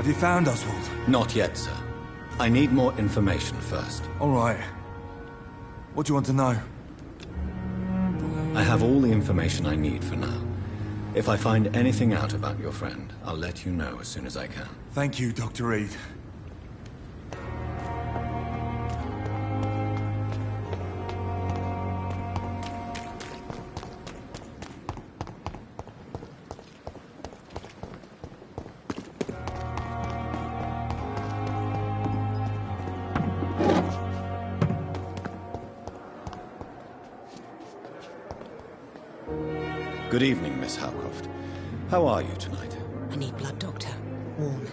you found Oswald? Not yet, sir. I need more information first. All right. What do you want to know? I have all the information I need for now. If I find anything out about your friend, I'll let you know as soon as I can. Thank you, Dr. Reed. Good evening, Miss Howcroft. How are you tonight? I need blood, Doctor. Warm,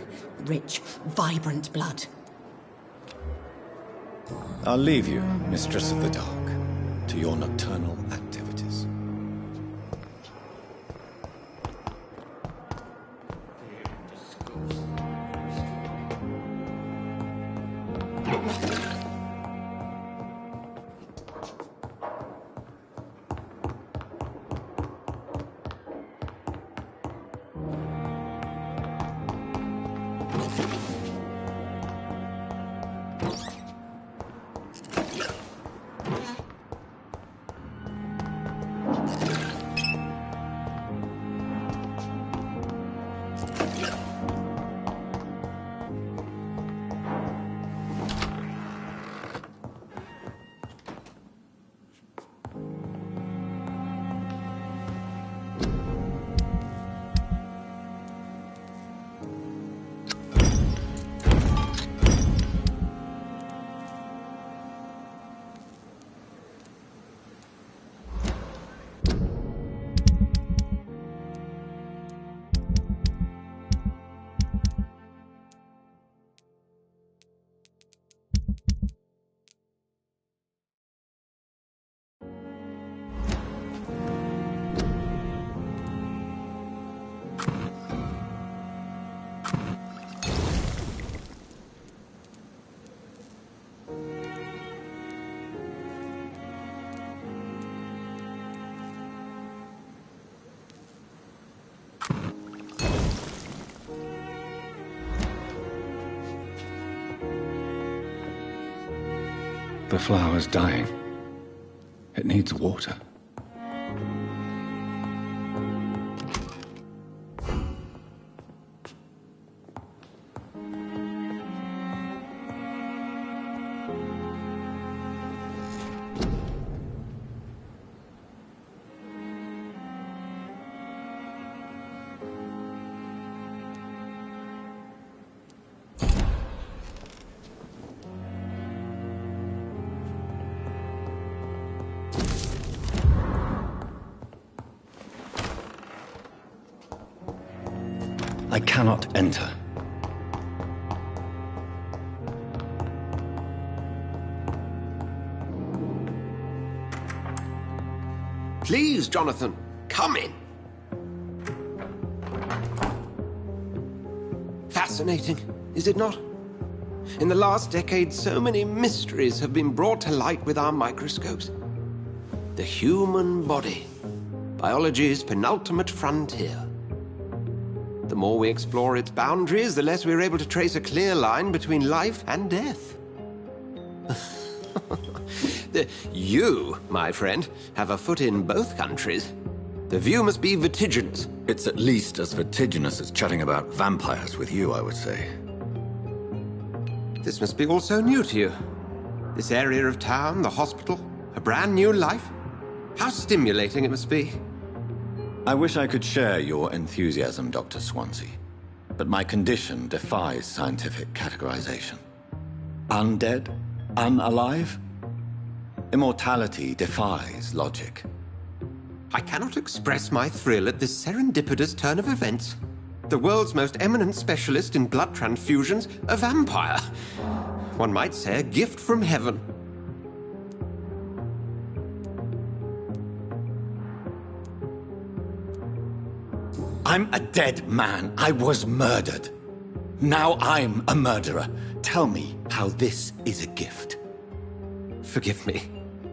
rich, vibrant blood. I'll leave you, Mistress of the Dark, to your nocturnal activities. The flower's dying. It needs water. I cannot enter. Please, Jonathan, come in. Fascinating, is it not? In the last decade, so many mysteries have been brought to light with our microscopes. The human body, biology's penultimate frontier. The more we explore its boundaries, the less we're able to trace a clear line between life and death. You, my friend, have a foot in both countries. The view must be vertiginous. It's at least as vertiginous as chatting about vampires with you, I would say. This must be all so new to you. This area of town, the hospital, a brand new life. How stimulating it must be. I wish I could share your enthusiasm, Dr. Swansea, but my condition defies scientific categorization. Undead? Unalive? Immortality defies logic. I cannot express my thrill at this serendipitous turn of events. The world's most eminent specialist in blood transfusions, a vampire. One might say a gift from heaven. I'm a dead man. I was murdered. Now I'm a murderer. Tell me how this is a gift. Forgive me.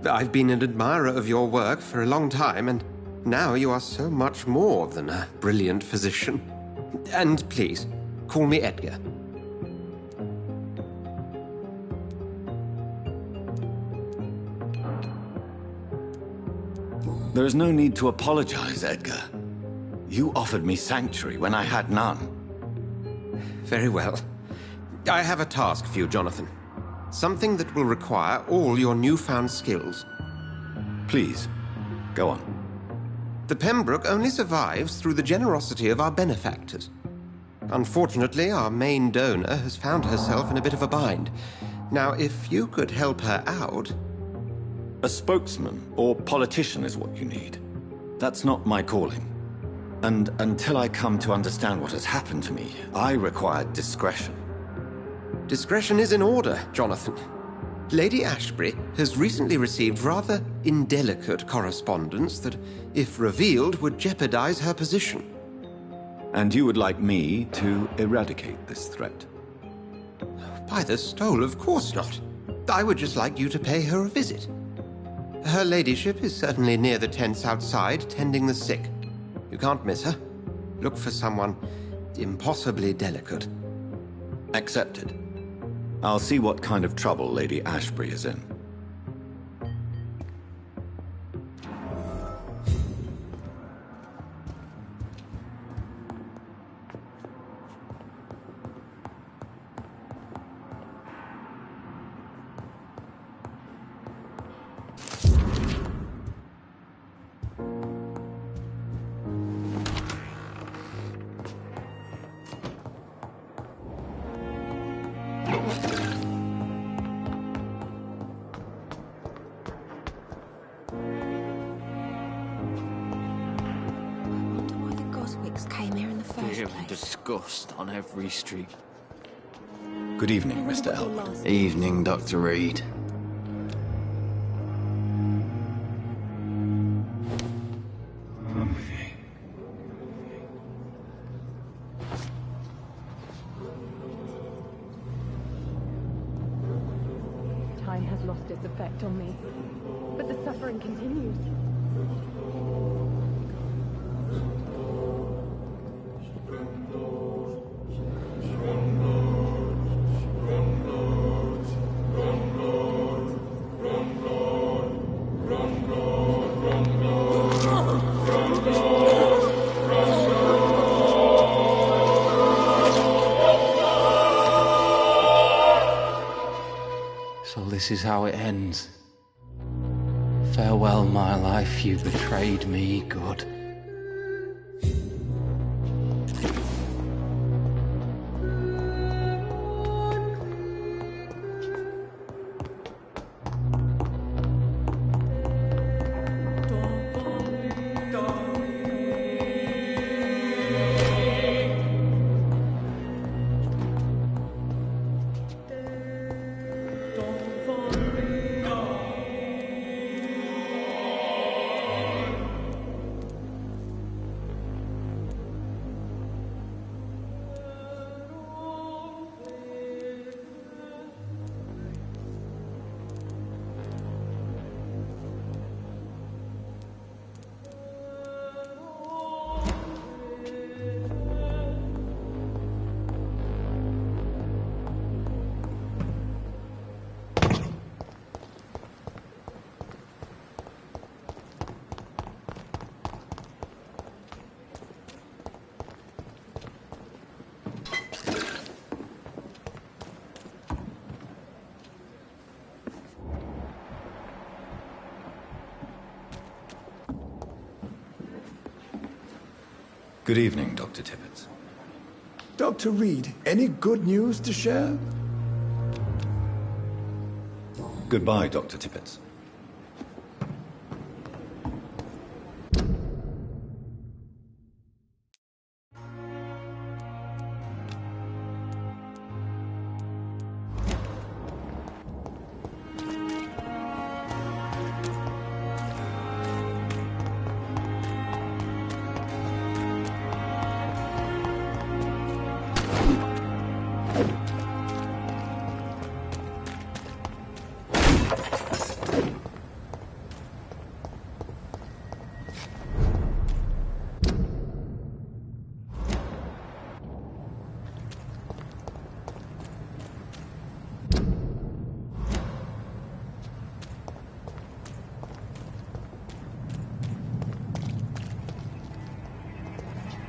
I've been an admirer of your work for a long time, and now you are so much more than a brilliant physician. And please, call me Edgar. There is no need to apologize, Edgar. You offered me sanctuary when I had none. Very well. I have a task for you, Jonathan. Something that will require all your newfound skills. Please, go on. The Pembroke only survives through the generosity of our benefactors. Unfortunately, our main donor has found herself in a bit of a bind. Now, if you could help her out... A spokesman or politician is what you need. That's not my calling. And until I come to understand what has happened to me, I require discretion. Discretion is in order, Jonathan. Lady Ashbury has recently received rather indelicate correspondence that, if revealed, would jeopardize her position. And you would like me to eradicate this threat? By the stole, of course not. I would just like you to pay her a visit. Her ladyship is certainly near the tents outside, tending the sick. You can't miss her. Look for someone impossibly delicate. Accepted. I'll see what kind of trouble Lady Ashbury is in. Disgust on every street. Good evening, Mr. Elwood. Evening, Dr. Reed. Time has lost its effect on me, but the suffering continues. So this is how it ends. Farewell, my life, you betrayed me, good. Good evening, Dr. Tippett. Dr. Reed, any good news to share? Goodbye, Dr. Tippett.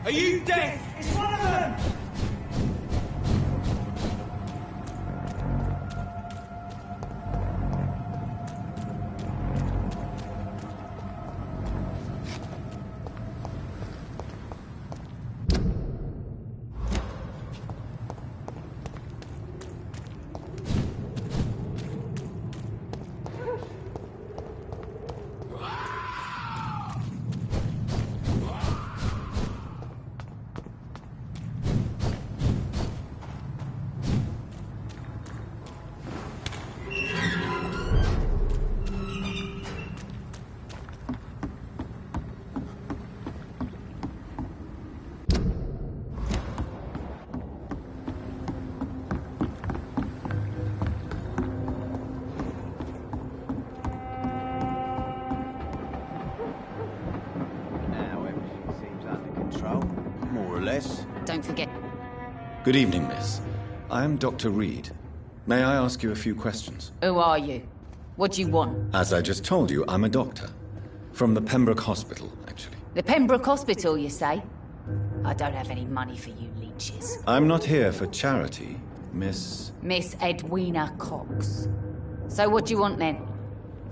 Are you dead? It's one of them! Don't forget. Good evening, miss. I am Dr. Reed. May I ask you a few questions? Who are you? What do you want? As I just told you, I'm a doctor. From the Pembroke Hospital, actually. The Pembroke Hospital, you say? I don't have any money for you leeches. I'm not here for charity, Miss... Miss Edwina Cox. So what do you want then?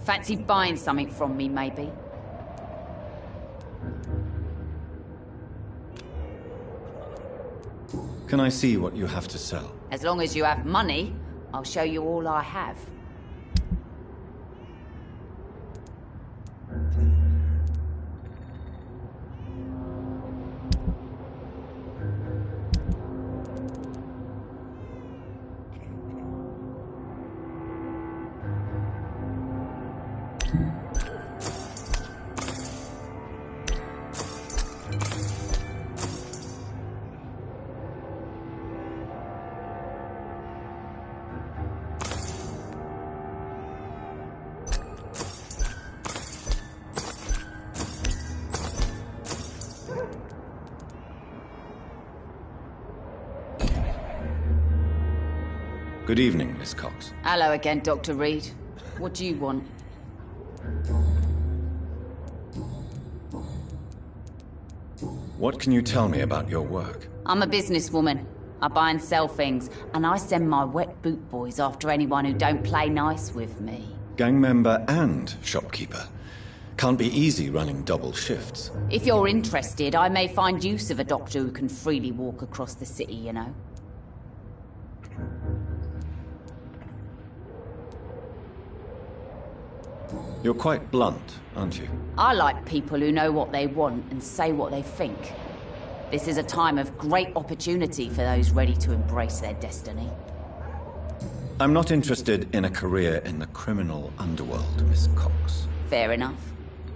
Fancy buying something from me, maybe? Can I see what you have to sell? As long as you have money, I'll show you all I have. Good evening, Miss Cox. Hello again, Dr. Reed. What do you want? What can you tell me about your work? I'm a businesswoman. I buy and sell things, and I send my wet boot boys after anyone who don't play nice with me. Gang member and shopkeeper. Can't be easy running double shifts. If you're interested, I may find use of a doctor who can freely walk across the city, you know. You're quite blunt, aren't you? I like people who know what they want and say what they think. This is a time of great opportunity for those ready to embrace their destiny. I'm not interested in a career in the criminal underworld, Miss Cox. Fair enough.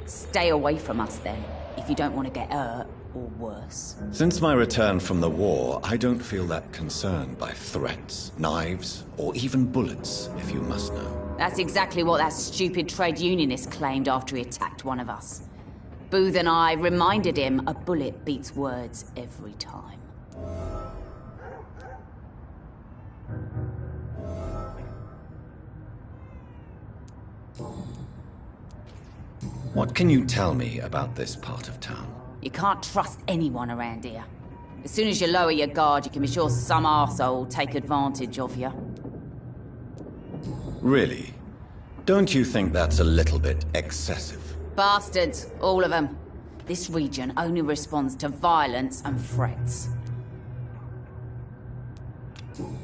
Stay away from us then, if you don't want to get hurt or worse. Since my return from the war, I don't feel that concerned by threats, knives, or even bullets, if you must know. That's exactly what that stupid trade unionist claimed after he attacked one of us. Booth and I reminded him a bullet beats words every time. What can you tell me about this part of town? You can't trust anyone around here. As soon as you lower your guard, you can be sure some arsehole will take advantage of you. Really? Don't you think that's a little bit excessive? Bastards, all of them. This region only responds to violence and threats.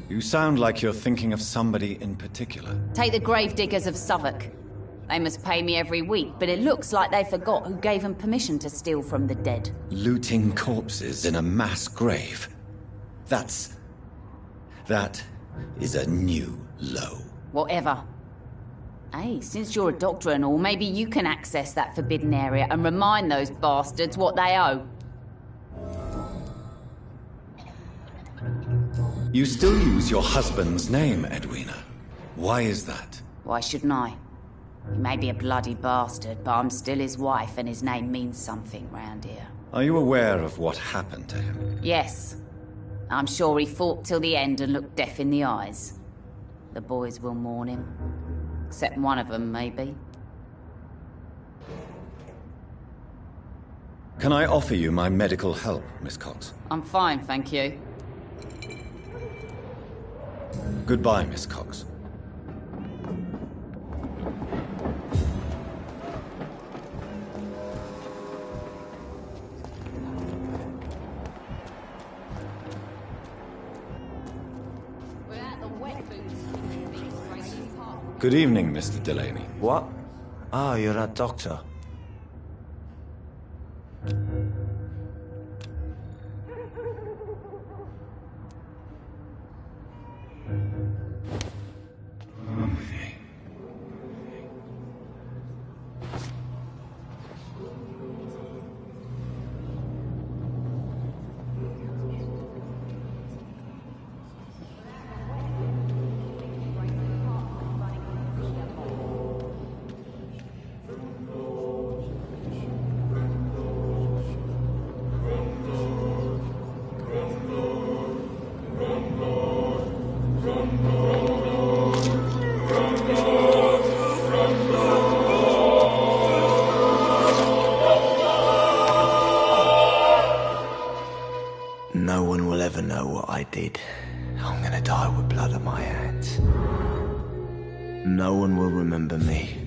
You sound like you're thinking of somebody in particular. Take the gravediggers of Southwark. They must pay me every week, but it looks like they forgot who gave them permission to steal from the dead. Looting corpses in a mass grave. That is a new low. Whatever. Hey, since you're a doctor and all, maybe you can access that forbidden area and remind those bastards what they owe. You still use your husband's name, Edwina. Why is that? Why shouldn't I? He may be a bloody bastard, but I'm still his wife and his name means something round here. Are you aware of what happened to him? Yes. I'm sure he fought till the end and looked death in the eyes. The boys will mourn him. Except one of them, maybe. Can I offer you my medical help, Miss Cox? I'm fine, thank you. Goodbye, Miss Cox. Good evening, Mr. Delaney. What? Oh, you're that doctor. No one will ever know what I did. I'm gonna die with blood on my hands. No one will remember me.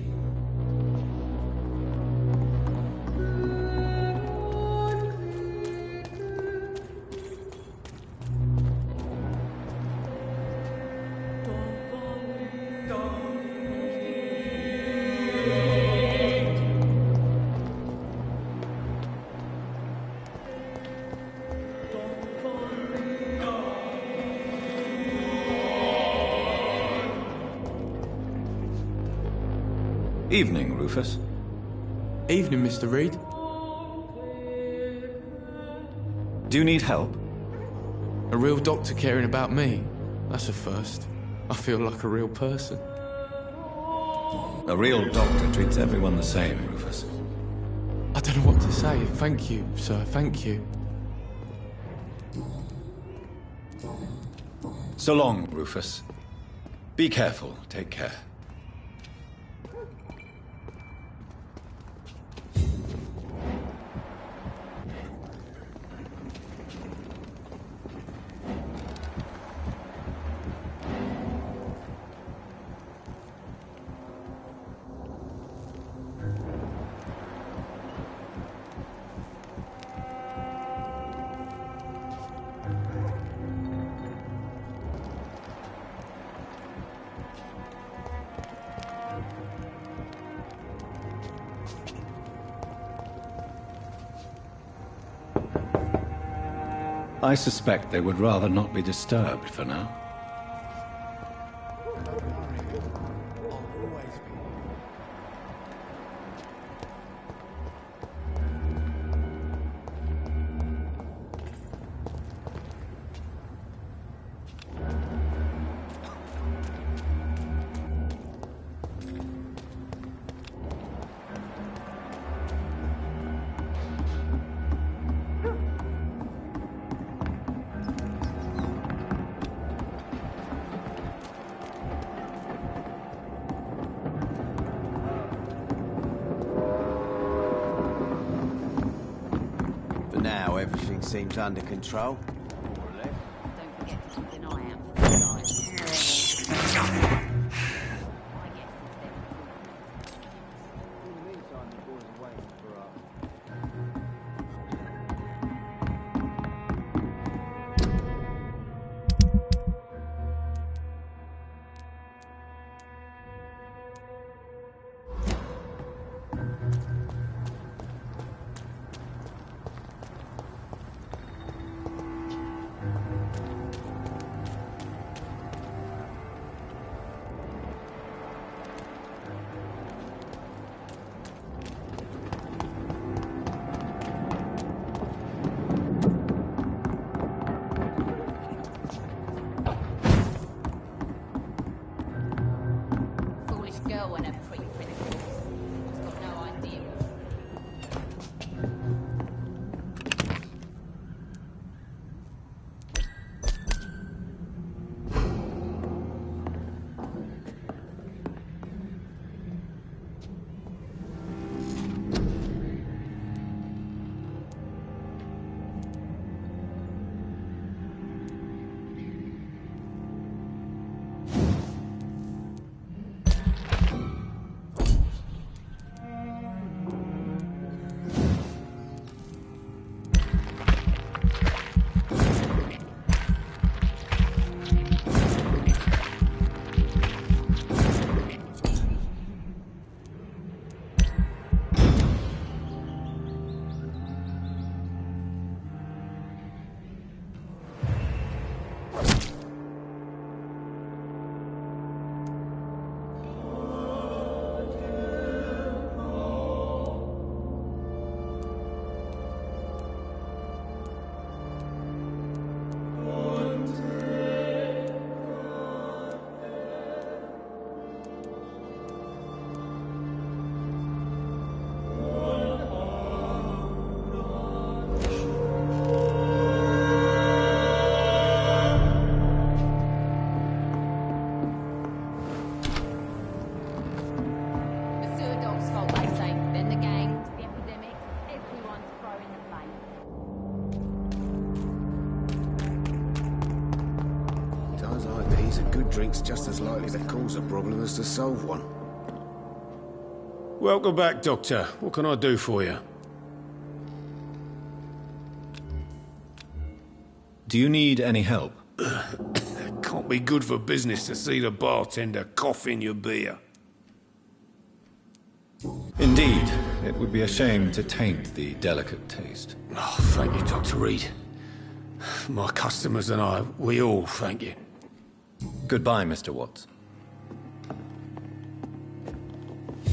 Evening, Rufus. Evening, Mr. Reed. Do you need help? A real doctor caring about me? That's a first. I feel like a real person. A real doctor treats everyone the same, Rufus. I don't know what to say. Thank you, sir. Thank you. So long, Rufus. Be careful. Take care. I suspect they would rather not be disturbed for now. Now everything seems under control. Don't forget to keep an eye out for the guys. Girl and her pretty pinnacle. She's got no idea. Seems a good drink's just as likely to cause a problem as to solve one. Welcome back, Doctor. What can I do for you? Do you need any help? Can't be good for business to see the bartender cough in your beer. Indeed. It would be a shame to taint the delicate taste. Oh, thank you, Dr. Reed. My customers and I, we all thank you. Goodbye, Mr. Watts.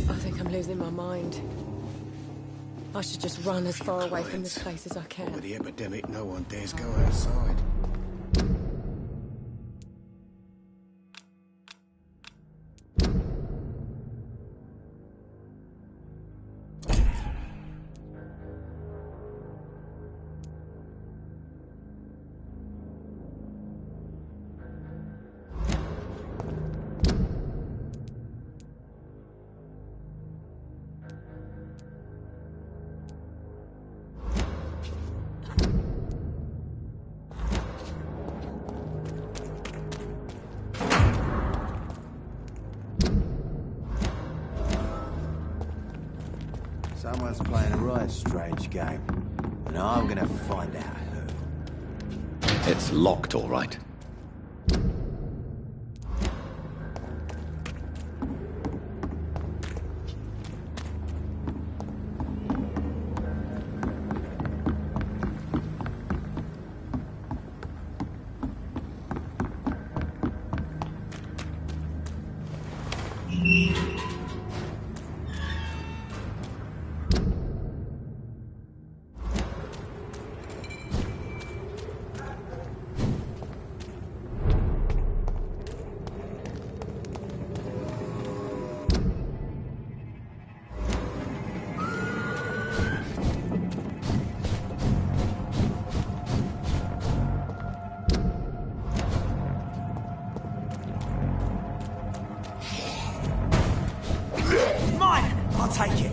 I think I'm losing my mind. I should just run as far away from this place as I can. With the epidemic, no one dares go outside. Someone's playing a right strange game, and I'm gonna find out who. It's locked, all right. I'll take it.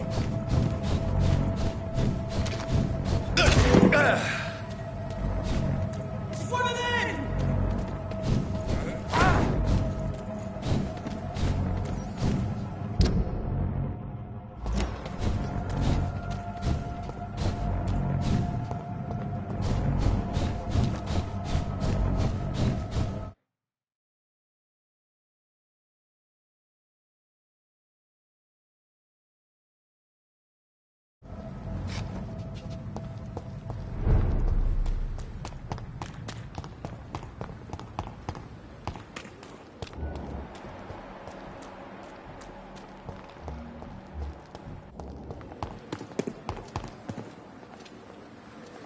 It's one of them!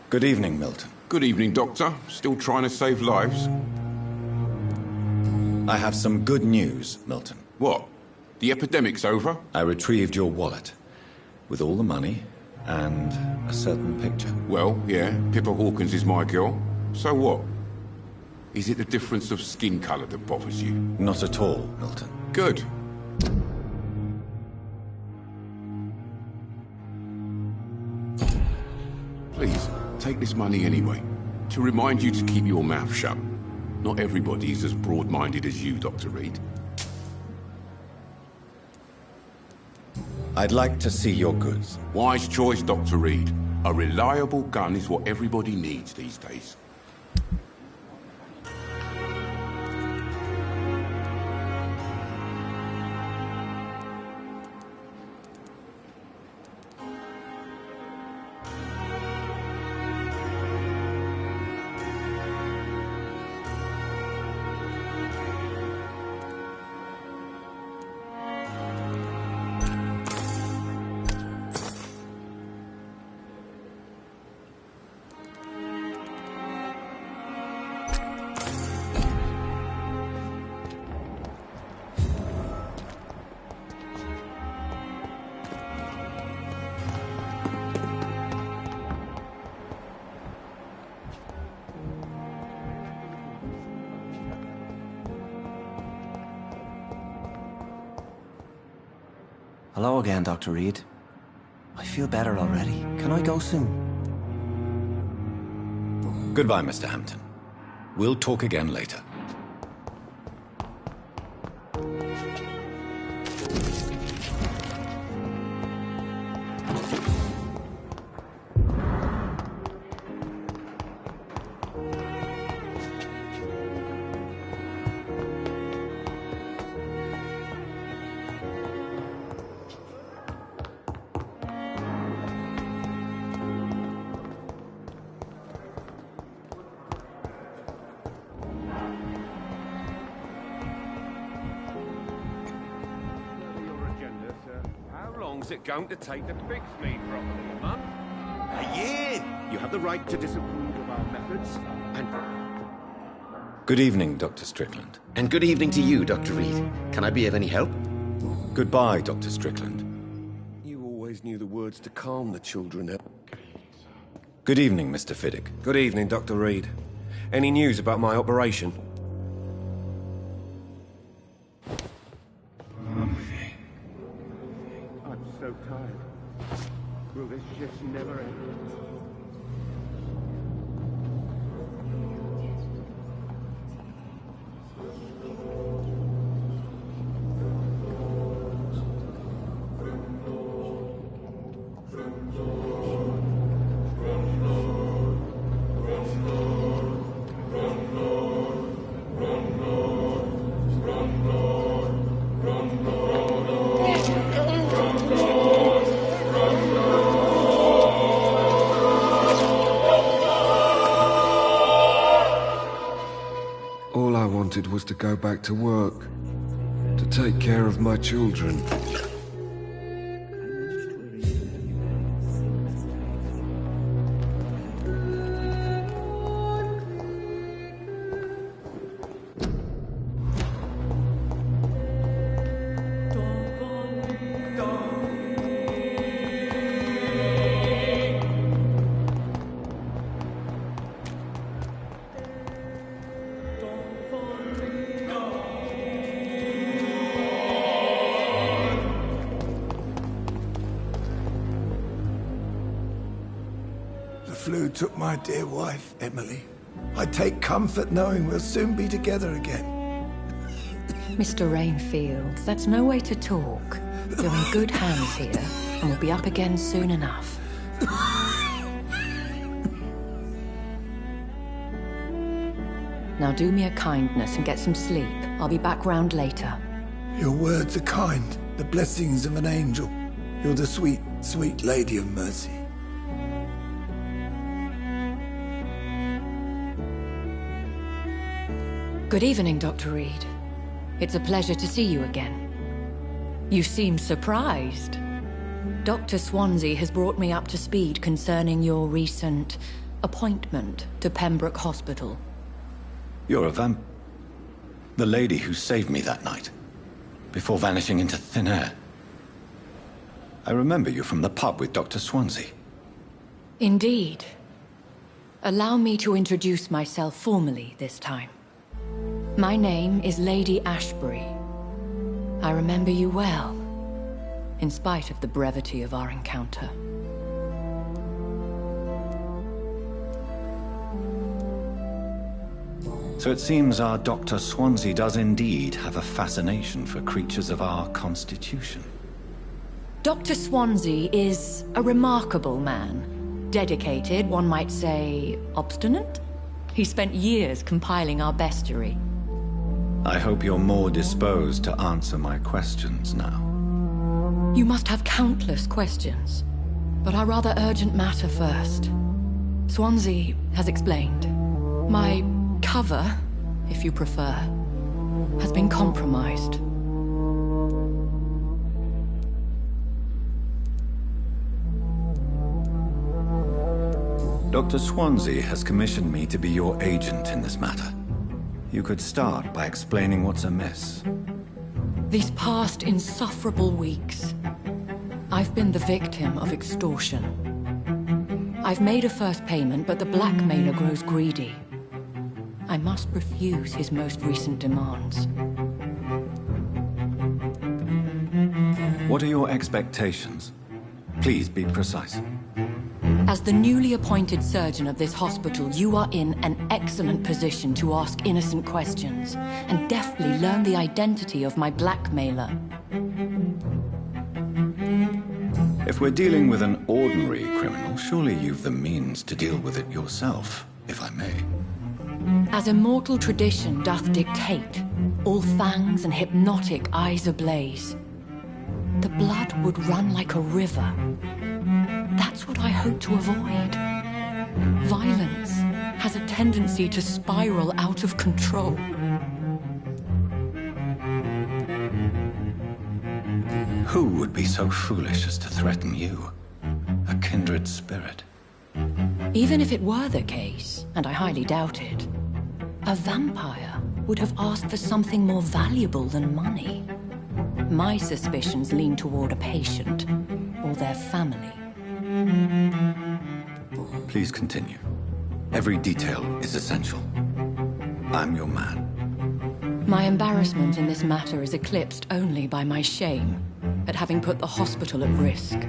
Good evening, Milton. Good evening, Doctor. Still trying to save lives? I have some good news, Milton. What? The epidemic's over? I retrieved your wallet, with all the money and a certain picture. Well, yeah, Pippa Hawkins is my girl. So what? Is it the difference of skin colour that bothers you? Not at all, Milton. Good. Please, take this money anyway, to remind you to keep your mouth shut. Not everybody is as broad-minded as you, Dr. Reed. I'd like to see your goods. Wise choice, Dr. Reed. A reliable gun is what everybody needs these days. Hello again, Dr. Reed. I feel better already. Can I go soon? Goodbye, Mr. Hampton. We'll talk again later. long's it going to take to fix me properly, Mum? A year! You have the right to disapprove of our methods, and... Good evening, Dr. Strickland. And good evening to you, Dr. Reed. Can I be of any help? Goodbye, Dr. Strickland. You always knew the words to calm the children. Good evening, Mr. Fiddick. Good evening, Dr. Reed. Any news about my operation? I'm so tired. Will this just never end? All I wanted was to go back to work, to take care of my children. The flu took my dear wife, Emily. I take comfort knowing we'll soon be together again. Mr. Rainfield, that's no way to talk. You're in good hands here, and we'll be up again soon enough. Now do me a kindness and get some sleep. I'll be back round later. Your words are kind, the blessings of an angel. You're the sweet, sweet Lady of Mercy. Good evening, Dr. Reed. It's a pleasure to see you again. You seem surprised. Dr. Swansea has brought me up to speed concerning your recent appointment to Pembroke Hospital. You're a the lady who saved me that night, before vanishing into thin air. I remember you from the pub with Dr. Swansea. Indeed. Allow me to introduce myself formally this time. My name is Lady Ashbury. I remember you well, in spite of the brevity of our encounter. So it seems our Dr. Swansea does indeed have a fascination for creatures of our constitution. Dr. Swansea is a remarkable man. Dedicated, one might say, obstinate? He spent years compiling our bestiary. I hope you're more disposed to answer my questions now. You must have countless questions, but our rather urgent matter first. Swansea has explained. My cover, if you prefer, has been compromised. Dr. Swansea has commissioned me to be your agent in this matter. You could start by explaining what's amiss. These past insufferable weeks, I've been the victim of extortion. I've made a first payment, but the blackmailer grows greedy. I must refuse his most recent demands. What are your expectations? Please be precise. As the newly appointed surgeon of this hospital, you are in an excellent position to ask innocent questions and deftly learn the identity of my blackmailer. If we're dealing with an ordinary criminal, surely you've the means to deal with it yourself, if I may. As immortal tradition doth dictate, all fangs and hypnotic eyes ablaze, the blood would run like a river. That's what I hope to avoid. Violence has a tendency to spiral out of control. Who would be so foolish as to threaten you? A kindred spirit. Even if it were the case, and I highly doubt it, a vampire would have asked for something more valuable than money. My suspicions lean toward a patient, or their family. Please continue. Every detail is essential. I'm your man. My embarrassment in this matter is eclipsed only by my shame at having put the hospital at risk.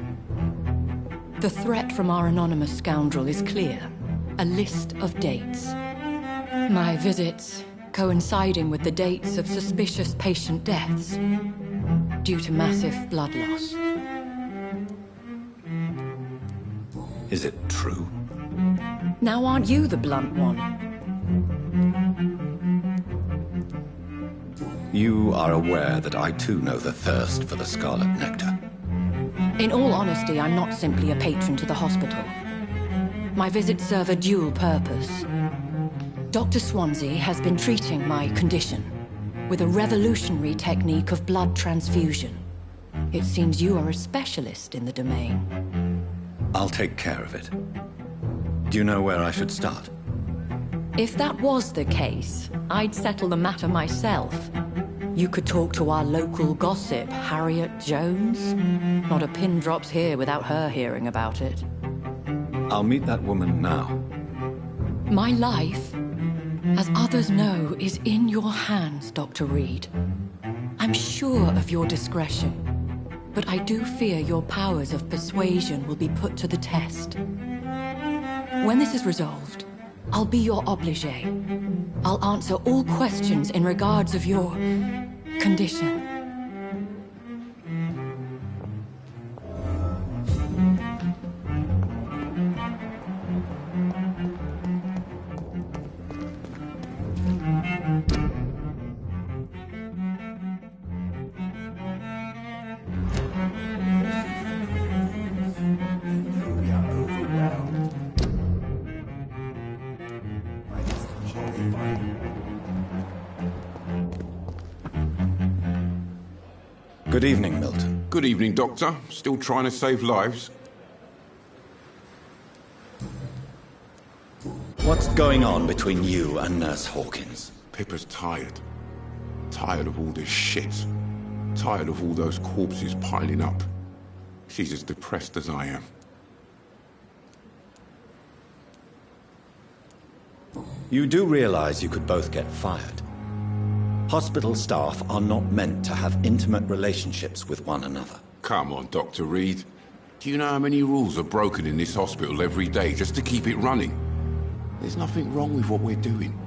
The threat from our anonymous scoundrel is clear. A list of dates. My visits coinciding with the dates of suspicious patient deaths due to massive blood loss. Is it true? Now aren't you the blunt one? You are aware that I too know the thirst for the scarlet nectar. In all honesty, I'm not simply a patron to the hospital. My visits serve a dual purpose. Dr. Swansea has been treating my condition with a revolutionary technique of blood transfusion. It seems you are a specialist in the domain. I'll take care of it. Do you know where I should start? If that was the case, I'd settle the matter myself. You could talk to our local gossip, Harriet Jones. Not a pin drops here without her hearing about it. I'll meet that woman now. My life, as others know, is in your hands, Dr. Reed. I'm sure of your discretion, but I do fear your powers of persuasion will be put to the test. When this is resolved, I'll be your obligé. I'll answer all questions in regards of your condition. Good evening, Milton. Good evening, Doctor. Still trying to save lives? What's going on between you and Nurse Hawkins? Pippa's tired. Tired of all this shit. Tired of all those corpses piling up. She's as depressed as I am. You do realize you could both get fired. Hospital staff are not meant to have intimate relationships with one another. Come on, Dr. Reed. Do you know how many rules are broken in this hospital every day just to keep it running? There's nothing wrong with what we're doing.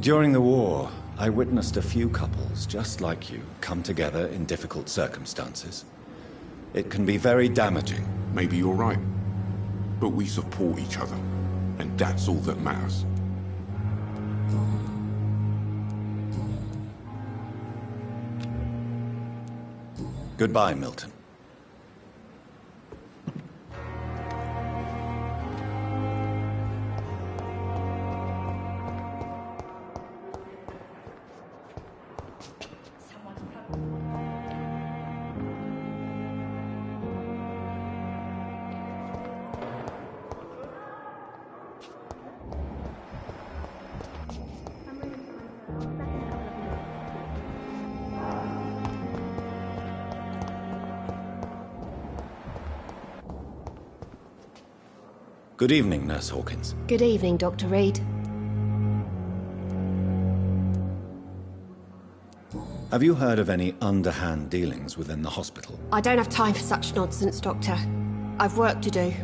During the war, I witnessed a few couples just like you come together in difficult circumstances. It can be very damaging. Maybe you're right. But we support each other, and that's all that matters. Goodbye, Milton. Good evening, Nurse Hawkins. Good evening, Dr. Reed. Have you heard of any underhand dealings within the hospital? I don't have time for such nonsense, Doctor. I've work to do.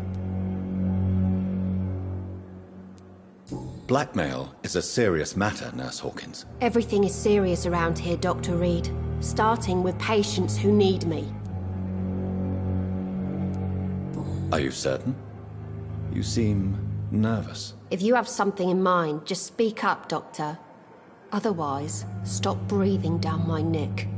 Blackmail is a serious matter, Nurse Hawkins. Everything is serious around here, Dr. Reed. Starting with patients who need me. Are you certain? You seem nervous. If you have something in mind, just speak up, Doctor. Otherwise, stop breathing down my neck.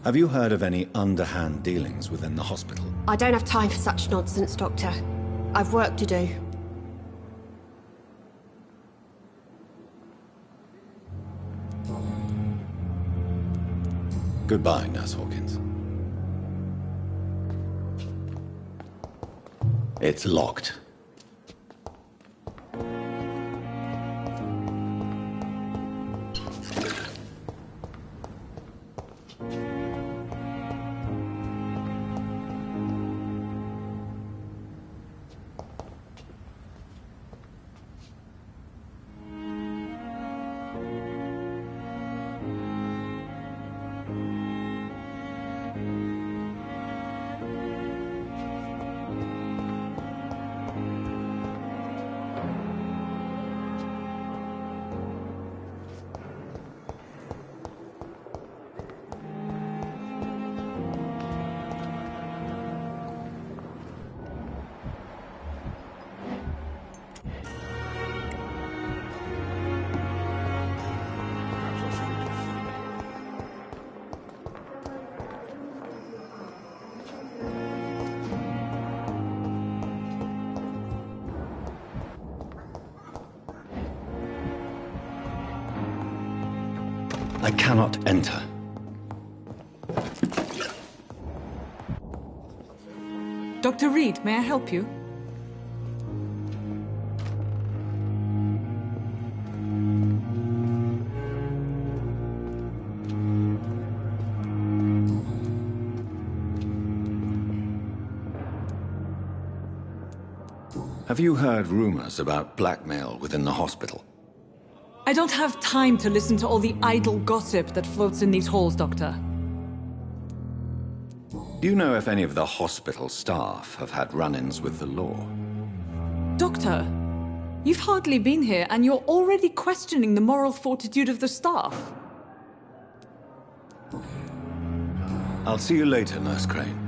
Have you heard of any underhand dealings within the hospital? I don't have time for such nonsense, Doctor. I've work to do. Goodbye, Nurse Hawkins. It's locked. I cannot enter. Dr. Reed, may I help you? Have you heard rumors about blackmail within the hospital? I don't have time to listen to all the idle gossip that floats in these halls, Doctor. Do you know if any of the hospital staff have had run-ins with the law? Doctor, you've hardly been here and you're already questioning the moral fortitude of the staff. I'll see you later, Nurse Crane.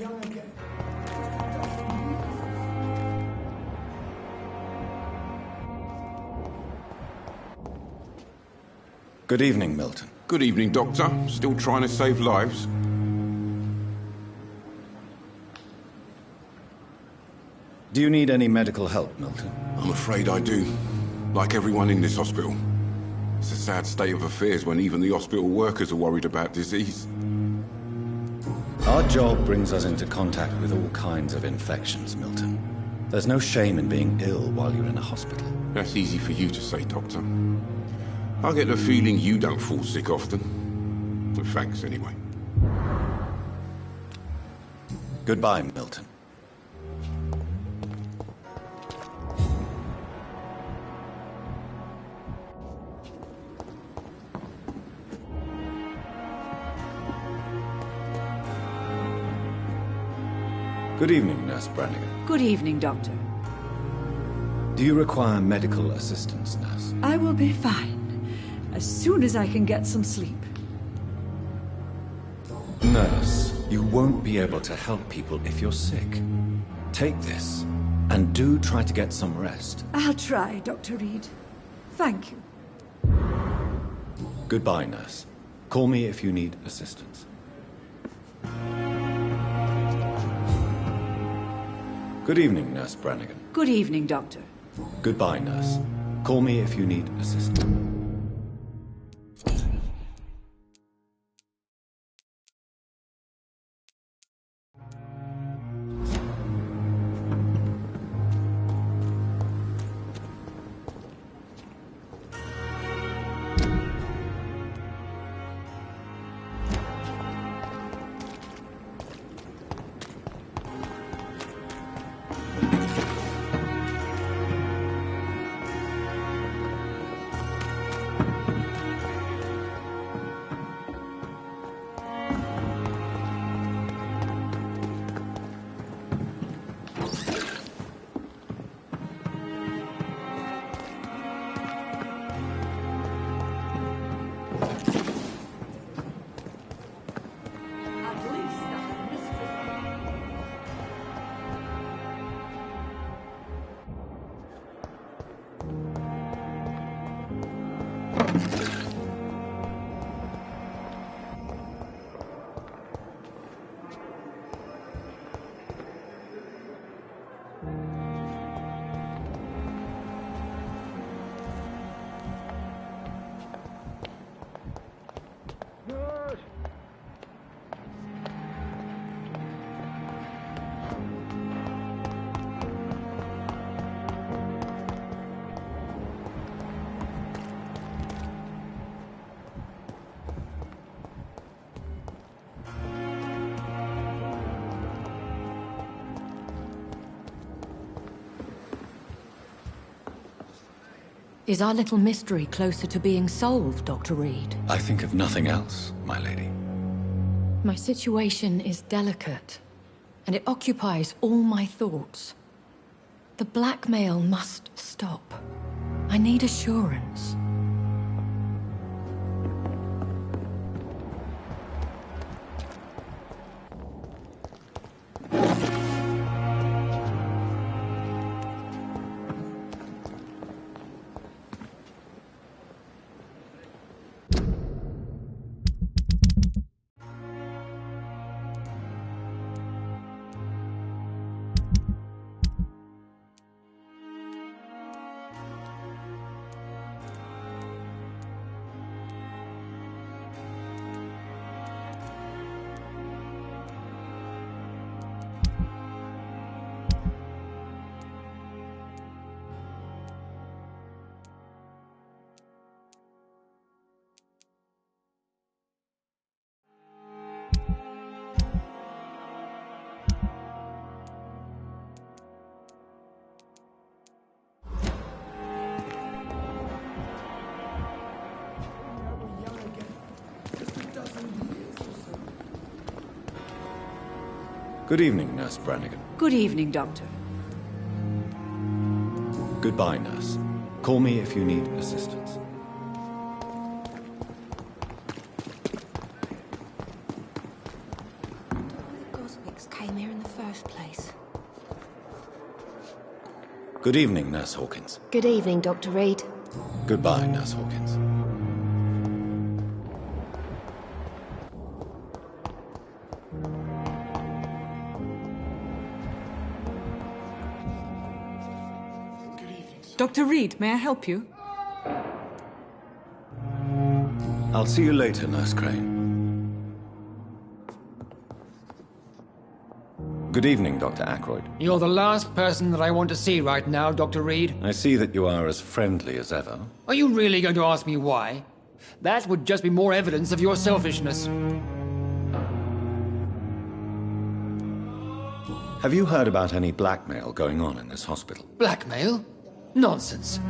young again. Good evening, Milton. Good evening, Doctor. Still trying to save lives? Do you need any medical help, Milton? I'm afraid I do. Like everyone in this hospital. It's a sad state of affairs when even the hospital workers are worried about disease. Our job brings us into contact with all kinds of infections, Milton. There's no shame in being ill while you're in a hospital. That's easy for you to say, Doctor. I get the feeling you don't fall sick often. But thanks, anyway. Goodbye, Milton. Good evening, Nurse Brannigan. Good evening, Doctor. Do you require medical assistance, Nurse? I will be fine. As soon as I can get some sleep. Nurse, you won't be able to help people if you're sick. Take this, and do try to get some rest. I'll try, Dr. Reed. Thank you. Goodbye, Nurse. Call me if you need assistance. Good evening, Nurse Brannigan. Good evening, Doctor. Goodbye, Nurse. Call me if you need assistance. Is our little mystery closer to being solved, Dr. Reed? I think of nothing else, my lady. My situation is delicate, and it occupies all my thoughts. The blackmail must stop. I need assurance. Good evening, Nurse Brannigan. Good evening, Doctor. Goodbye, Nurse. Call me if you need assistance. The Cosmics came first place. Good evening, Nurse Hawkins. Good evening, Dr. Reed. Goodbye, Nurse Hawkins. Dr. Reed, may I help you? I'll see you later, Nurse Crane. Good evening, Dr. Ackroyd. You're the last person that I want to see right now, Dr. Reed. I see that you are as friendly as ever. Are you really going to ask me why? That would just be more evidence of your selfishness. Have you heard about any blackmail going on in this hospital? Blackmail? Nonsense.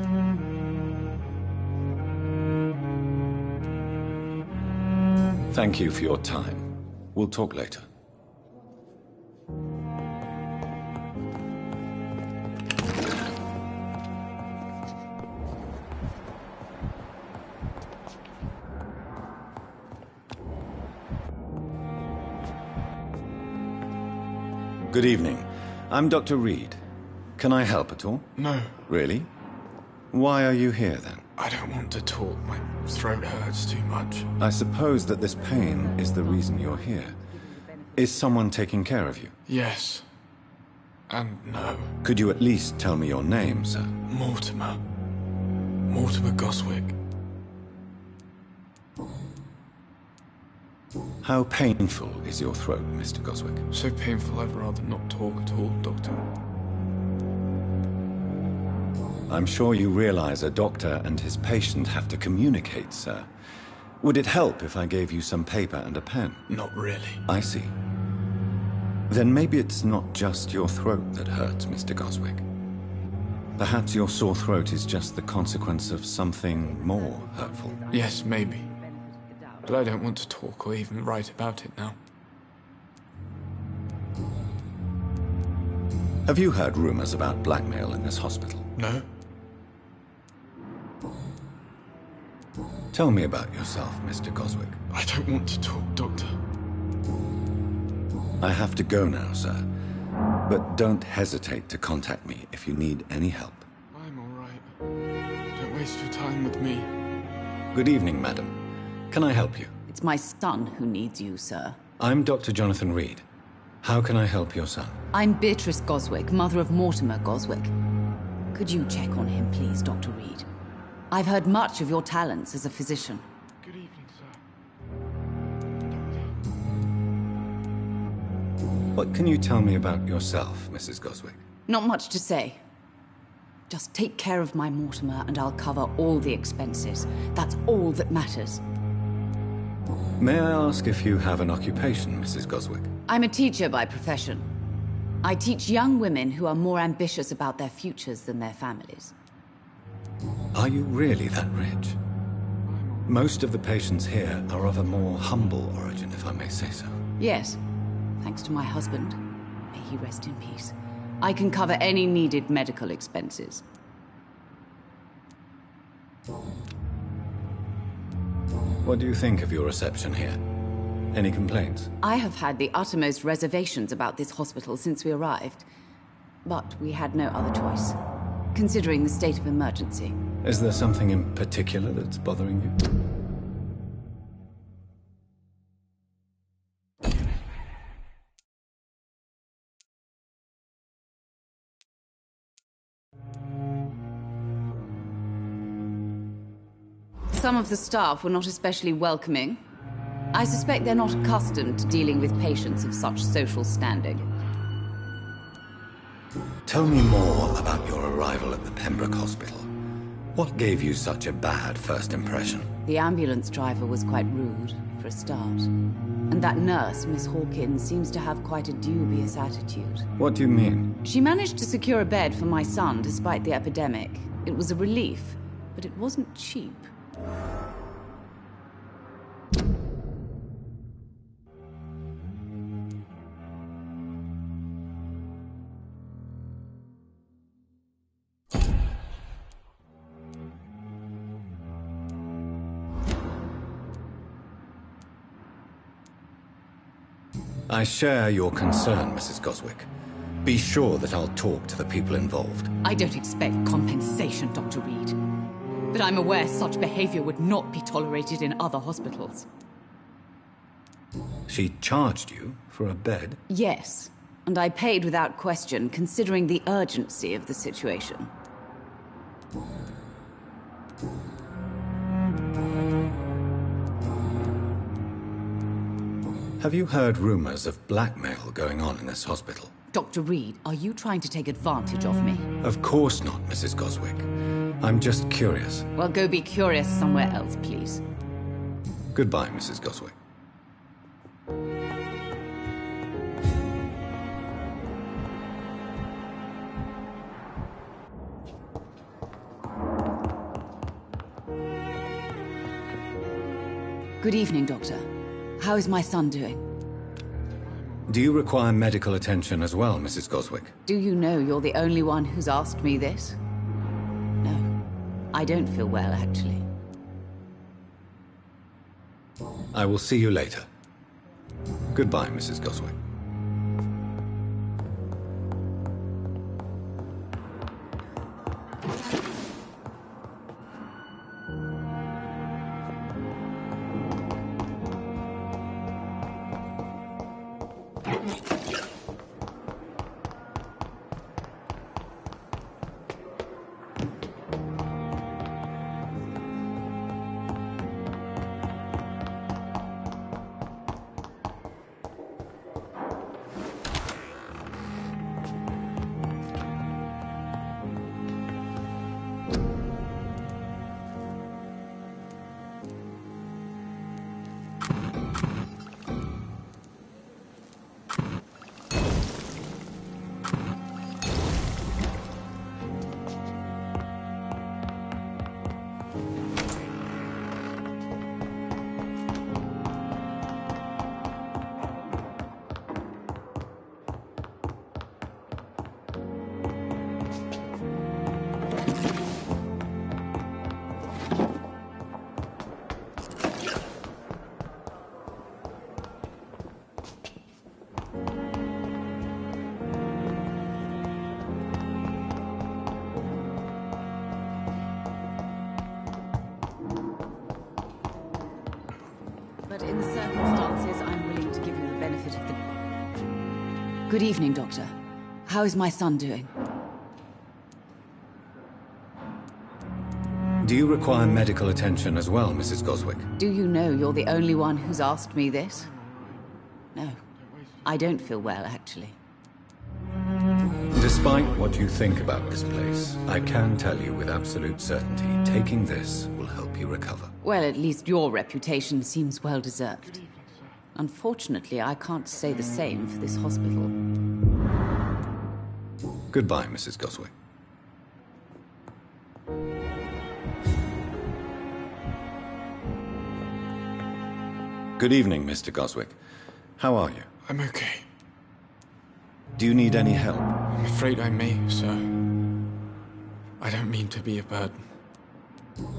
Thank you for your time. We'll talk later. Good evening. I'm Dr. Reed. Can I help at all? No. Really? Why are you here, then? I don't want to talk. My throat hurts too much. I suppose that this pain is the reason you're here. Is someone taking care of you? Yes. And no. Could you at least tell me your name, sir? Mortimer. Mortimer Goswick. How painful is your throat, Mr. Goswick? So painful I'd rather not talk at all, Doctor. I'm sure you realize a doctor and his patient have to communicate, sir. Would it help if I gave you some paper and a pen? Not really. I see. Then maybe it's not just your throat that hurts, Mr. Goswick. Perhaps your sore throat is just the consequence of something more hurtful. Yes, maybe. But I don't want to talk or even write about it now. Have you heard rumors about blackmail in this hospital? No. Tell me about yourself, Mr. Goswick. I don't want to talk, Doctor. I have to go now, sir. But don't hesitate to contact me if you need any help. I'm all right. Don't waste your time with me. Good evening, madam. Can I help you? It's my son who needs you, sir. I'm Dr. Jonathan Reed. How can I help your son? I'm Beatrice Goswick, mother of Mortimer Goswick. Could you check on him, please, Dr. Reed? I've heard much of your talents as a physician. Good evening, sir. What can you tell me about yourself, Mrs. Goswick? Not much to say. Just take care of my Mortimer and I'll cover all the expenses. That's all that matters. May I ask if you have an occupation, Mrs. Goswick? I'm a teacher by profession. I teach young women who are more ambitious about their futures than their families. Are you really that rich? Most of the patients here are of a more humble origin, if I may say so. Yes, thanks to my husband. May he rest in peace. I can cover any needed medical expenses. What do you think of your reception here? Any complaints? I have had the uttermost reservations about this hospital since we arrived. But we had no other choice, considering the state of emergency. Is there something in particular that's bothering you? Some of the staff were not especially welcoming. I suspect they're not accustomed to dealing with patients of such social standing. Tell me more about your arrival at the Pembroke Hospital. What gave you such a bad first impression? The ambulance driver was quite rude, for a start. And that nurse, Miss Hawkins, seems to have quite a dubious attitude. What do you mean? She managed to secure a bed for my son despite the epidemic. It was a relief, but it wasn't cheap. I share your concern, Mrs. Goswick. Be sure that I'll talk to the people involved. I don't expect compensation, Dr. Reed. But I'm aware such behavior would not be tolerated in other hospitals. She charged you for a bed? Yes, and I paid without question, considering the urgency of the situation. Have you heard rumors of blackmail going on in this hospital? Dr. Reed, are you trying to take advantage of me? Of course not, Mrs. Goswick. I'm just curious. Well, go be curious somewhere else, please. Goodbye, Mrs. Goswick. Good evening, Doctor. How is my son doing? Do you require medical attention as well, Mrs. Goswick? Do you know you're the only one who's asked me this? No. I don't feel well, actually. I will see you later. Goodbye, Mrs. Goswick. But in the circumstances, I'm willing to give you the benefit of the... Good evening, Doctor. How is my son doing? Do you require medical attention as well, Mrs. Goswick? Do you know you're the only one who's asked me this? No. I don't feel well, actually. Despite what you think about this place, I can tell you with absolute certainty, taking this will help you recover. Well, at least your reputation seems well-deserved. Unfortunately, I can't say the same for this hospital. Goodbye, Mrs. Goswick. Good evening, Mr. Goswick. How are you? I'm okay. Do you need any help? I'm afraid I may, sir. I don't mean to be a burden.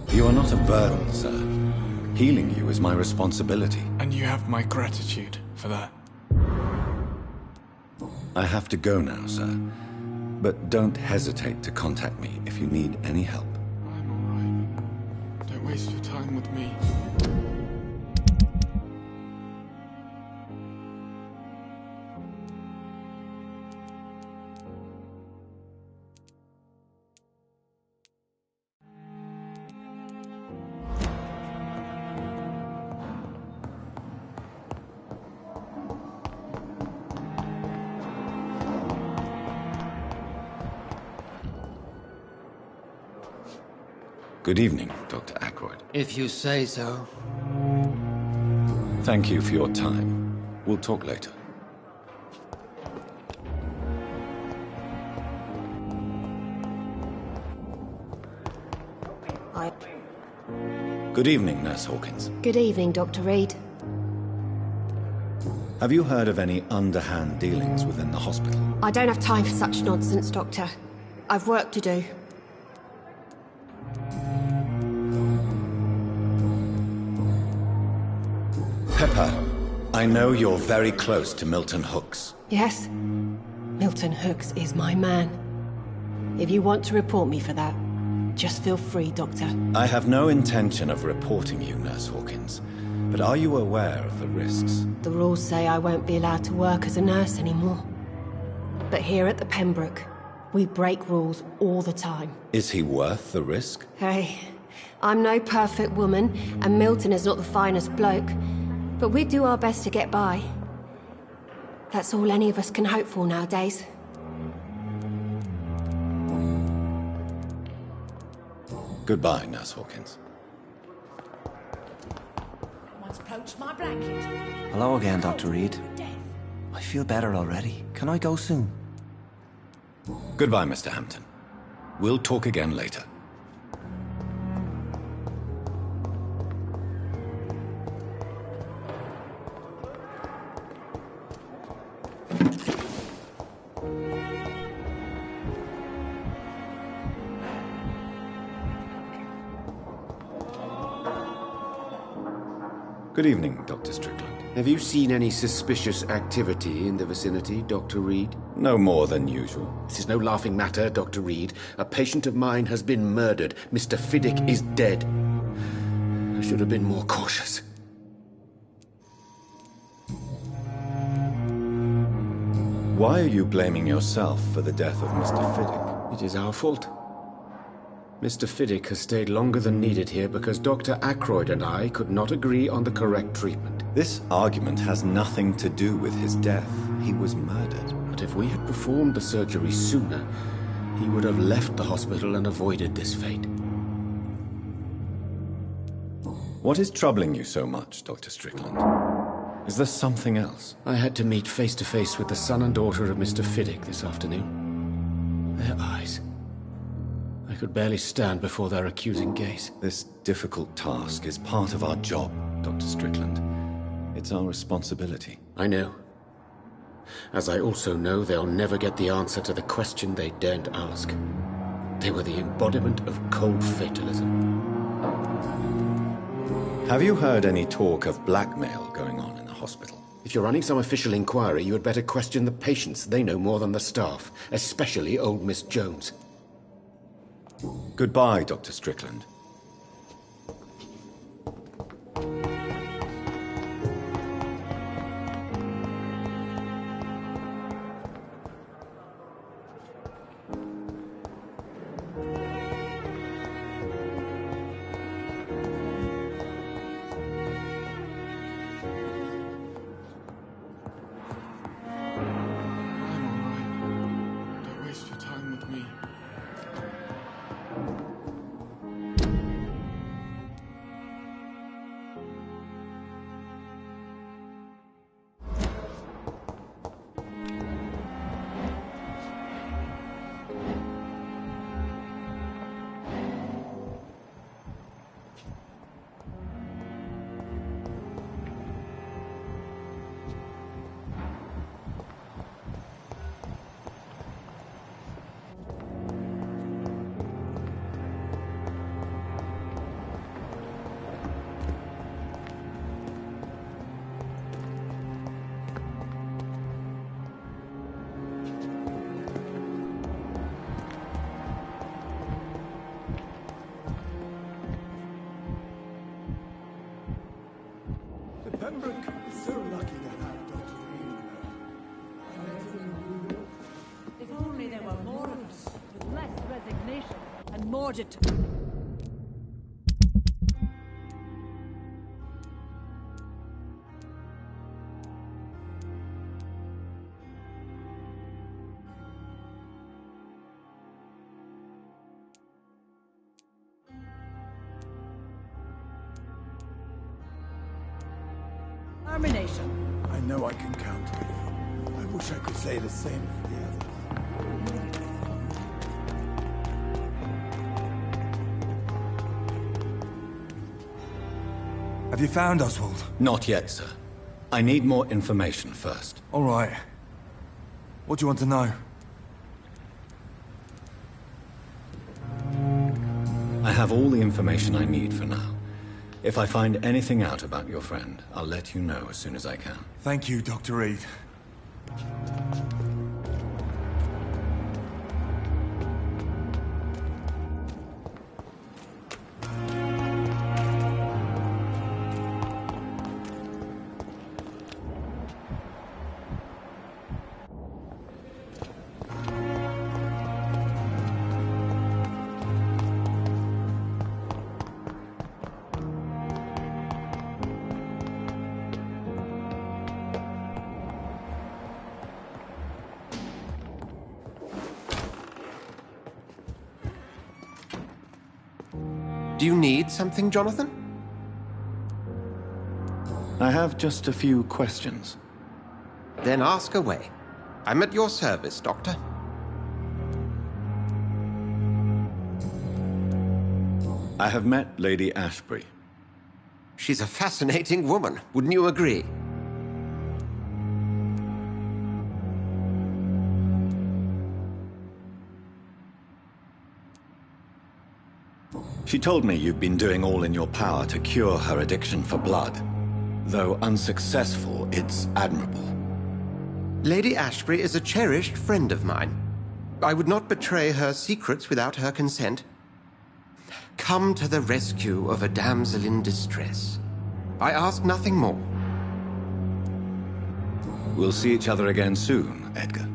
You are not a burden, sir. Healing you is my responsibility. And you have my gratitude for that. I have to go now, sir. But don't hesitate to contact me if you need any help. I'm alright. Don't waste your time with me. Good evening, Dr. Ackroyd. If you say so. Thank you for your time. We'll talk later. Good evening, Nurse Hawkins. Good evening, Dr. Reed. Have you heard of any underhand dealings within the hospital? I don't have time for such nonsense, Doctor. I've work to do. Pepper, I know you're very close to Milton Hooks. Yes? Milton Hooks is my man. If you want to report me for that, just feel free, Doctor. I have no intention of reporting you, Nurse Hawkins. But are you aware of the risks? The rules say I won't be allowed to work as a nurse anymore. But here at the Pembroke, we break rules all the time. Is he worth the risk? Hey, I'm no perfect woman, and Milton is not the finest bloke. But we do our best to get by. That's all any of us can hope for nowadays. Goodbye, Nurse Hawkins. Someone's poached my blanket. Hello again, Dr. Reed. I feel better already. Can I go soon? Goodbye, Mr. Hampton. We'll talk again later. Good evening, Dr. Strickland. Have you seen any suspicious activity in the vicinity, Dr. Reed? No more than usual. This is no laughing matter, Dr. Reed. A patient of mine has been murdered. Mr. Fiddick is dead. I should have been more cautious. Why are you blaming yourself for the death of Mr. Fiddick? It is our fault. Mr. Fiddick has stayed longer than needed here because Dr. Ackroyd and I could not agree on the correct treatment. This argument has nothing to do with his death. He was murdered. But if we had performed the surgery sooner, he would have left the hospital and avoided this fate. What is troubling you so much, Dr. Strickland? Is there something else? I had to meet face to face with the son and daughter of Mr. Fiddick this afternoon. Their eyes. I could barely stand before their accusing gaze. This difficult task is part of our job, Dr. Strickland. It's our responsibility. I know. As I also know they'll never get the answer to the question they daren't ask. They were the embodiment of cold fatalism. Have you heard any talk of blackmail going on in the hospital? If you're running some official inquiry, you had better question the patients. They know more than the staff, especially old Miss Jones. Goodbye, Dr. Strickland. Pembroke is so lucky to have Dr. Reed. If only there were more of us, with less resignation and more determination. I know I can count on you. I wish I could say the same for the others. Have you found Oswald? Not yet, sir. I need more information first. All right. What do you want to know? I have all the information I need for now. If I find anything out about your friend, I'll let you know as soon as I can. Thank you, Dr. Reed. Do you need something, Jonathan? I have just a few questions. Then ask away. I'm at your service, Doctor. I have met Lady Ashbury. She's a fascinating woman, wouldn't you agree? She told me you've been doing all in your power to cure her addiction for blood. Though unsuccessful, it's admirable. Lady Ashbury is a cherished friend of mine. I would not betray her secrets without her consent. Come to the rescue of a damsel in distress. I ask nothing more. We'll see each other again soon, Edgar.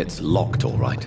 It's locked, all right.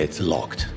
It's locked.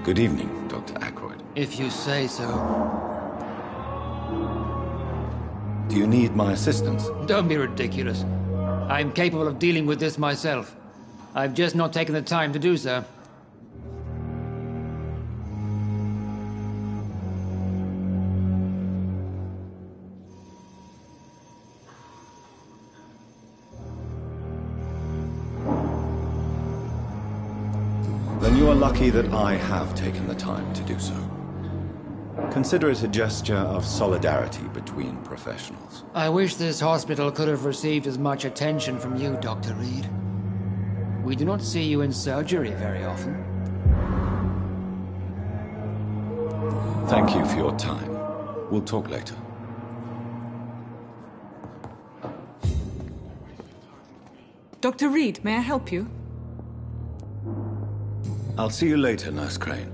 Good evening, Dr. Ackroyd. If you say so. Do you need my assistance? Don't be ridiculous. I'm capable of dealing with this myself. I've just not taken the time to do so. Then you are lucky that I have taken the time to do so. Consider it a gesture of solidarity between professionals. I wish this hospital could have received as much attention from you, Dr. Reed. We do not see you in surgery very often. Thank you for your time. We'll talk later. Dr. Reed, may I help you? I'll see you later, Nurse Crane.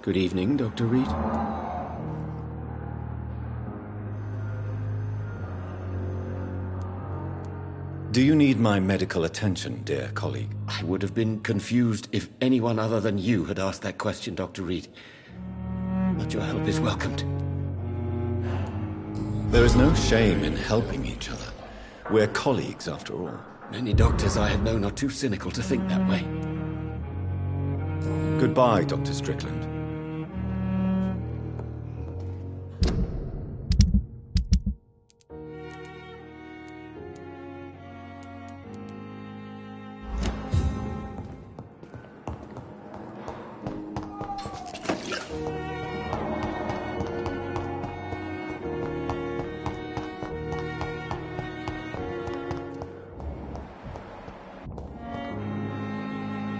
Good evening, Dr. Reed. Do you need my medical attention, dear colleague? I would have been confused if anyone other than you had asked that question, Dr. Reed. But your help is welcomed. There is no shame in helping each other. We're colleagues, after all. Many doctors I have known are too cynical to think that way. Goodbye, Dr. Strickland.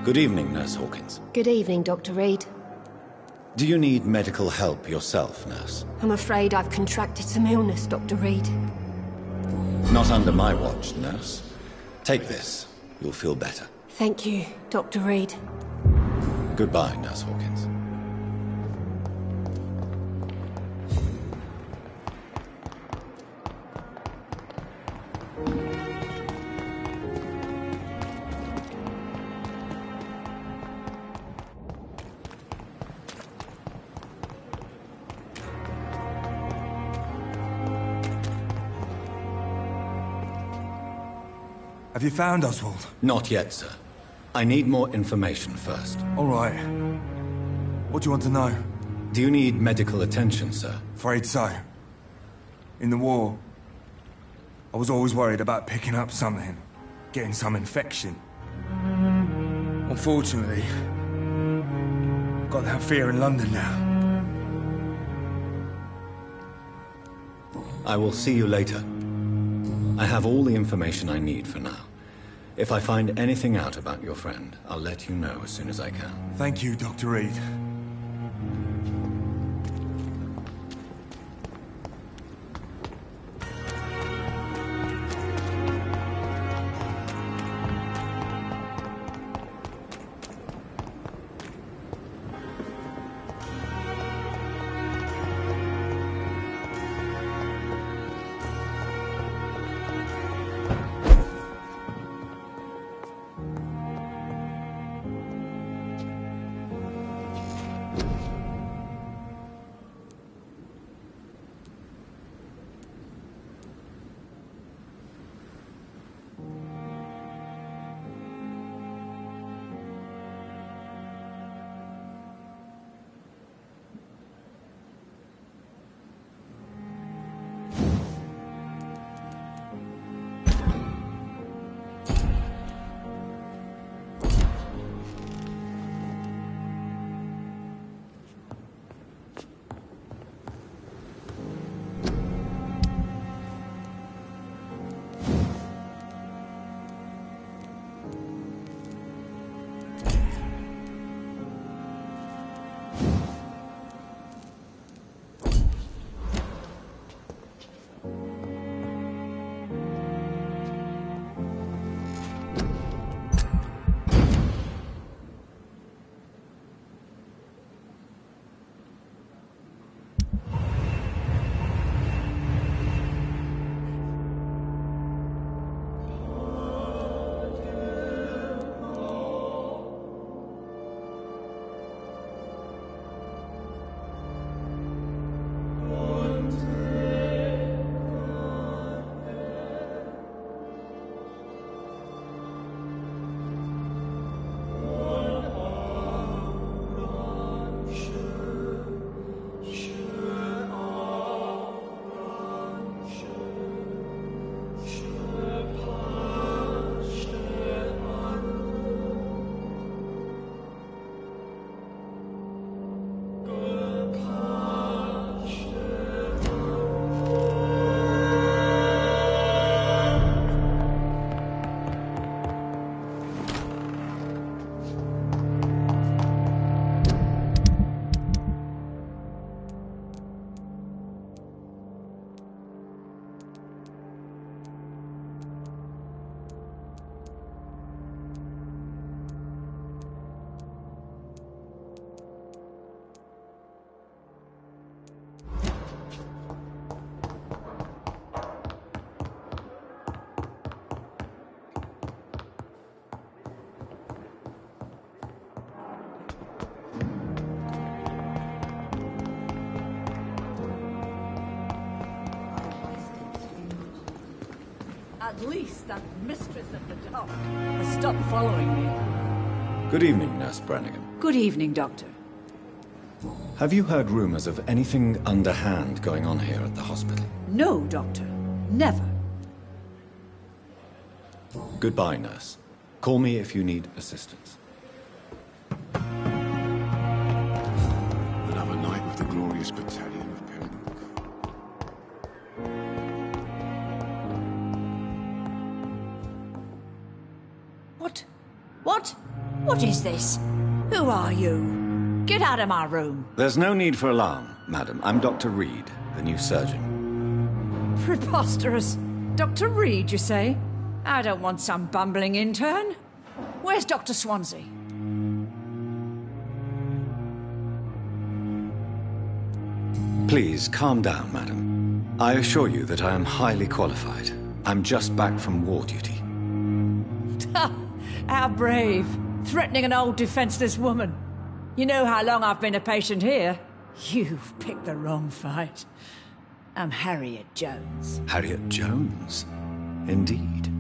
Good evening, Nurse Hawkins. Good evening, Dr. Reed. Do you need medical help yourself, Nurse? I'm afraid I've contracted some illness, Dr. Reed. Not under my watch, Nurse. Take this. You'll feel better. Thank you, Dr. Reed. Goodbye, Nurse Hawkins. Have you found Oswald? Not yet, sir. I need more information first. All right. What do you want to know? Do you need medical attention, sir? Afraid so. In the war, I was always worried about picking up something, getting some infection. Unfortunately, I've got that fear in London now. I will see you later. I have all the information I need for now. If I find anything out about your friend, I'll let you know as soon as I can. Thank you, Dr. Reed. At least that mistress of the dark has stopped following me. Good evening, Nurse Brannigan. Good evening, Doctor. Have you heard rumors of anything underhand going on here at the hospital? No, Doctor. Never. Goodbye, Nurse. Call me if you need assistance. Another night with the glorious battalion of Pembroke. What is this? Who are you? Get out of my room. There's no need for alarm, madam. I'm Dr. Reed, the new surgeon. Preposterous. Dr. Reed, you say? I don't want some bumbling intern. Where's Dr. Swansea? Please, calm down, madam. I assure you that I am highly qualified. I'm just back from war duty. How brave. Threatening an old defenseless woman. You know how long I've been a patient here? You've picked the wrong fight. I'm Harriet Jones. Harriet Jones? Indeed.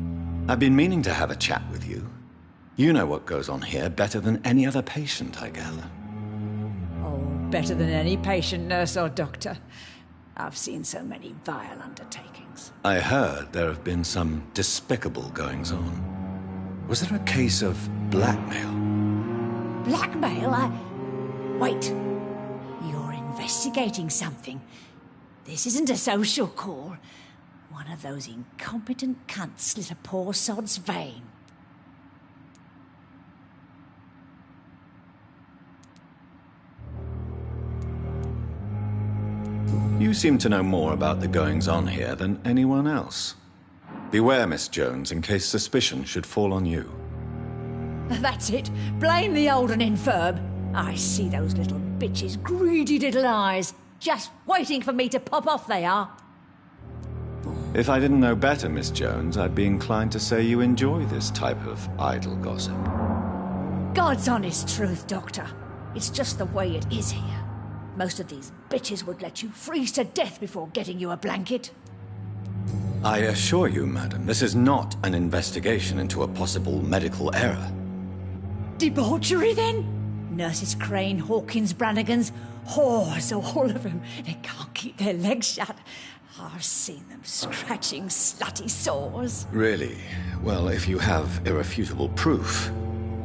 I've been meaning to have a chat with you. You know what goes on here better than any other patient, I gather. Oh, better than any patient, nurse or doctor. I've seen so many vile undertakings. I heard there have been some despicable goings-on. Was there a case of blackmail? Blackmail? Wait. You're investigating something. This isn't a social call. One of those incompetent cunts slit a poor sod's vein. You seem to know more about the goings-on here than anyone else. Beware, Miss Jones, in case suspicion should fall on you. That's it. Blame the old and infirm. I see those little bitches' greedy little eyes. Just waiting for me to pop off, they are. If I didn't know better, Miss Jones, I'd be inclined to say you enjoy this type of idle gossip. God's honest truth, Doctor. It's just the way it is here. Most of these bitches would let you freeze to death before getting you a blanket. I assure you, madam, this is not an investigation into a possible medical error. Debauchery, then? Nurses Crane, Hawkins, Brannigans, whores, all of them. They can't keep their legs shut. I've seen them scratching slutty sores. Really? Well, if you have irrefutable proof,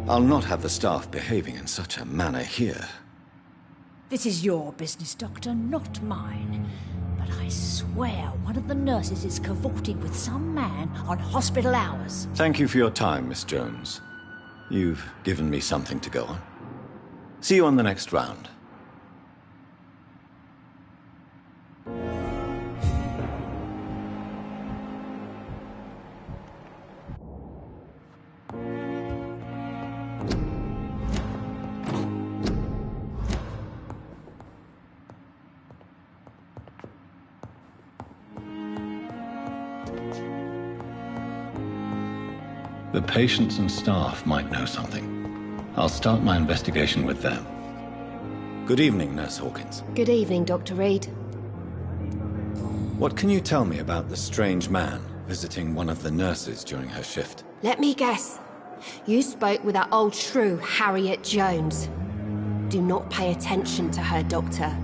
I'll not have the staff behaving in such a manner here. This is your business, Doctor, not mine. But I swear one of the nurses is cavorting with some man on hospital hours. Thank you for your time, Miss Jones. You've given me something to go on. See you on the next round. The patients and staff might know something. I'll start my investigation with them. Good evening, Nurse Hawkins. Good evening, Dr. Reed. What can you tell me about the strange man visiting one of the nurses during her shift? Let me guess. You spoke with that old shrew, Harriet Jones. Do not pay attention to her, Doctor.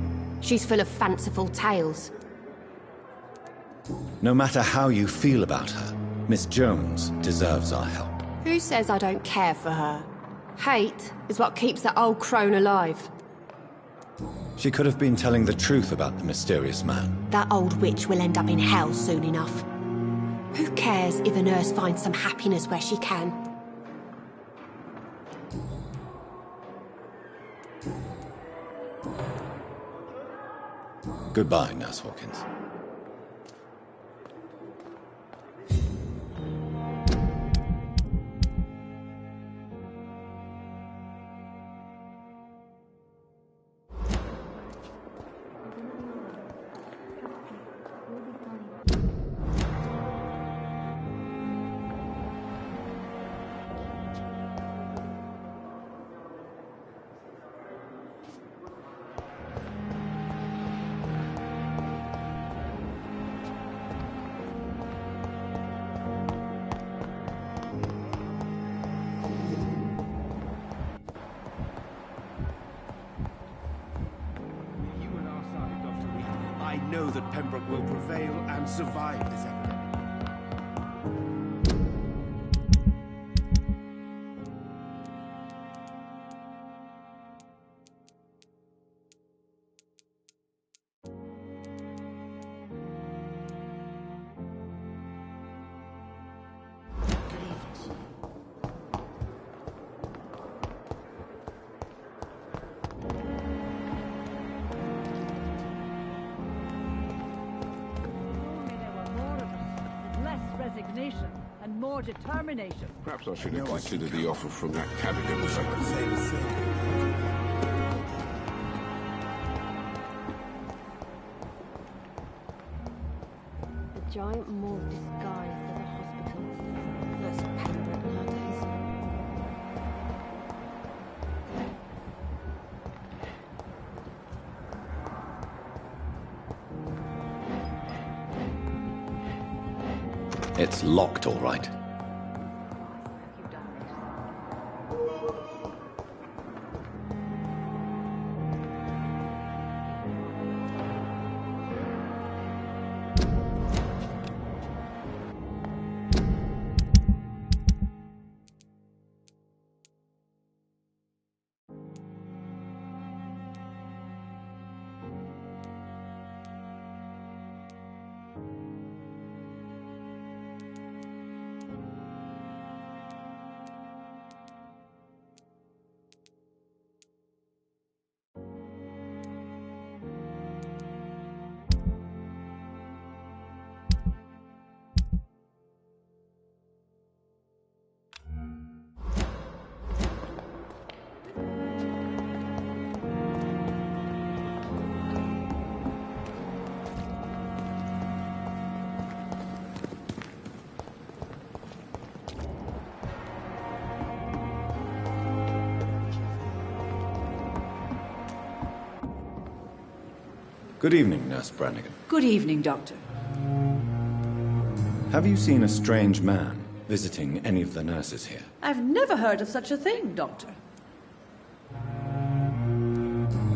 She's full of fanciful tales. No matter how you feel about her, Miss Jones deserves our help. Who says I don't care for her? Hate is what keeps that old crone alive. She could have been telling the truth about the mysterious man. That old witch will end up in hell soon enough. Who cares if a nurse finds some happiness where she can? Goodbye, Nurse Hawkins. I know that Pembroke will prevail and survive this epidemic. And more determination. Perhaps I should have considered the offer from that Cadogan A giant morgue disguised as a hospital. That's Pembroke nowadays. It's locked, all right. Good evening, Nurse Brannigan. Good evening, Doctor. Have you seen a strange man visiting any of the nurses here? I've never heard of such a thing, Doctor.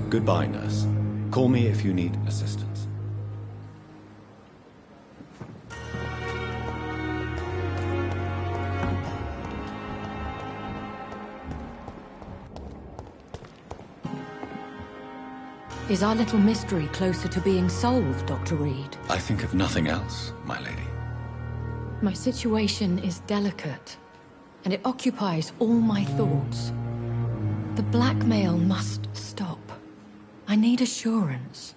Goodbye, nurse. Call me if you need assistance. Is our little mystery closer to being solved, Dr. Reed? I think of nothing else, my lady. My situation is delicate, and it occupies all my thoughts. The blackmail must stop. I need assurance.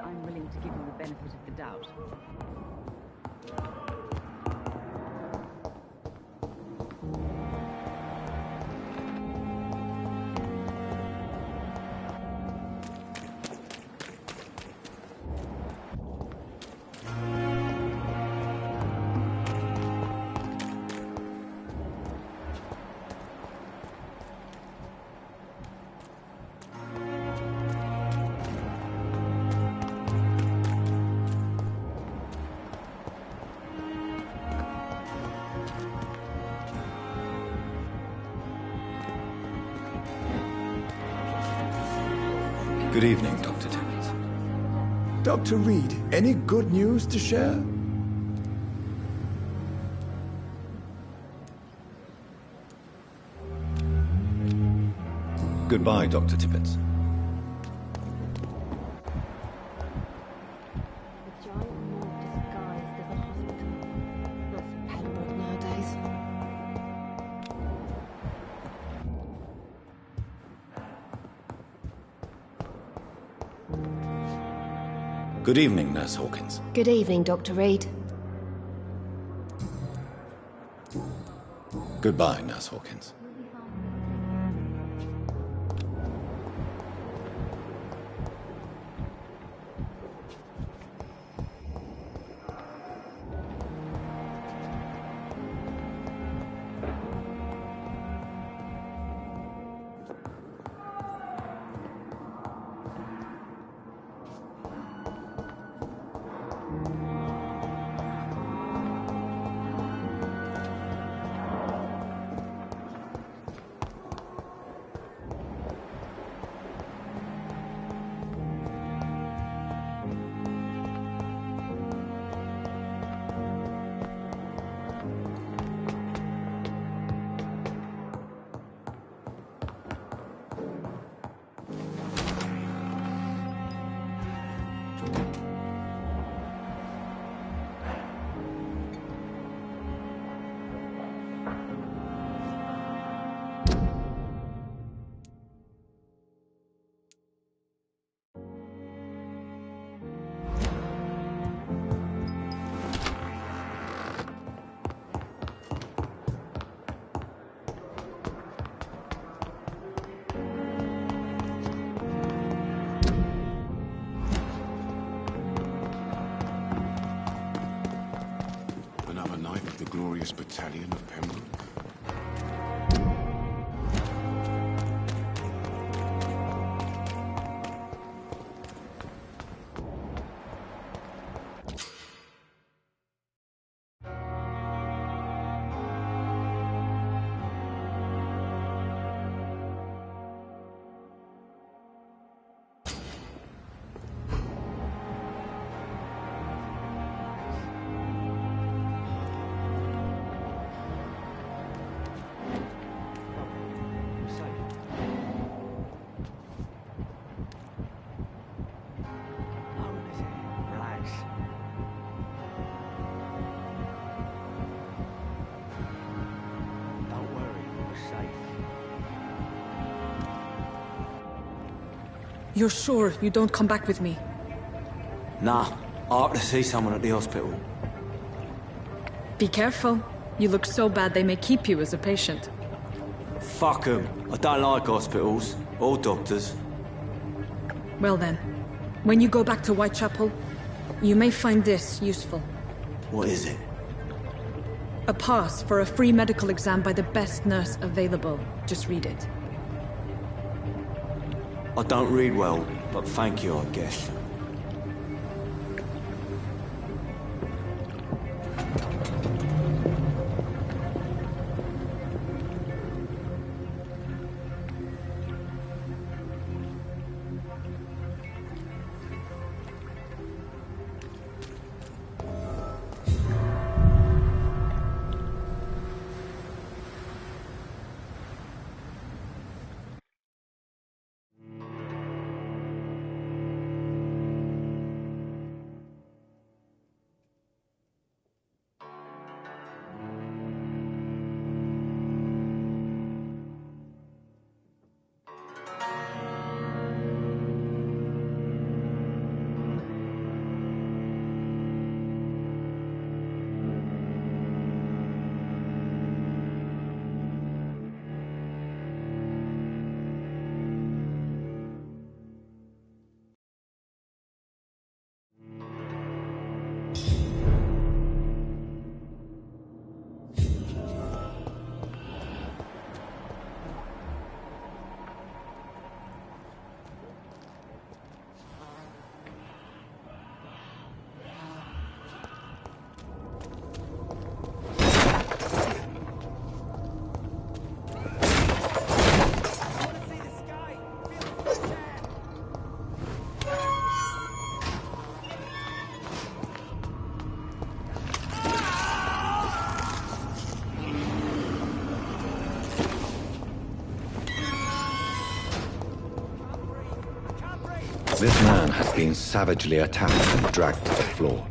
I'm willing to give him the benefit of the doubt. Good evening, Dr. Timmins. Dr. Reed, any good news to share? Goodbye, Dr. Tippett. Good evening, Nurse Hawkins. Good evening, Dr. Reed. Goodbye, Nurse Hawkins. life of the glorious battalion of Pembroke? You're sure you don't come back with me? Nah, I have to see someone at the hospital. Be careful. You look so bad they may keep you as a patient. Fuck 'em. I don't like hospitals. Or doctors. Well then, when you go back to Whitechapel, you may find this useful. What is it? A pass for a free medical exam by the best nurse available. Just read it. I don't read well, but thank you, I guess. This man has been savagely attacked and dragged to the floor.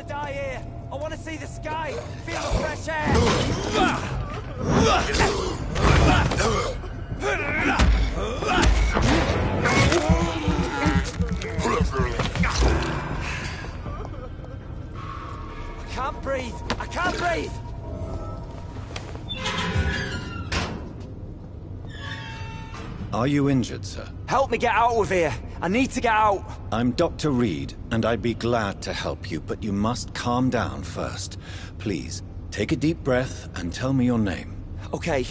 Die here! I want to see the sky! Feel the fresh air! Are you injured, sir? Help me get out of here. I need to get out. I'm Dr. Reed, and I'd be glad to help you, but you must calm down first. Please, take a deep breath and tell me your name. Okay.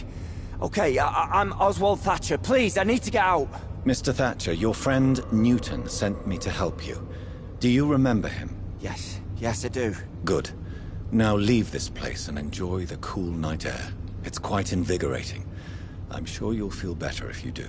I'm Oswald Thatcher. Please, I need to get out. Mr. Thatcher, your friend Newton sent me to help you. Do you remember him? Yes, I do. Good. Now leave this place and enjoy the cool night air. It's quite invigorating. I'm sure you'll feel better if you do.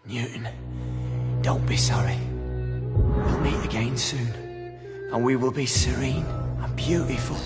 Newton, don't be sorry. We'll meet again soon, and we will be serene and beautiful.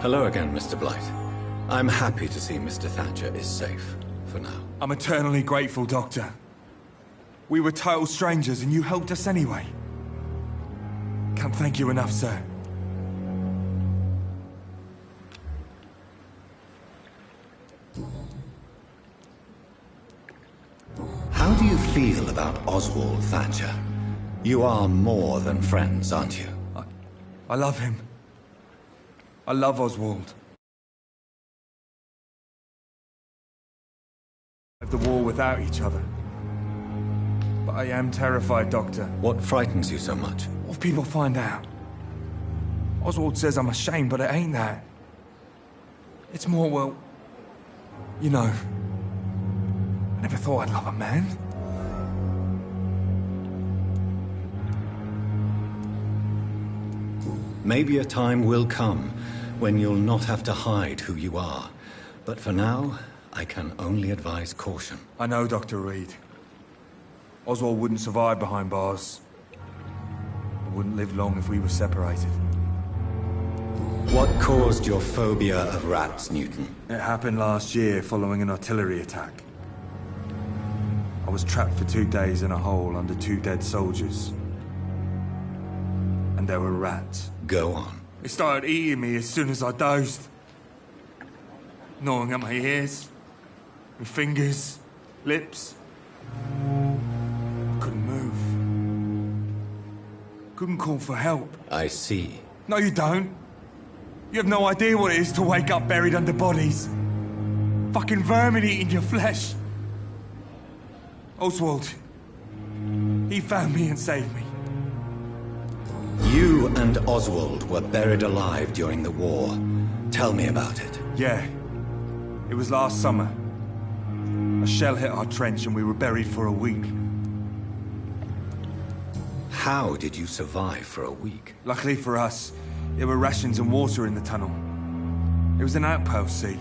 Hello again, Mr. Blight. I'm happy to see Mr. Thatcher is safe, for now. I'm eternally grateful, Doctor. We were total strangers and you helped us anyway. Can't thank you enough, sir. How do you feel about Oswald Thatcher? You are more than friends, aren't you? I love him. I love Oswald. Of the war without each other. But I am terrified, Doctor. What frightens you so much? What if people find out? Oswald says I'm ashamed, but it ain't that. It's more, well, you know, I never thought I'd love a man. Maybe a time will come when you'll not have to hide who you are. But for now, I can only advise caution. I know, Dr. Reed. Oswald wouldn't survive behind bars. He wouldn't live long if we were separated. What caused your phobia of rats, Newton? It happened last year following an artillery attack. I was trapped for 2 days in a hole under 2 dead soldiers. And there were rats. Go on. They started eating me as soon as I dozed. Gnawing at my ears, my fingers, lips. I couldn't move. Couldn't call for help. I see. No, you don't. You have no idea what it is to wake up buried under bodies. Fucking vermin eating your flesh. Oswald. He found me and saved me. You and Oswald were buried alive during the war. Tell me about it. Yeah. It was last summer. A shell hit our trench and we were buried for a week. How did you survive for a week? Luckily for us, there were rations and water in the tunnel. It was an outpost, see.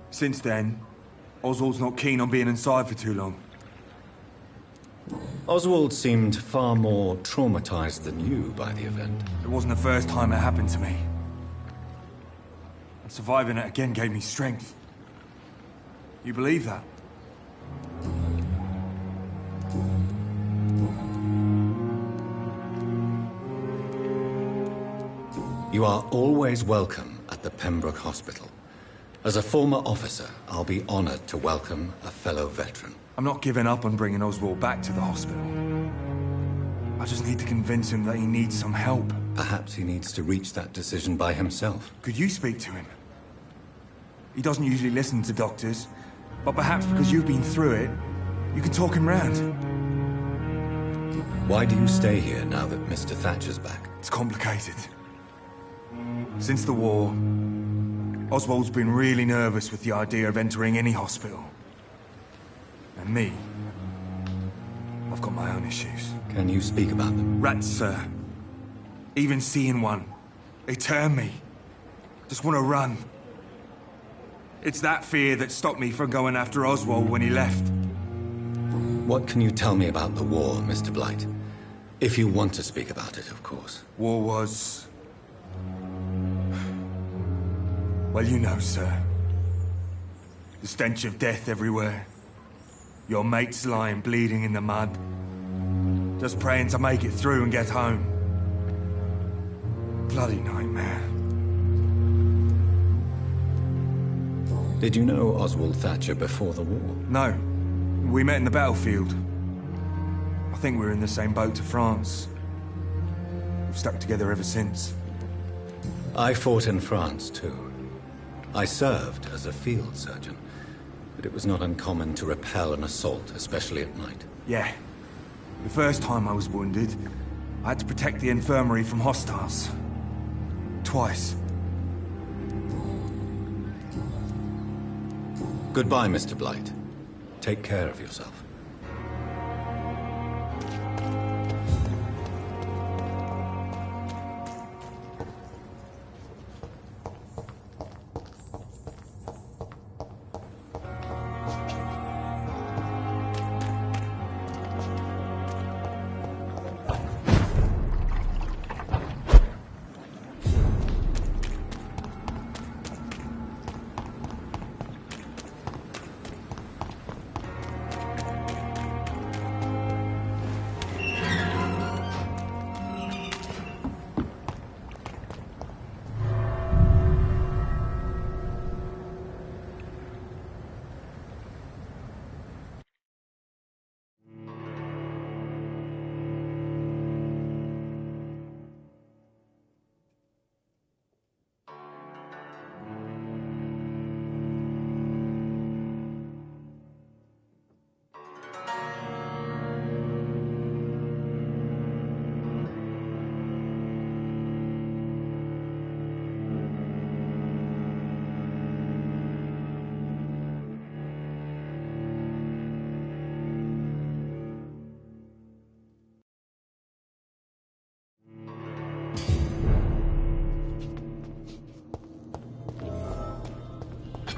Since then, Oswald's not keen on being inside for too long. Oswald seemed far more traumatized than you by the event. It wasn't the first time it happened to me. And surviving it again gave me strength. You believe that? You are always welcome at the Pembroke Hospital. As a former officer, I'll be honored to welcome a fellow veteran. I'm not giving up on bringing Oswald back to the hospital. I just need to convince him that he needs some help. Perhaps he needs to reach that decision by himself. Could you speak to him? He doesn't usually listen to doctors, but perhaps because you've been through it, you can talk him round. Why do you stay here now that Mr. Thatcher's back? It's complicated. Since the war, Oswald's been really nervous with the idea of entering any hospital. And me, I've got my own issues. Can you speak about them? Rats, sir. Even seeing one, they turn me. Just want to run. It's that fear that stopped me from going after Oswald when he left. What can you tell me about the war, Mr. Blight? If you want to speak about it, of course. War was... well, you know, sir. The stench of death everywhere. Your mates lying bleeding in the mud. Just praying to make it through and get home. Bloody nightmare. Did you know Oswald Thatcher before the war? No. We met in the battlefield. I think we were in the same boat to France. We've stuck together ever since. I fought in France, too. I served as a field surgeon, but it was not uncommon to repel an assault, especially at night. Yeah. The first time I was wounded, I had to protect the infirmary from hostiles. Twice. Goodbye, Mr. Blight. Take care of yourself.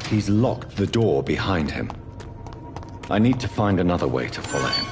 He's locked the door behind him. I need to find another way to follow him.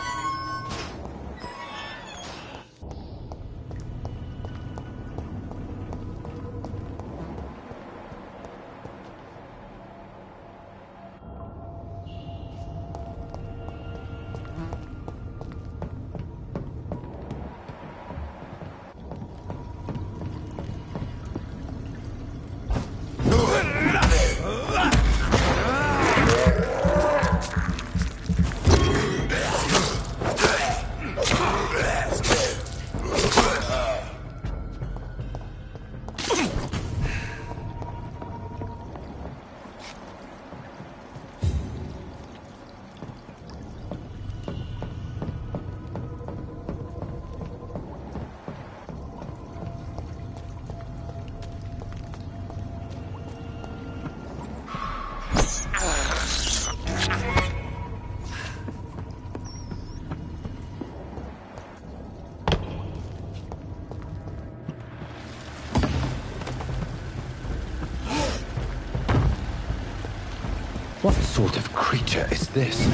What sort of creature is this?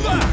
Ah!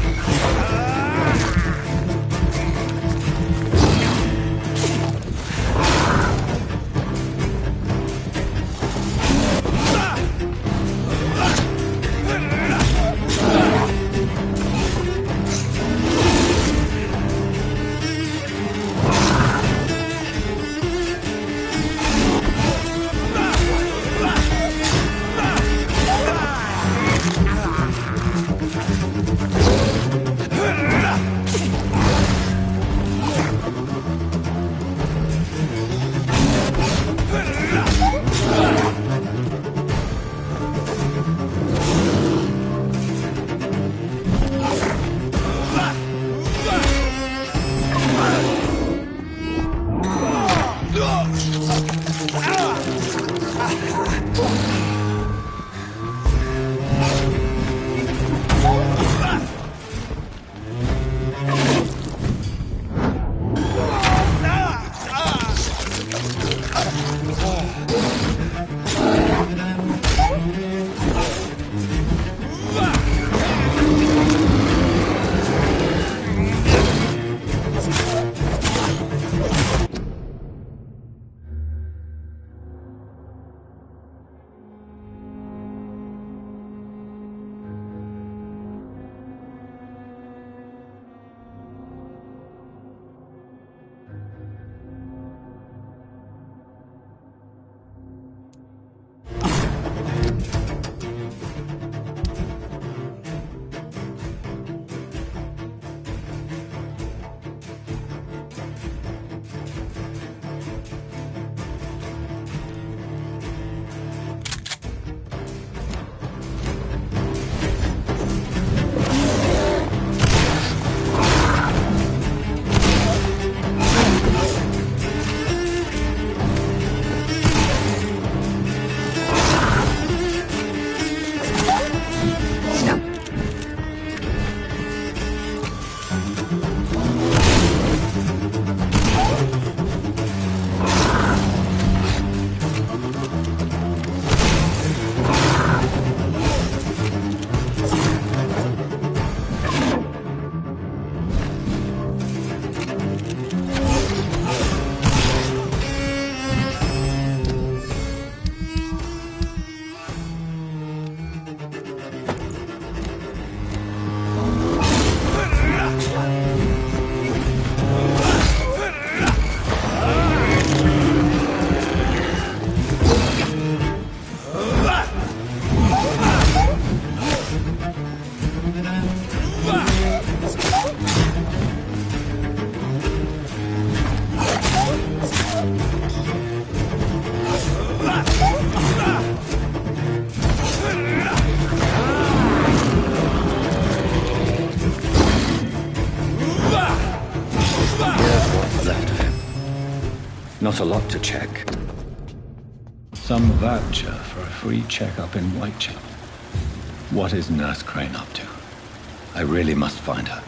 Not a lot to check. Some voucher for a free checkup in Whitechapel. What is Nurse Crane up to? I really must find her.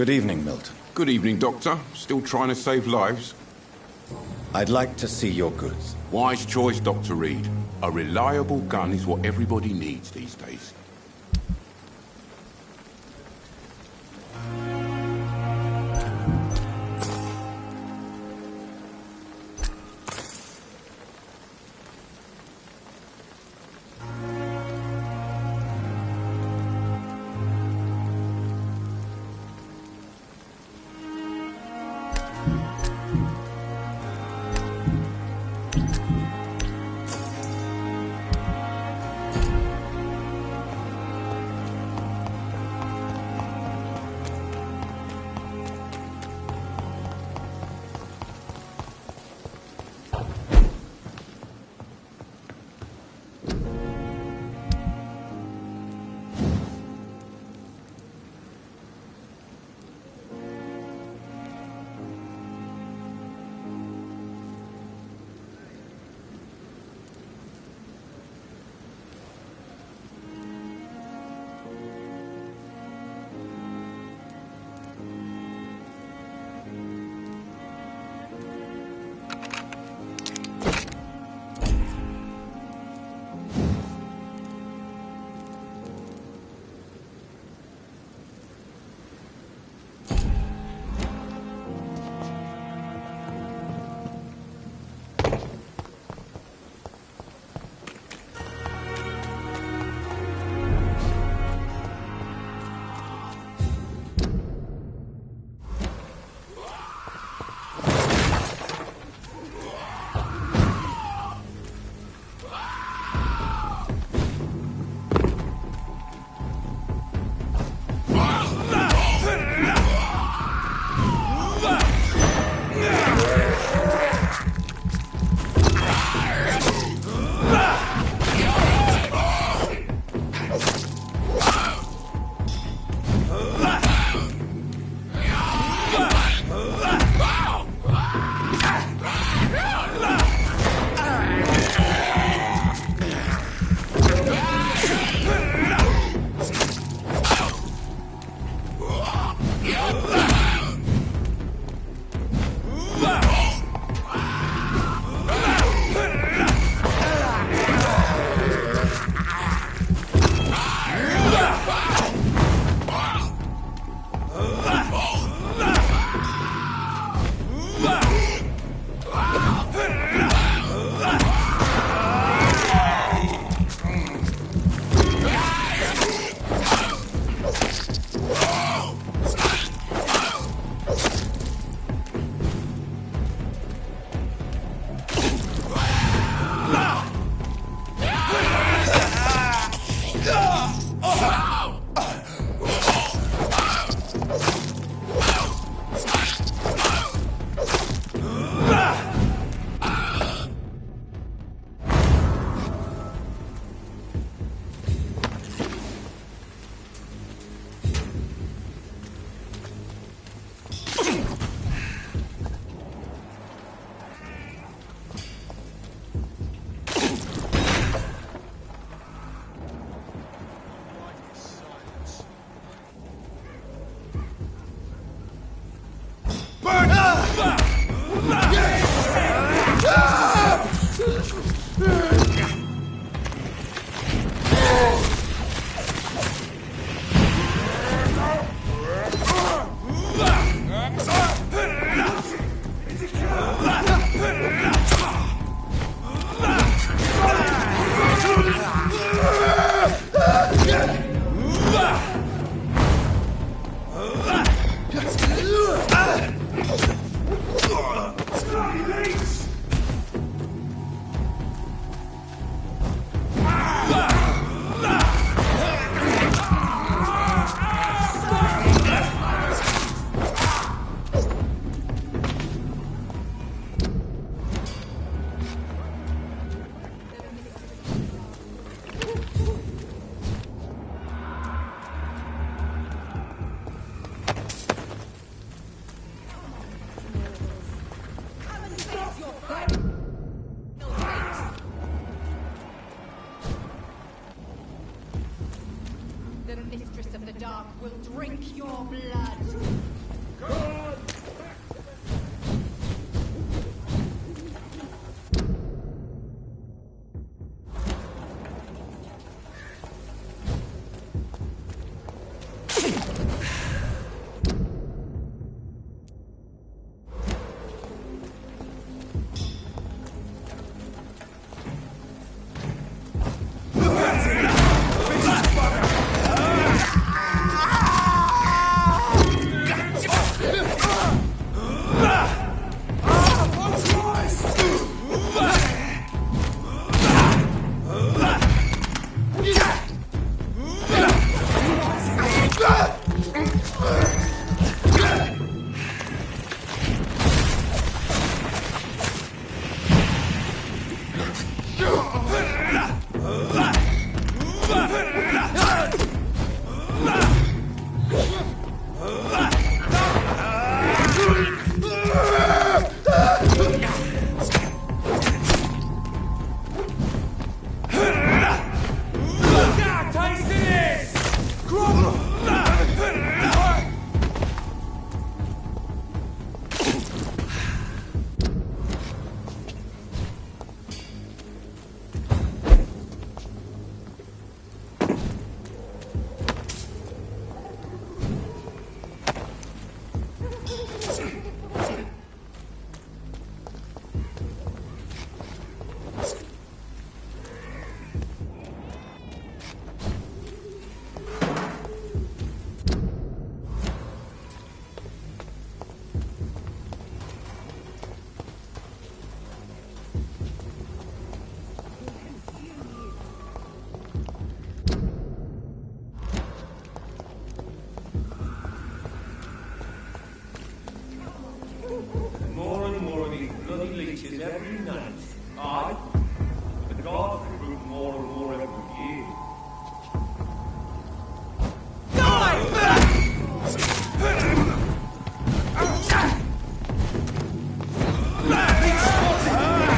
Good evening, Milton. Good evening, Doctor. Still trying to save lives? I'd like to see your goods. Wise choice, Dr. Reed. A reliable gun is what everybody needs these days. The mistress of the dark will drink your blood. bloody leeches every night. Aye. The gods recruit more and more every year.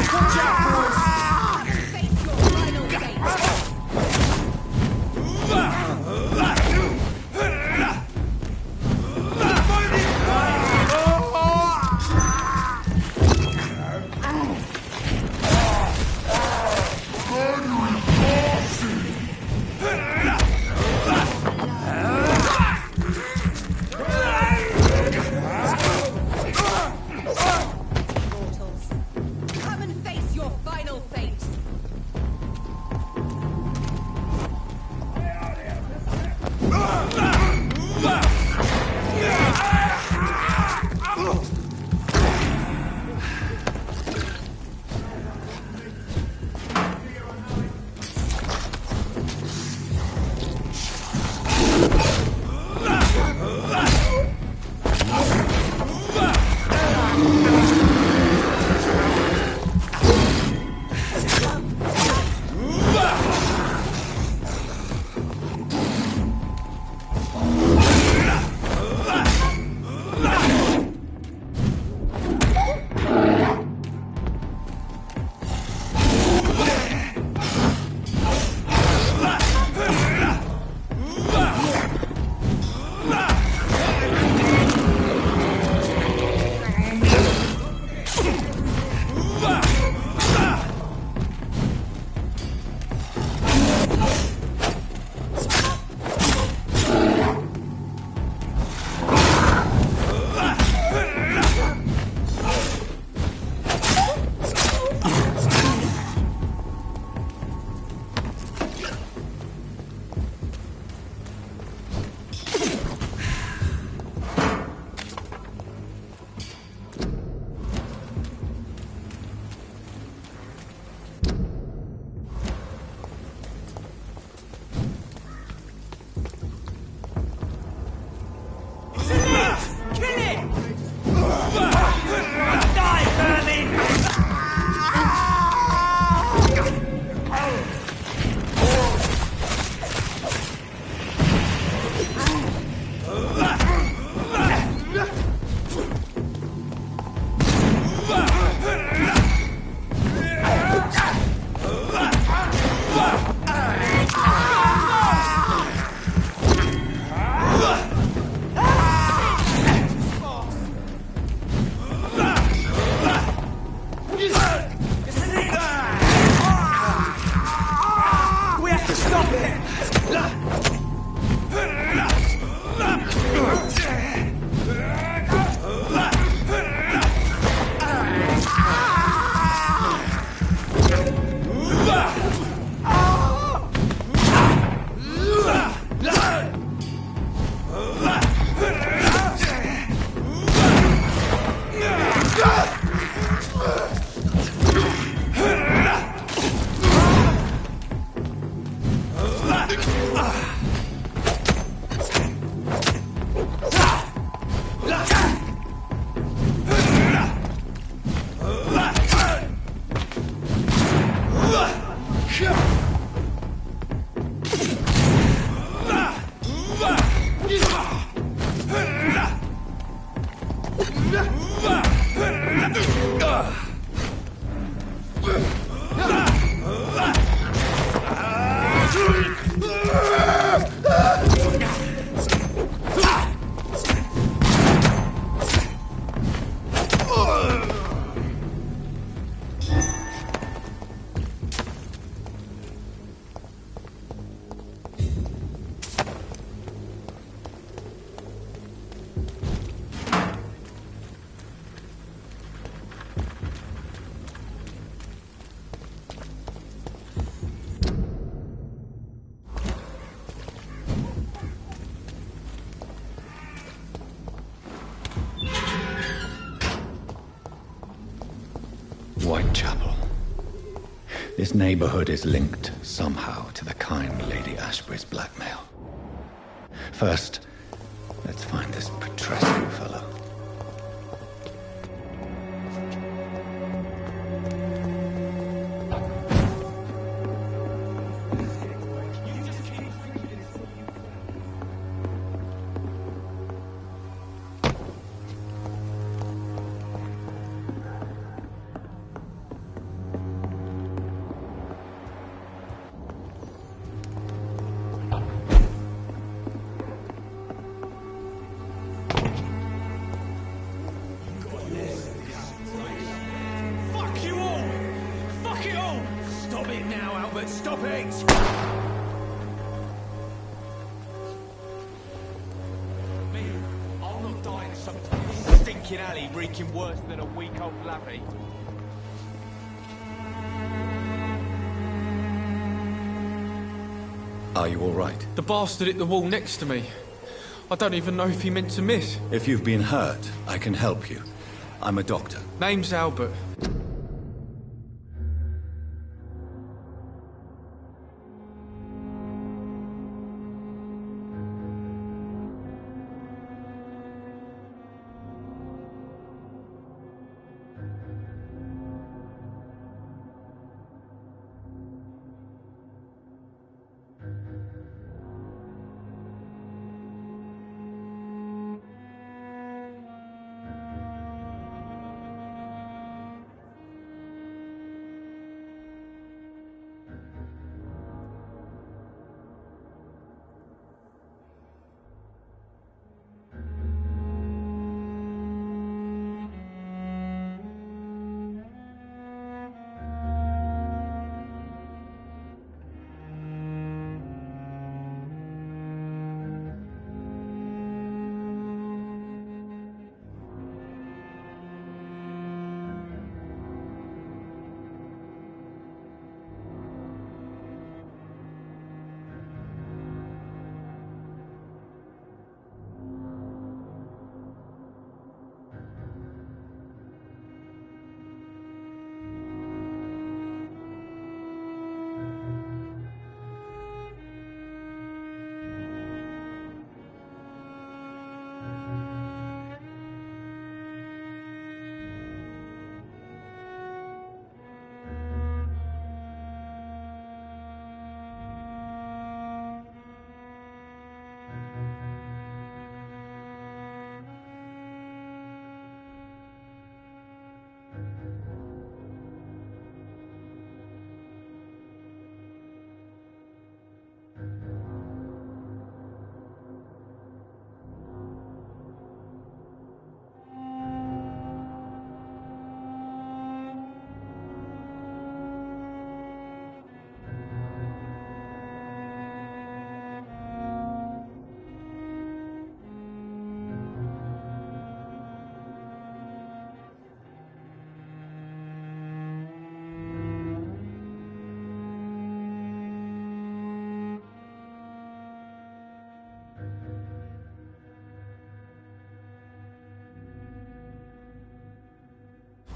Watch out, boys! Whitechapel. This neighborhood is linked somehow to the kind Lady Ashbury's blackmail. First, let's find this Petrescu fellow. it! Stop it! Me, I'll not die in some stinking alley reeking worse than a week-old lavvy. Are you all right? The bastard hit the wall next to me. I don't even know if he meant to miss. If you've been hurt, I can help you. I'm a doctor. Name's Albert.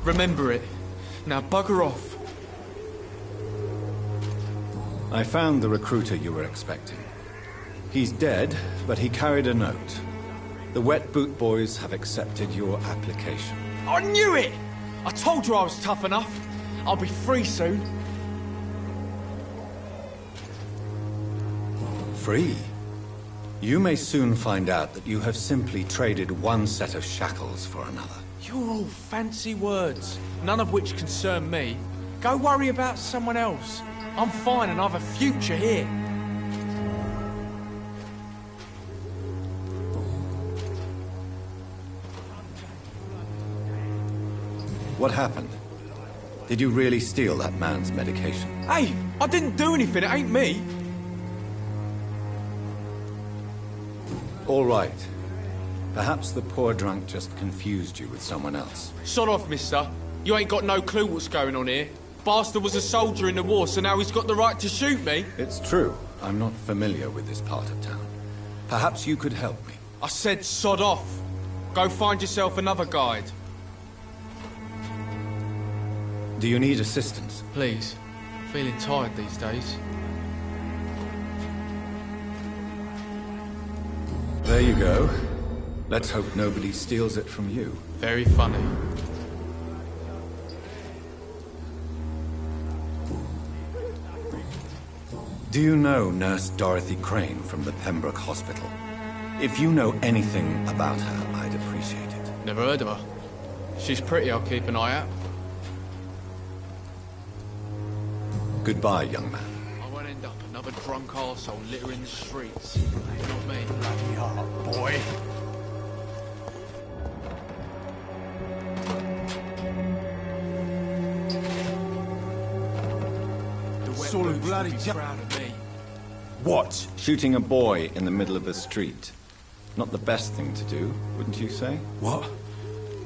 Remember it. Now bugger off. I found the recruiter you were expecting. He's dead, but he carried a note. The Wet Boot Boys have accepted your application. I knew it! I told you I was tough enough. I'll be free soon. Free? You may soon find out that you have simply traded one set of shackles for another. You're all fancy words, none of which concern me. Go worry about someone else. I'm fine and I've a future here. What happened? Did you really steal that man's medication? Hey, I didn't do anything, it ain't me. All right. Perhaps the poor drunk just confused you with someone else. Sod off, mister. You ain't got no clue what's going on here. Bastard was a soldier in the war, so now he's got the right to shoot me. It's true. I'm not familiar with this part of town. Perhaps you could help me. I said sod off. Go find yourself another guide. Do you need assistance? Please. Feeling tired these days. There you go. Let's hope nobody steals it from you. Very funny. Do you know Nurse Dorothy Crane from the Pembroke Hospital? If you know anything about her, I'd appreciate it. Never heard of her. She's pretty, I'll keep an eye out. Goodbye, young man. I won't end up another drunk arsehole littering the streets. Not me. Bloody heart, boy. bet all a Boots bloody would be proud of me. What? Shooting a boy in the middle of the street. Not the best thing to do, wouldn't you say? What?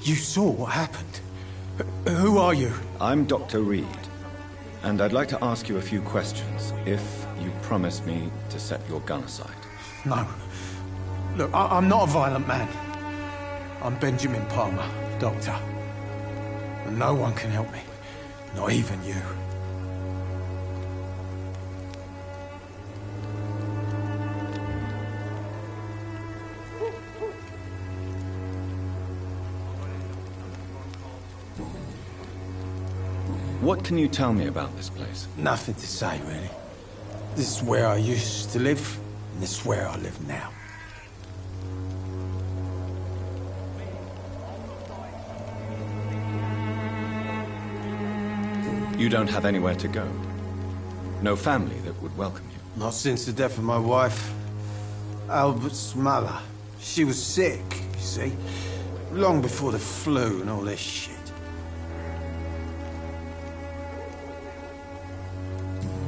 You saw what happened? Who are you? I'm Dr. Reed, and I'd like to ask you a few questions, if you promise me to set your gun aside. No. Look, I'm not a violent man. I'm Benjamin Palmer, doctor. And no one can help me. Not even you. What can you tell me about this place? Nothing to say, really. This is where I used to live, and this is where I live now. You don't have anywhere to go? No family that would welcome you? Not since the death of my wife, Albert's mother. She was sick, you see. Long before the flu and all this shit.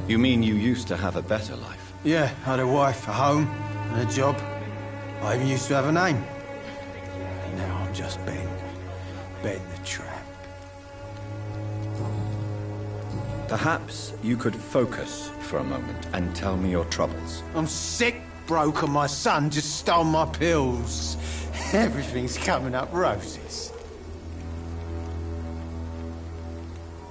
You mean you used to have a better life? Yeah, I had a wife, a home, and a job. I even used to have a name. Now I'm just Ben. Ben the Tramp. Perhaps you could focus for a moment and tell me your troubles. I'm sick, broke, and my son just stole my pills. Everything's coming up roses.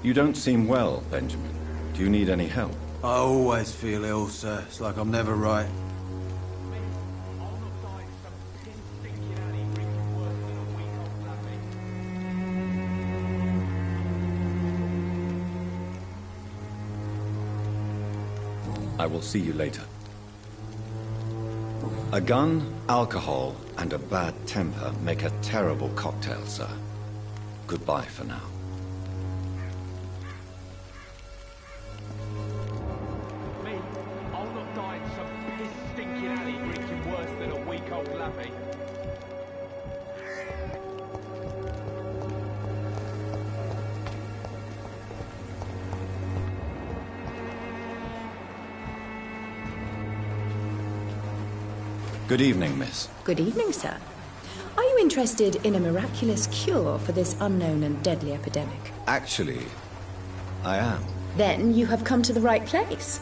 You don't seem well, Benjamin. Do you need any help? I always feel ill, sir. It's like I'm never right. I will see you later. A gun, alcohol, and a bad temper make a terrible cocktail, sir. Goodbye for now. Me, I'll not die in some piss-stinking alley drinking worse than a week-old lappy. Good evening, miss. Good evening, sir. Are you interested in a miraculous cure for this unknown and deadly epidemic? Actually, I am. Then you have come to the right place.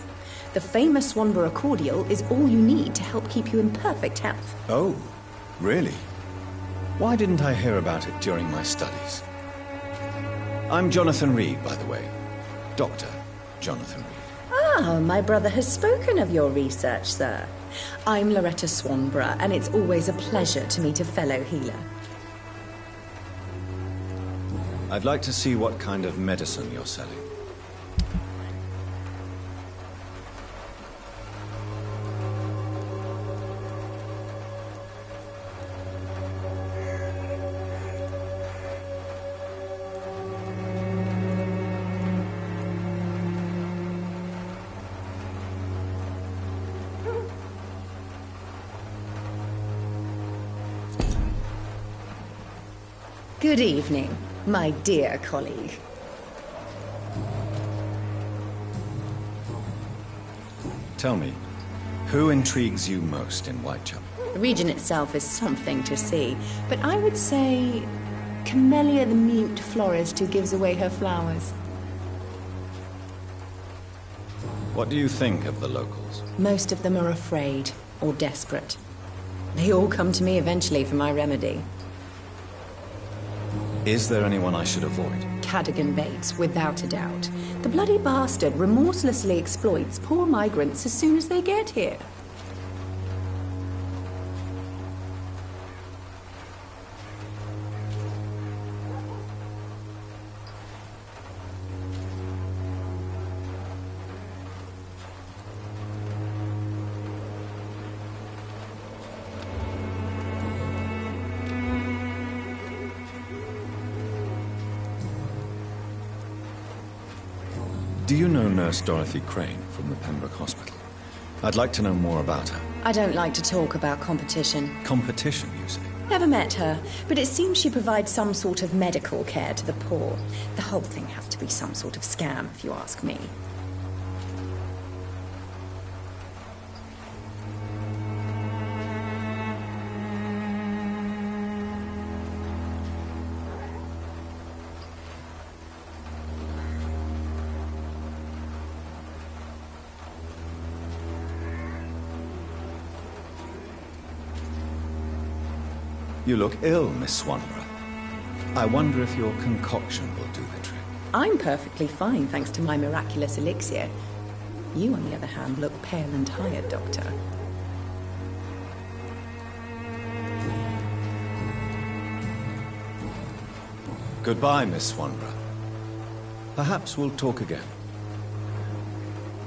The famous Swanborough cordial is all you need to help keep you in perfect health. Oh, really? Why didn't I hear about it during my studies? I'm Jonathan Reed, by the way. Dr. Jonathan Reed. Ah, my brother has spoken of your research, sir. I'm Loretta Swanborough, and it's always a pleasure to meet a fellow healer. I'd like to see what kind of medicine you're selling. Good evening, my dear colleague. Tell me, who intrigues you most in Whitechapel? The region itself is something to see, but I would say Camellia the mute florist who gives away her flowers. What do you think of the locals? Most of them are afraid or desperate. They all come to me eventually for my remedy. Is there anyone I should avoid? Cadogan Bates, without a doubt. The bloody bastard remorselessly exploits poor migrants as soon as they get here. Do you know Nurse Dorothy Crane from the Pembroke Hospital? I'd like to know more about her. I don't like to talk about competition. Competition, you say? Never met her, but it seems she provides some sort of medical care to the poor. The whole thing has to be some sort of scam, if you ask me. You look ill, Miss Swanborough. I wonder if your concoction will do the trick. I'm perfectly fine, thanks to my miraculous elixir. You, on the other hand, look pale and tired, Doctor. Goodbye, Miss Swanborough. Perhaps we'll talk again.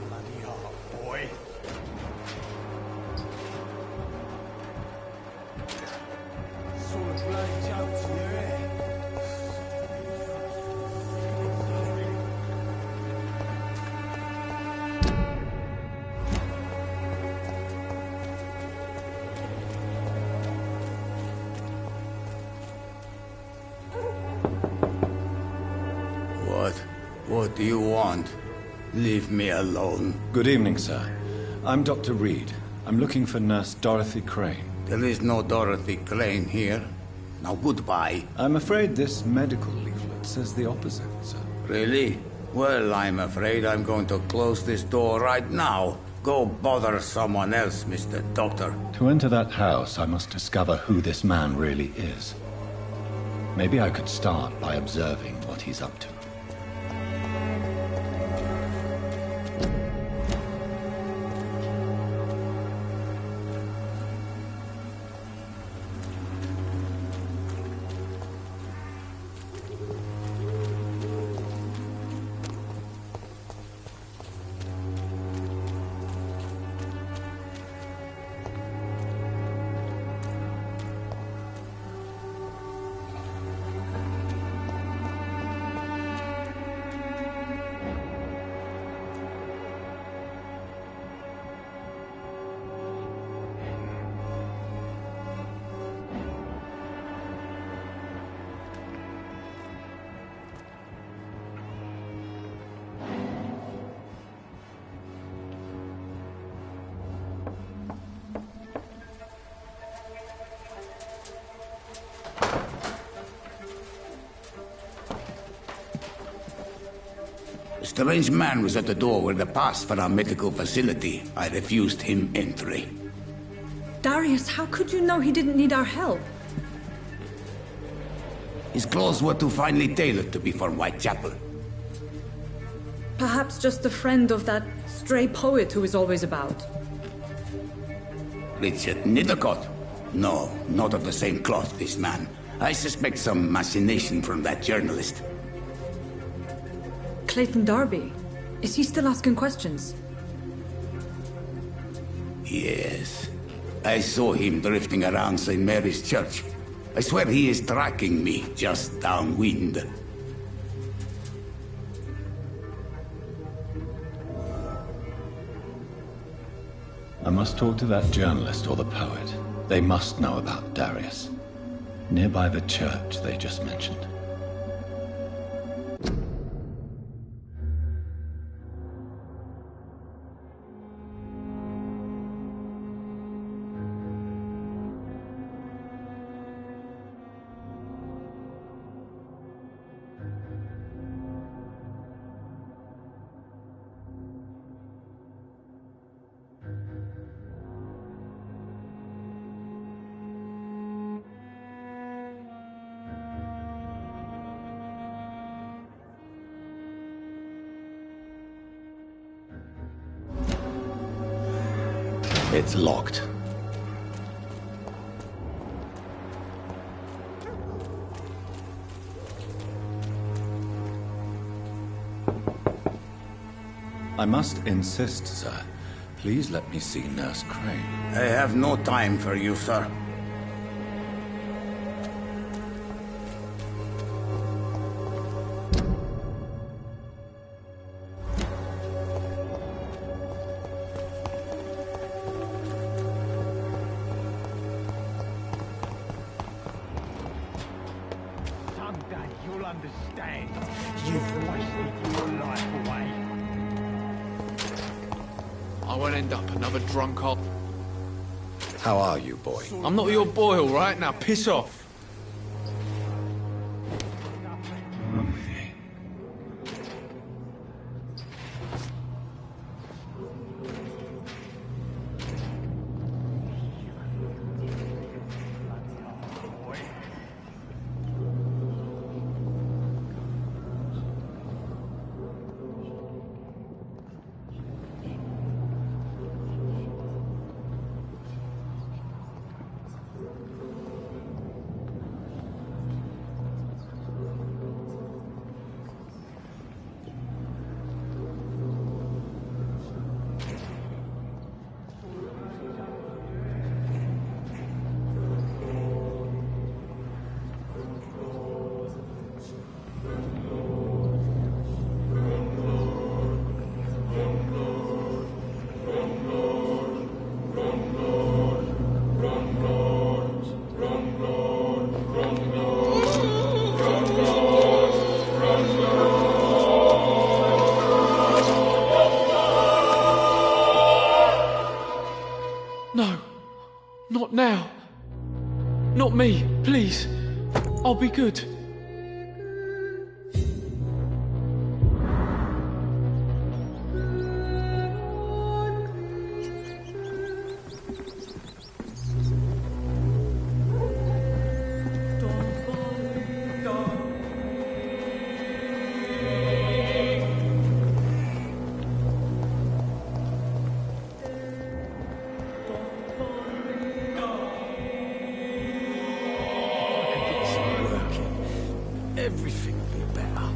Bloody hell, boy. It's all a bloody joke to you, eh? What do you want? Leave me alone. Good evening, sir. I'm Dr. Reed. I'm looking for Nurse Dorothy Crane. There is no Dorothy Crane here. Now goodbye. I'm afraid this medical leaflet says the opposite, sir. Really? Well, I'm afraid I'm going to close this door right now. Go bother someone else, Mr. Doctor. To enter that house, I must discover who this man really is. Maybe I could start by observing what he's up to. A strange man was at the door with a pass for our medical facility. I refused him entry. Darius, how could you know he didn't need our help? His clothes were too finely tailored to be for Whitechapel. Perhaps just a friend of that stray poet who is always about. Richard Nithercott? No, not of the same cloth, this man. I suspect some machination from that journalist. Clayton Darby. Is he still asking questions? Yes. I saw him drifting around St. Mary's Church. I swear he is tracking me just downwind. I must talk to that journalist or the poet. They must know about Darius. Nearby the church they just mentioned. It's locked. I must insist, sir. Please let me see Nurse Crane. I have no time for you, sir. Someday you'll understand. You've wasted your life away. I won't end up another drunk old. How are you, boy? I'm not your boy, all right? Now piss off. be good. Everything will be better.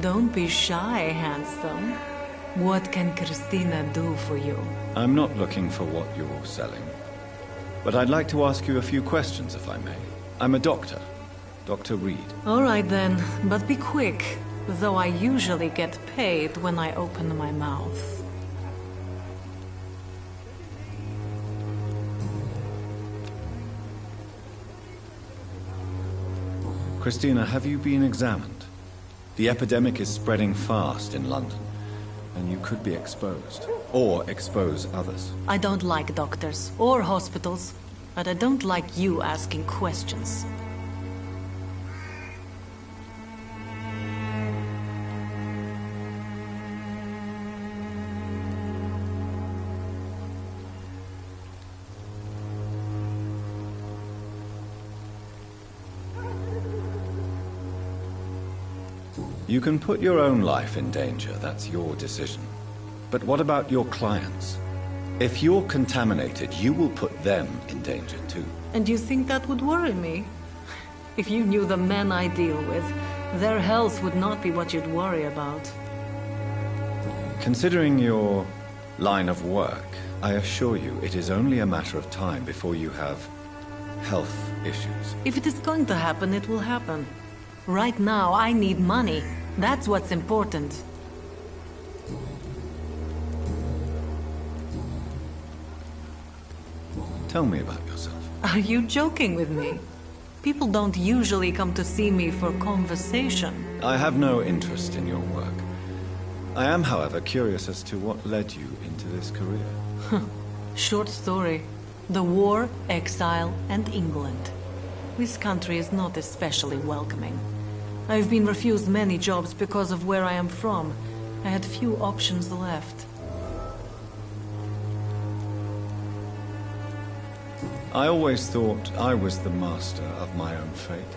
Don't be shy, handsome. What can Christina do for you? I'm not looking for what you're selling. But I'd like to ask you a few questions, if I may. I'm a doctor. Dr. Reed. All right then, but be quick, though I usually get paid when I open my mouth. Christina, have you been examined? The epidemic is spreading fast in London, and you could be exposed, or expose others. I don't like doctors or hospitals, but I don't like you asking questions. You can put your own life in danger, that's your decision. But what about your clients? If you're contaminated, you will put them in danger too. And you think that would worry me? If you knew the men I deal with, their health would not be what you'd worry about. Considering your line of work, I assure you it is only a matter of time before you have health issues. If it is going to happen, it will happen. Right now, I need money. That's what's important. Tell me about yourself. Are you joking with me? People don't usually come to see me for conversation. I have no interest in your work. I am, however, curious as to what led you into this career. Short story. The war, exile, and England. This country is not especially welcoming. I've been refused many jobs because of where I am from. I had few options left. I always thought I was the master of my own fate.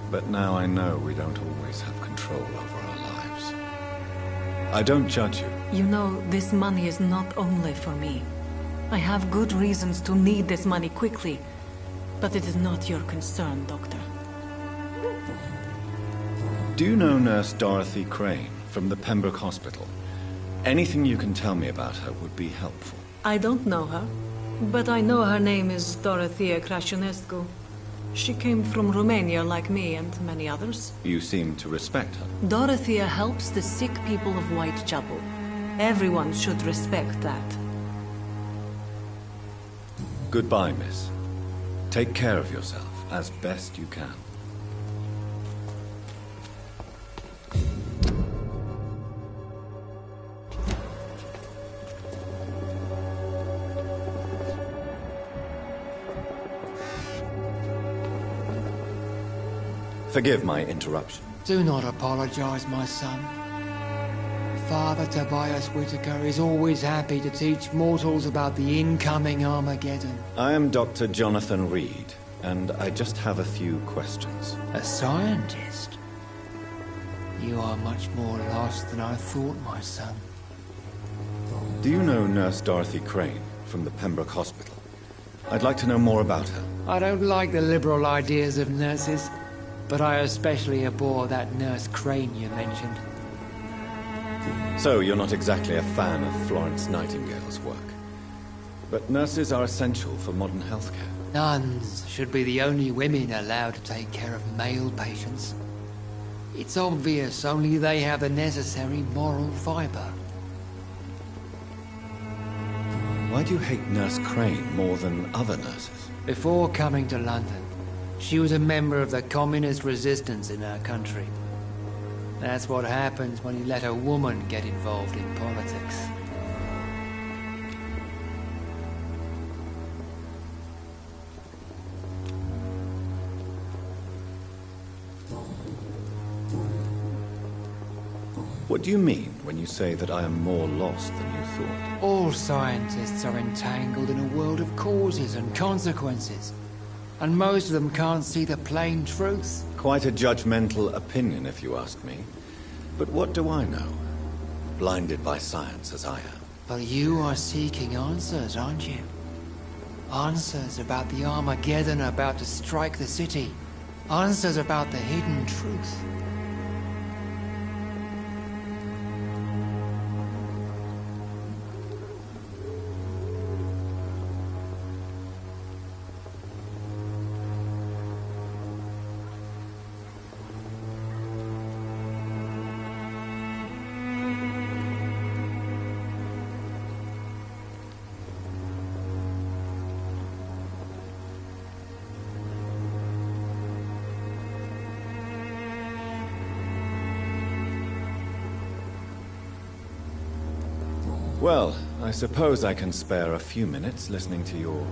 But now I know we don't always have control over our lives. I don't judge you. You know, this money is not only for me. I have good reasons to need this money quickly. But it is not your concern, Doctor. Do you know Nurse Dorothy Crane from the Pembroke Hospital? Anything you can tell me about her would be helpful. I don't know her, but I know her name is Dorothea Crăciunescu. She came from Romania like me and many others. You seem to respect her. Dorothea helps the sick people of Whitechapel. Everyone should respect that. Goodbye, miss. Take care of yourself as best you can. Forgive my interruption. Do not apologize, my son. Father Tobias Whitaker is always happy to teach mortals about the incoming Armageddon. I am Dr. Jonathan Reed, and I just have a few questions. A scientist? You are much more lost than I thought, my son. Do you know Nurse Dorothy Crane from the Pembroke Hospital? I'd like to know more about her. I don't like the liberal ideas of nurses, but I especially abhor that Nurse Crane you mentioned. So you're not exactly a fan of Florence Nightingale's work. But nurses are essential for modern healthcare. Nuns should be the only women allowed to take care of male patients. It's obvious only they have the necessary moral fiber. Why do you hate Nurse Crane more than other nurses? Before coming to London, she was a member of the communist resistance in her country. That's what happens when you let a woman get involved in politics. What do you mean when you say that I am more lost than you thought? All scientists are entangled in a world of causes and consequences, and most of them can't see the plain truth. Quite a judgmental opinion, if you ask me. But what do I know? Blinded by science as I am. But you are seeking answers, aren't you? Answers about the Armageddon about to strike the city. Answers about the hidden truth. Well, I suppose I can spare a few minutes listening to your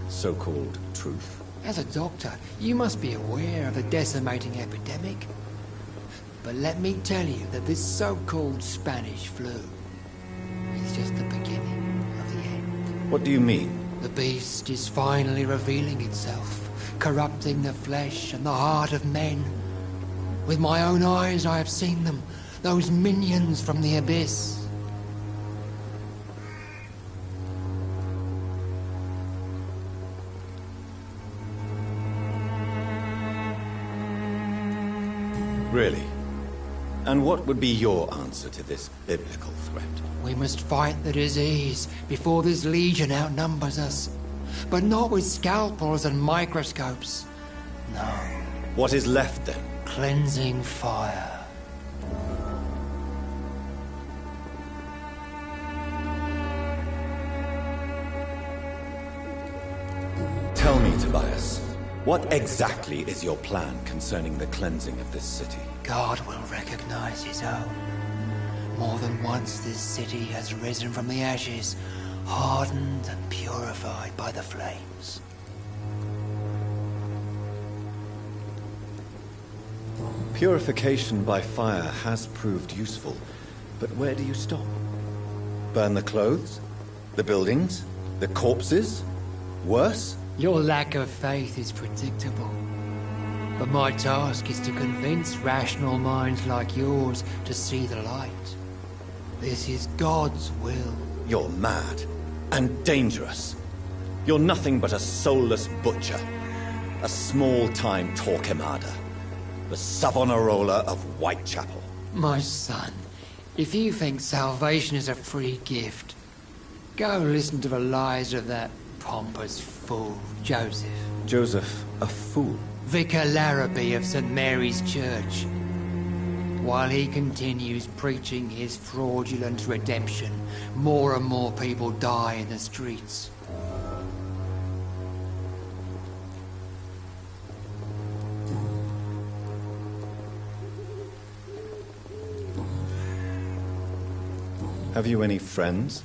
so-called truth. As a doctor, you must be aware of the decimating epidemic. But let me tell you that this so-called Spanish flu is just the beginning of the end. What do you mean? The beast is finally revealing itself, corrupting the flesh and the heart of men. With my own eyes I have seen them, those minions from the abyss. Really? And what would be your answer to this biblical threat? We must fight the disease before this legion outnumbers us. But not with scalpels and microscopes. No. What is left then? Cleansing fire. Tell me, Tobias, what exactly is your plan concerning the cleansing of this city? God will recognize his own. More than once this city has risen from the ashes, hardened and purified by the flames. Purification by fire has proved useful, but where do you stop? Burn the clothes? The buildings? The corpses? Worse? Your lack of faith is predictable. But my task is to convince rational minds like yours to see the light. This is God's will. You're mad and dangerous. You're nothing but a soulless butcher. A small-time Torquemada. The Savonarola of Whitechapel. My son, if you think salvation is a free gift, go listen to the lies of that pompous fool, Joseph. Joseph, a fool? Vicar Larrabee of St. Mary's Church. While he continues preaching his fraudulent redemption, more and more people die in the streets. Have you any friends?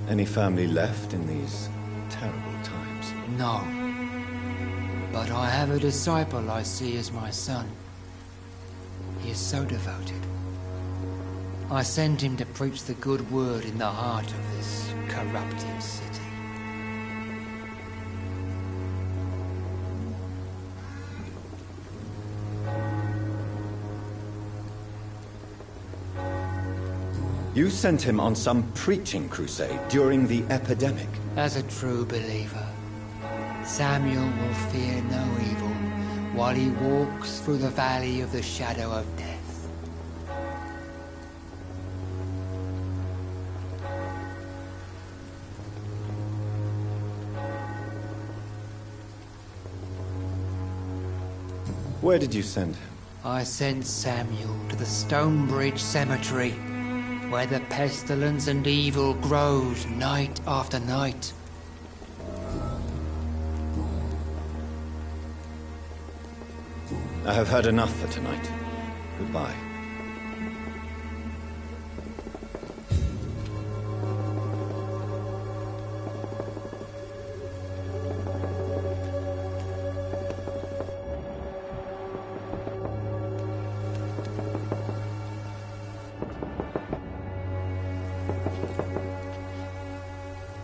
Any family left in these terrible times? No. But I have a disciple I see as my son. He is so devoted. I sent him to preach the good word in the heart of this corrupted city. You sent him on some preaching crusade during the epidemic. As a true believer, Samuel will fear no evil while he walks through the valley of the shadow of death. Where did you send him? I sent Samuel to the Stonebridge Cemetery, where the pestilence and evil grows night after night. I have heard enough for tonight. Goodbye.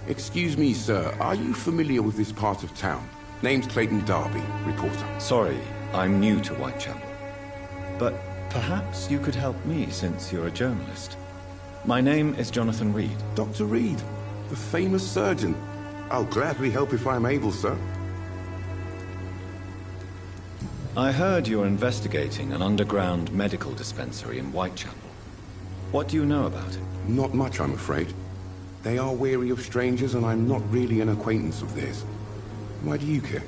Excuse me, sir. Are you familiar with this part of town? Name's Clayton Darby, reporter. Sorry, I'm new to Whitechapel. But perhaps you could help me, since you're a journalist. My name is Jonathan Reed. Dr. Reed, the famous surgeon. I'll gladly help if I'm able, sir. I heard you're investigating an underground medical dispensary in Whitechapel. What do you know about it? Not much, I'm afraid. They are wary of strangers, and I'm not really an acquaintance of theirs. Why do you care?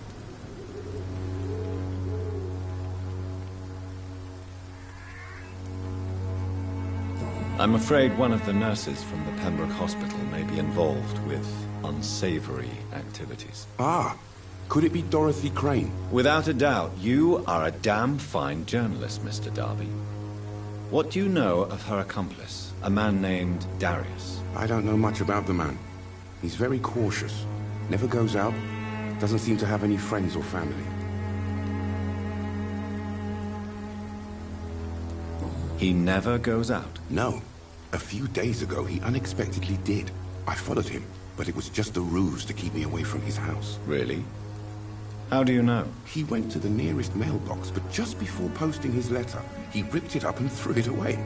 I'm afraid one of the nurses from the Pembroke Hospital may be involved with unsavory activities. Ah, could it be Dorothy Crane? Without a doubt, you are a damn fine journalist, Mr. Darby. What do you know of her accomplice, a man named Darius? I don't know much about the man. He's very cautious. Never goes out. Doesn't seem to have any friends or family. He never goes out? No. A few days ago, he unexpectedly did. I followed him, but it was just a ruse to keep me away from his house. Really? How do you know? He went to the nearest mailbox, but just before posting his letter, he ripped it up and threw it away.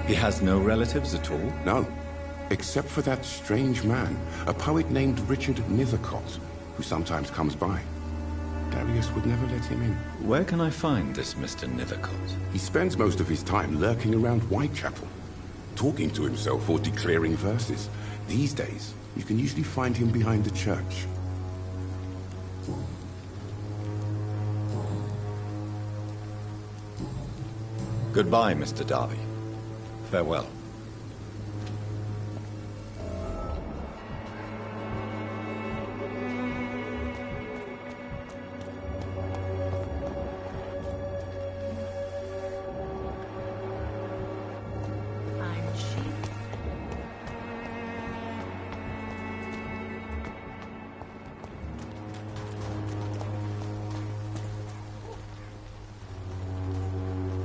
He has no relatives at all? No. Except for that strange man, a poet named Richard Nethercott, who sometimes comes by. Darius would never let him in. Where can I find this Mr. Nethercott? He spends most of his time lurking around Whitechapel, talking to himself or declaring verses. These days, you can usually find him behind the church. Goodbye, Mr. Darby. Farewell.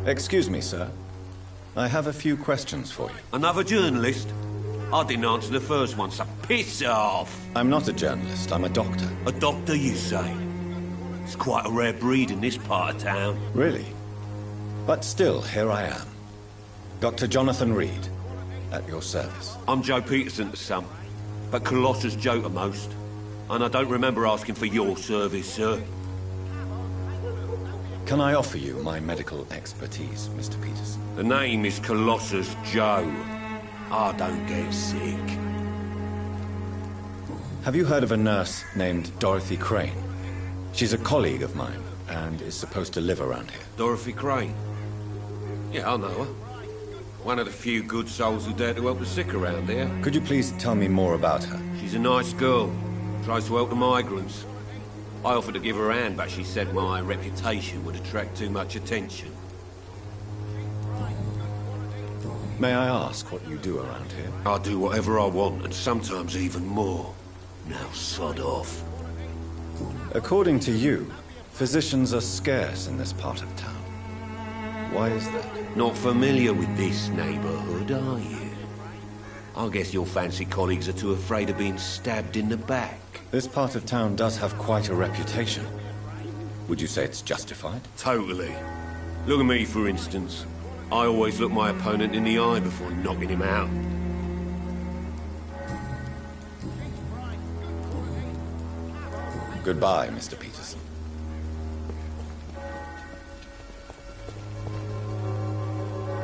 Excuse me, sir. I have a few questions for you. Another journalist? I didn't answer the first one, so piss off! I'm not a journalist, I'm a doctor. A doctor, you say? It's quite a rare breed in this part of town. Really? But still, here I am. Dr. Jonathan Reed, at your service. I'm Joe Peterson to some, but Colossus Joe to most. And I don't remember asking for your service, sir. Can I offer you my medical expertise, Mr. Peterson? The name is Colossus Joe. I don't get sick. Have you heard of a nurse named Dorothy Crane? She's a colleague of mine, and is supposed to live around here. Dorothy Crane? Yeah, I know her. One of the few good souls who dare to help the sick around here. Could you please tell me more about her? She's a nice girl. Tries to help the migrants. I offered to give her a hand, but she said my reputation would attract too much attention. May I ask what you do around here? I do whatever I want, and sometimes even more. Now sod off. According to you, physicians are scarce in this part of town. Why is that? Not familiar with this neighborhood, are you? I guess your fancy colleagues are too afraid of being stabbed in the back. This part of town does have quite a reputation. Would you say it's justified? Totally. Look at me, for instance. I always look my opponent in the eye before knocking him out. Goodbye, Mr. Peterson.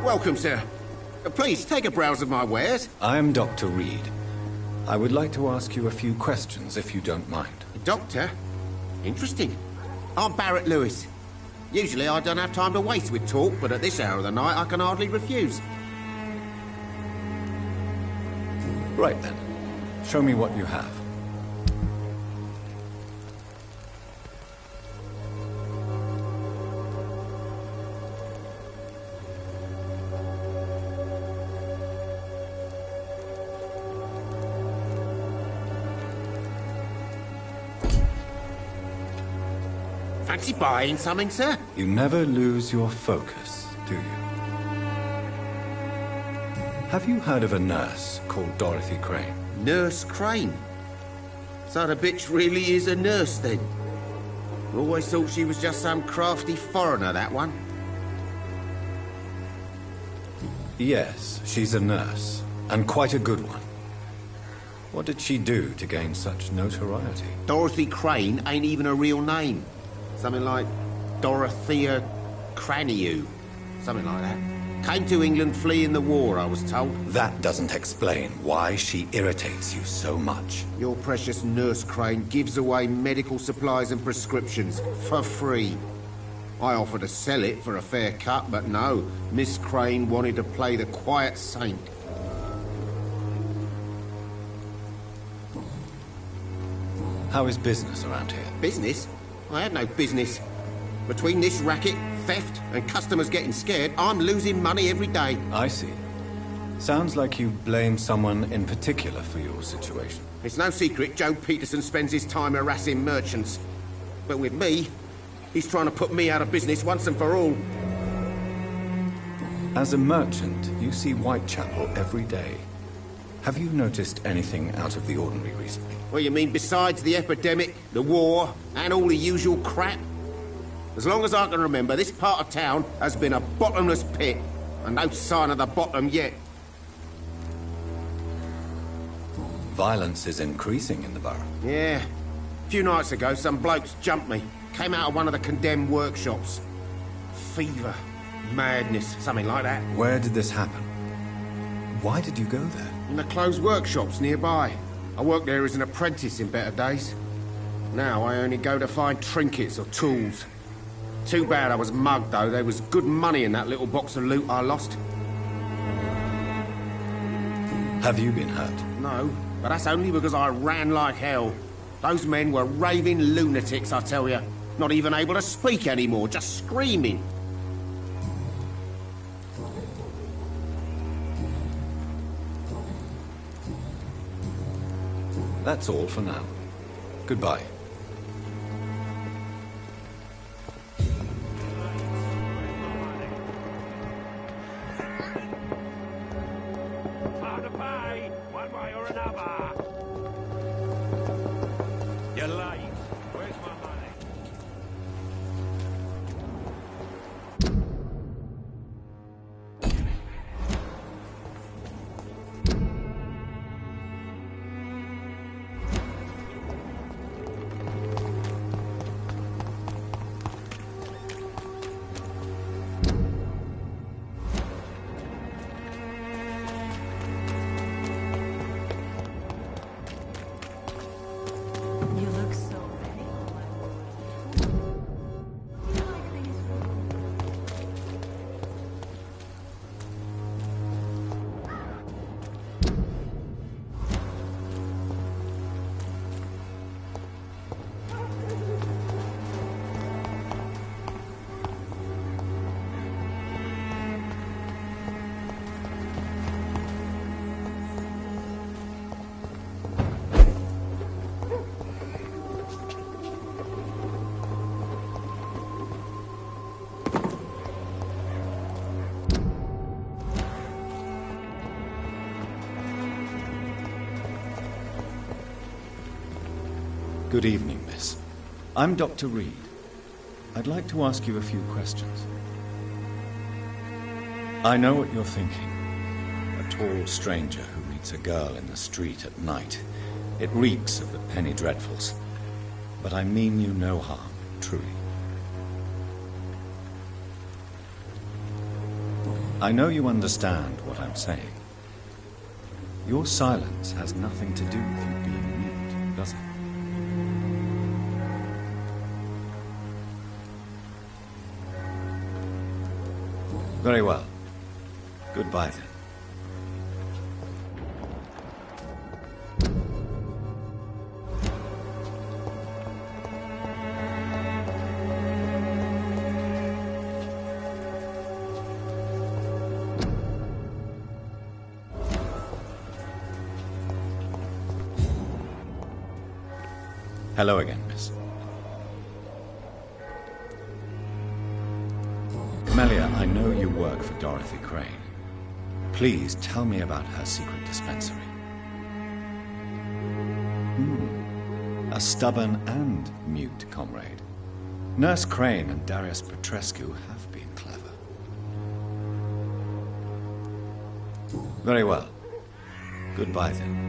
Welcome, sir. Please, take a browse of my wares. I am Dr. Reed. I would like to ask you a few questions, if you don't mind. Doctor? Interesting. I'm Barrett Lewis. Usually I don't have time to waste with talk, but at this hour of the night I can hardly refuse. Right then. Show me what you have. Fancy buying something, sir? You never lose your focus, do you? Have you heard of a nurse called Dorothy Crane? Nurse Crane? So the bitch really is a nurse, then? Always thought she was just some crafty foreigner, that one. Yes, she's a nurse, and quite a good one. What did she do to gain such notoriety? Dorothy Crane ain't even a real name. Something like Dorothea Craniu. Something like that. Came to England fleeing the war, I was told. That doesn't explain why she irritates you so much. Your precious Nurse Crane gives away medical supplies and prescriptions for free. I offered to sell it for a fair cut, but no. Miss Crane wanted to play the quiet saint. How is business around here? Business? I had no business. Between this racket, theft, and customers getting scared, I'm losing money every day. I see. Sounds like you blame someone in particular for your situation. It's no secret Joe Peterson spends his time harassing merchants. But with me, he's trying to put me out of business once and for all. As a merchant, you see Whitechapel every day. Have you noticed anything out of the ordinary recently? Well, you mean besides the epidemic, the war, and all the usual crap? As long as I can remember, this part of town has been a bottomless pit, and no sign of the bottom yet. Violence is increasing in the borough. Yeah. A few nights ago, some blokes jumped me. Came out of one of the condemned workshops. Fever, madness, something like that. Where did this happen? Why did you go there? In the closed workshops nearby. I worked there as an apprentice in better days. Now I only go to find trinkets or tools. Too bad I was mugged, though. There was good money in that little box of loot I lost. Have you been hurt? No, but that's only because I ran like hell. Those men were raving lunatics, I tell you. Not even able to speak anymore, just screaming. That's all for now. Goodbye. Hard to pay, one way or another. You're late. Where's my money? Good evening, miss. I'm Dr. Reed. I'd like to ask you a few questions. I know what you're thinking. A tall stranger who meets a girl in the street at night. It reeks of the penny dreadfuls. But I mean you no harm, truly. I know you understand what I'm saying. Your silence has nothing to do with you being mute, does it? Very well. Goodbye, then. Hello again, miss. Melia, I know you work for Dorothy Crane. Please tell me about her secret dispensary. A stubborn and mute comrade. Nurse Crane and Darius Petrescu have been clever. Very well. Goodbye then.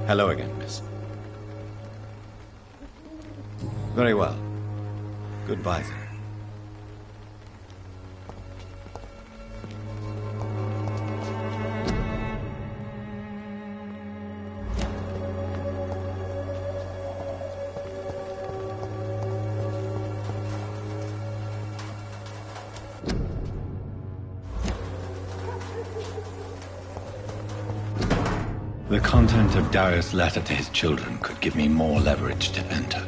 Hello again, miss. Very well. Goodbye then. The content of Darius' letter to his children could give me more leverage to enter.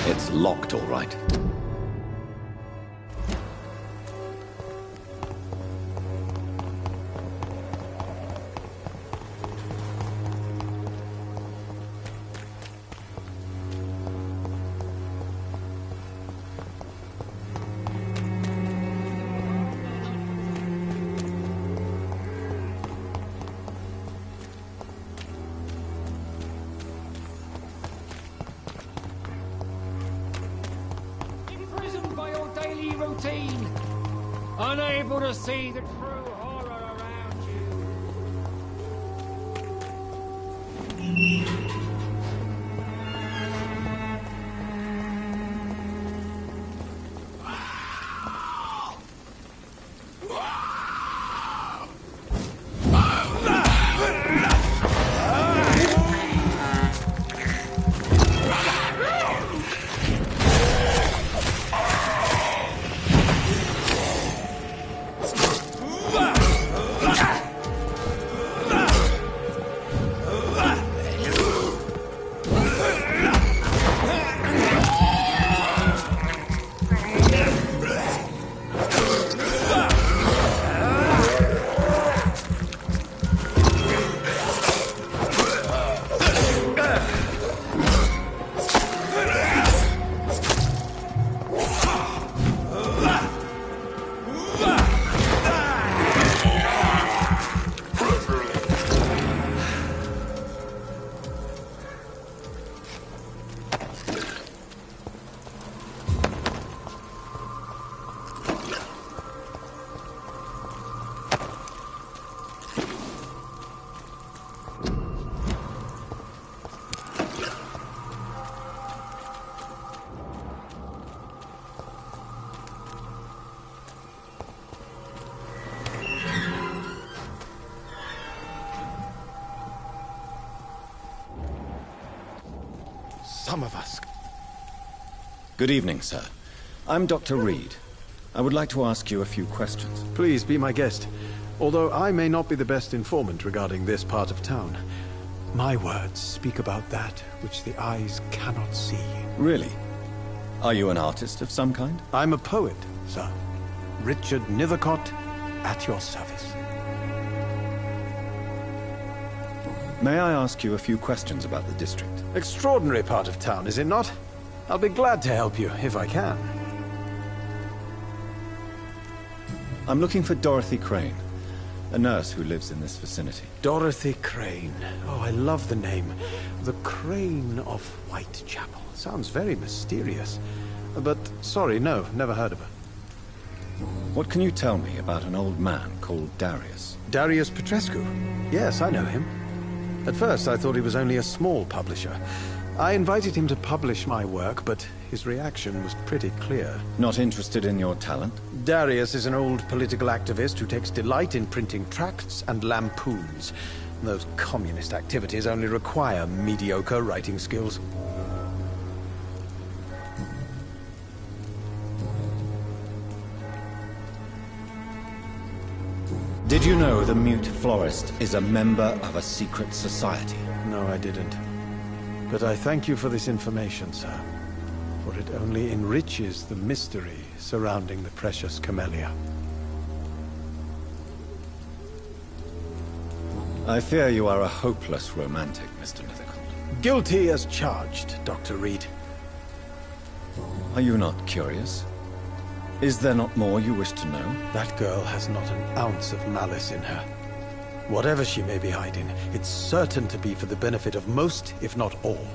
It's locked, all right. Routine, unable to see the true horror around you. Some of us. Good evening, sir. I'm Dr. Reed. I would like to ask you a few questions. Please be my guest. Although I may not be the best informant regarding this part of town, my words speak about that which the eyes cannot see. Really? Are you an artist of some kind? I'm a poet, sir. Richard Nethercott, at your service. May I ask you a few questions about the district? Extraordinary part of town, is it not? I'll be glad to help you, if I can. I'm looking for Dorothy Crane, a nurse who lives in this vicinity. Dorothy Crane. Oh, I love the name. The Crane of Whitechapel. Sounds very mysterious. But, sorry, no, never heard of her. What can you tell me about an old man called Darius? Darius Petrescu? Yes, I know him. At first, I thought he was only a small publisher. I invited him to publish my work, but his reaction was pretty clear. Not interested in your talent? Darius is an old political activist who takes delight in printing tracts and lampoons. Those communist activities only require mediocre writing skills. Did you know the mute florist is a member of a secret society? No, I didn't. But I thank you for this information, sir. For it only enriches the mystery surrounding the precious camellia. I fear you are a hopeless romantic, Mr. Nethercott. Guilty as charged, Dr. Reed. Are you not curious? Is there not more you wish to know? That girl has not an ounce of malice in her. Whatever she may be hiding, it's certain to be for the benefit of most, if not all.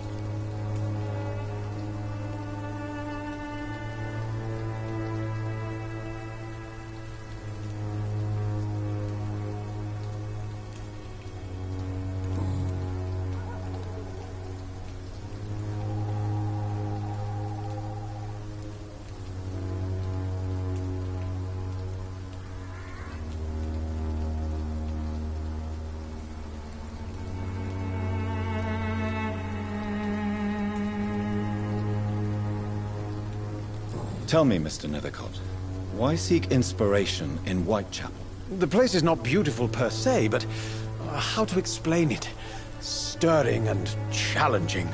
Tell me, Mr. Nethercott, why seek inspiration in Whitechapel? The place is not beautiful per se, but how to explain it? Stirring and challenging.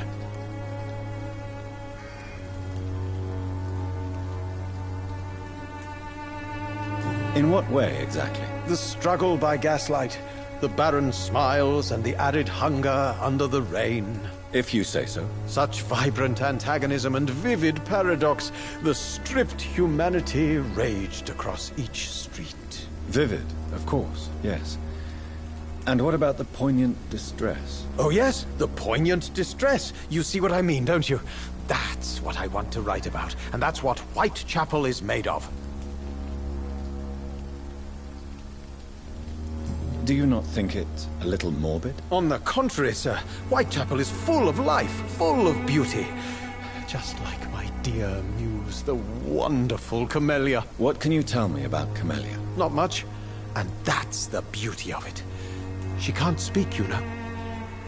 In what way, exactly? The struggle by gaslight, the barren smiles and the arid hunger under the rain. If you say so. Such vibrant antagonism and vivid paradox. The stripped humanity raged across each street. Vivid, of course, yes. And what about the poignant distress? Oh yes, the poignant distress. You see what I mean, don't you? That's what I want to write about, and that's what Whitechapel is made of. Do you not think it a little morbid? On the contrary, sir. Whitechapel is full of life, full of beauty. Just like my dear muse, the wonderful Camellia. What can you tell me about Camellia? Not much. And that's the beauty of it. She can't speak, you know.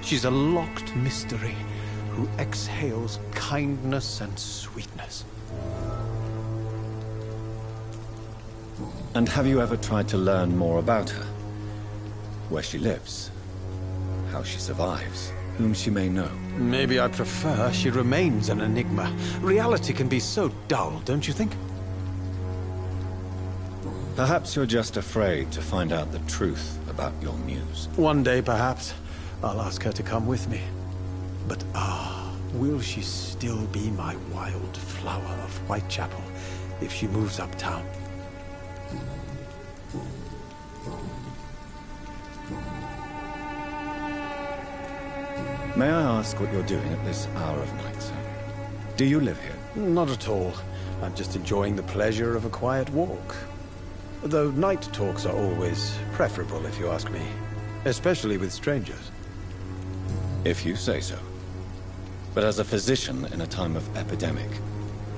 She's a locked mystery who exhales kindness and sweetness. And have you ever tried to learn more about her? Where she lives, how she survives, whom she may know. Maybe I prefer she remains an enigma. Reality can be so dull, don't you think? Perhaps you're just afraid to find out the truth about your muse. One day, perhaps, I'll ask her to come with me. But will she still be my wild flower of Whitechapel if she moves uptown? May I ask what you're doing at this hour of night, sir? Do you live here? Not at all. I'm just enjoying the pleasure of a quiet walk. Though night talks are always preferable, if you ask me. Especially with strangers. If you say so. But as a physician in a time of epidemic,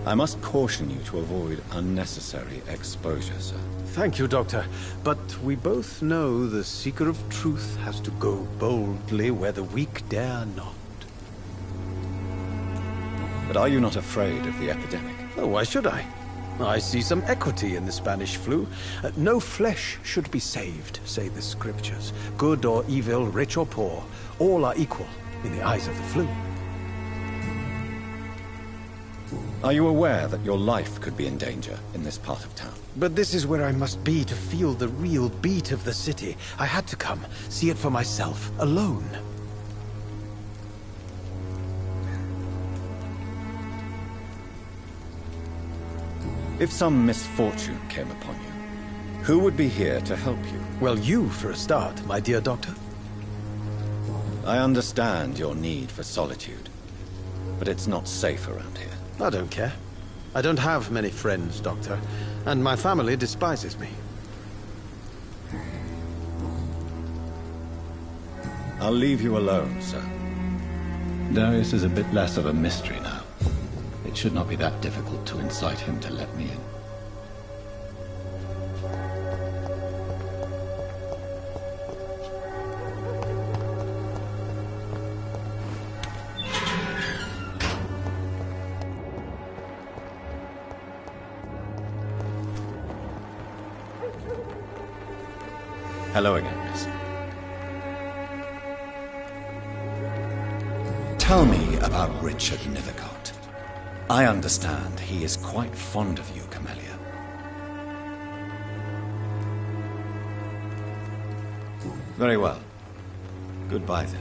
I must caution you to avoid unnecessary exposure, sir. Thank you, Doctor. But we both know the seeker of truth has to go boldly where the weak dare not. But are you not afraid of the epidemic? Oh, why should I? I see some equity in the Spanish flu. No flesh should be saved, say the scriptures. Good or evil, rich or poor, all are equal in the eyes of the flu. Are you aware that your life could be in danger in this part of town? But this is where I must be to feel the real beat of the city. I had to come, see it for myself, alone. If some misfortune came upon you, who would be here to help you? Well, you, for a start, my dear Doctor. I understand your need for solitude, but it's not safe around here. I don't care. I don't have many friends, Doctor, and my family despises me. I'll leave you alone, sir. Darius is a bit less of a mystery now. It should not be that difficult to incite him to let me in. Hello again, miss. Tell me about Richard Nethercott. I understand he is quite fond of you, Camellia. Very well. Goodbye, then.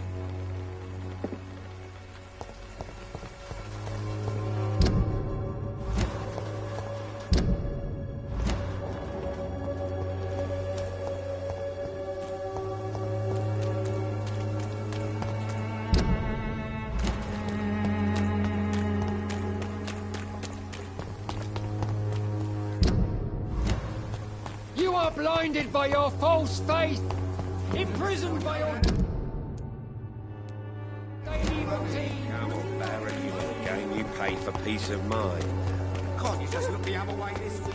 You are blinded by your false faith, imprisoned by your daily routine. Come on, Barry, you little game you pay for peace of mind. Can't you just look the other way this week?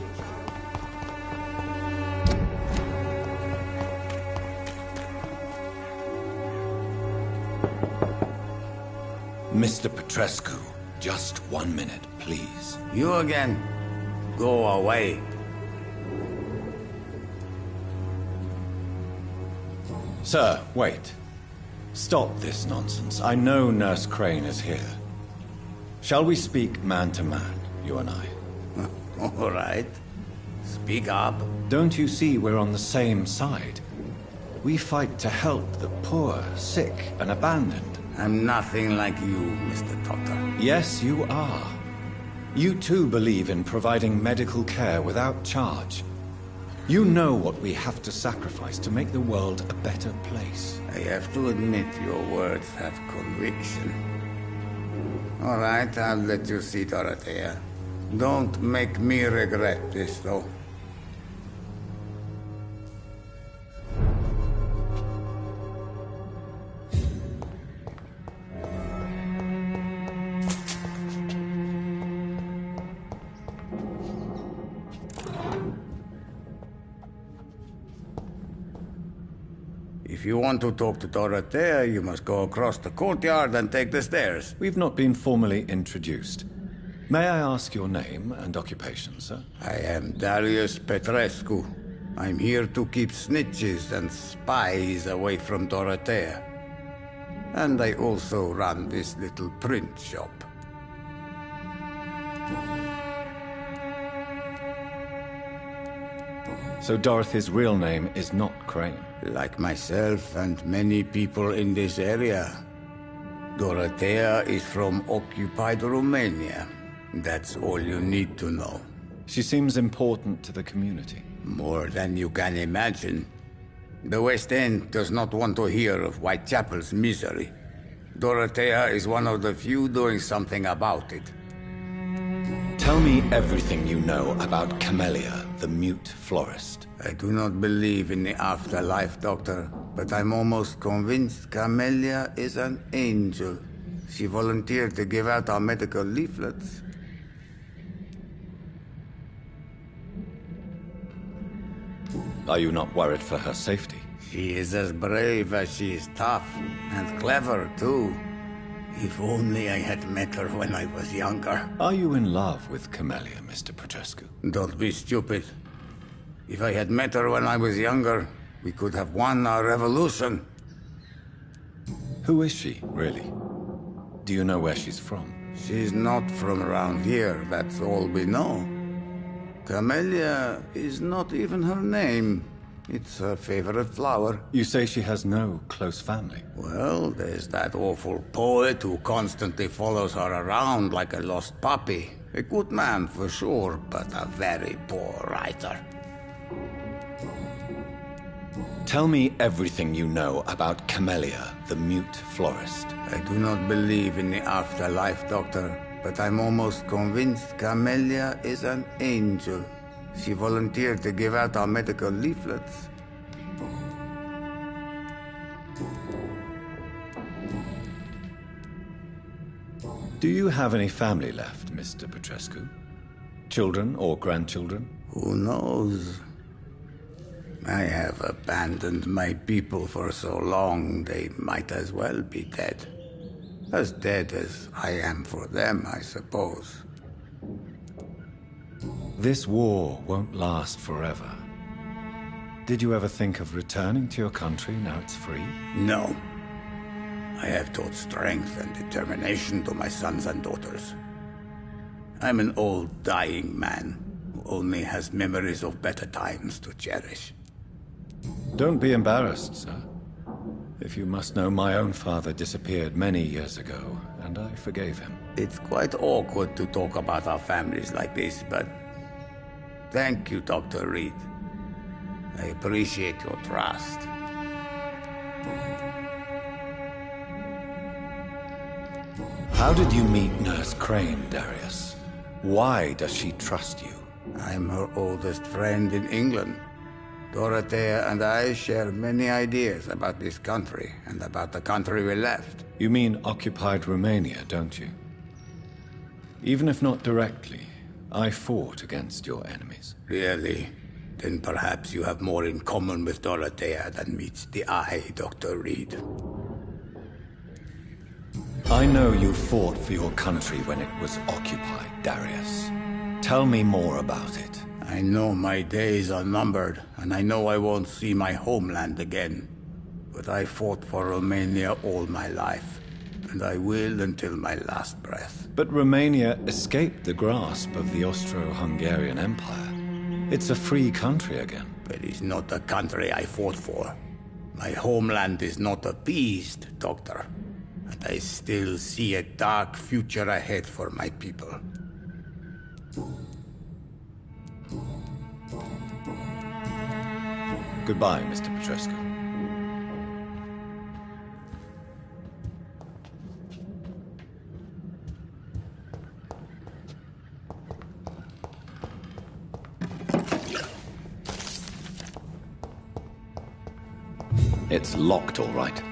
Mr. Petrescu, just 1 minute, please. You again? Go away. Sir, wait. Stop this nonsense. I know Nurse Crane is here. Shall we speak man to man, you and I? All right. Speak up. Don't you see we're on the same side? We fight to help the poor, sick, and abandoned. I'm nothing like you, Mr. Doctor. Yes, you are. You too believe in providing medical care without charge. You know what we have to sacrifice to make the world a better place. I have to admit your words have conviction. All right, I'll let you see Dorothea. Don't make me regret this, though. If you want to talk to Dorothea, you must go across the courtyard and take the stairs. We've not been formally introduced. May I ask your name and occupation, sir? I am Darius Petrescu. I'm here to keep snitches and spies away from Dorothea. And I also run this little print shop. So Dorothy's real name is not Crane? Like myself and many people in this area. Dorothea is from occupied Romania. That's all you need to know. She seems important to the community. More than you can imagine. The West End does not want to hear of Whitechapel's misery. Dorothea is one of the few doing something about it. Tell me everything you know about Camellia, the mute florist. I do not believe in the afterlife, Doctor, but I'm almost convinced Camellia is an angel. She volunteered to give out our medical leaflets. Are you not worried for her safety? She is as brave as she is tough, and clever, too. If only I had met her when I was younger. Are you in love with Camellia, Mr. Petrescu? Don't be stupid. If I had met her when I was younger, we could have won our revolution. Who is she, really? Do you know where she's from? She's not from around here, that's all we know. Camellia is not even her name. It's her favorite flower. You say she has no close family? Well, there's that awful poet who constantly follows her around like a lost puppy. A good man for sure, but a very poor writer. Tell me everything you know about Camellia, the mute florist. I do not believe in the afterlife, Doctor, but I'm almost convinced Camellia is an angel. She volunteered to give out our medical leaflets. Do you have any family left, Mr. Petrescu? Children or grandchildren? Who knows? I have abandoned my people for so long, they might as well be dead. As dead as I am for them, I suppose. This war won't last forever. Did you ever think of returning to your country now it's free? No. I have taught strength and determination to my sons and daughters. I'm an old, dying man who only has memories of better times to cherish. Don't be embarrassed, sir. If you must know, my own father disappeared many years ago, and I forgave him. It's quite awkward to talk about our families like this, but thank you, Dr. Reed. I appreciate your trust. How did you meet Nurse Crane, Darius? Why does she trust you? I'm her oldest friend in England. Dorothea and I share many ideas about this country and about the country we left. You mean occupied Romania, don't you? Even if not directly, I fought against your enemies. Really? Then perhaps you have more in common with Dorothea than meets the eye, Dr. Reed. I know you fought for your country when it was occupied, Darius. Tell me more about it. I know my days are numbered, and I know I won't see my homeland again. But I fought for Romania all my life, and I will until my last breath. But Romania escaped the grasp of the Austro-Hungarian Empire. It's a free country again. But it's not the country I fought for. My homeland is not appeased, Doctor. And I still see a dark future ahead for my people. Goodbye, Mr. Petrescu. It's locked, all right.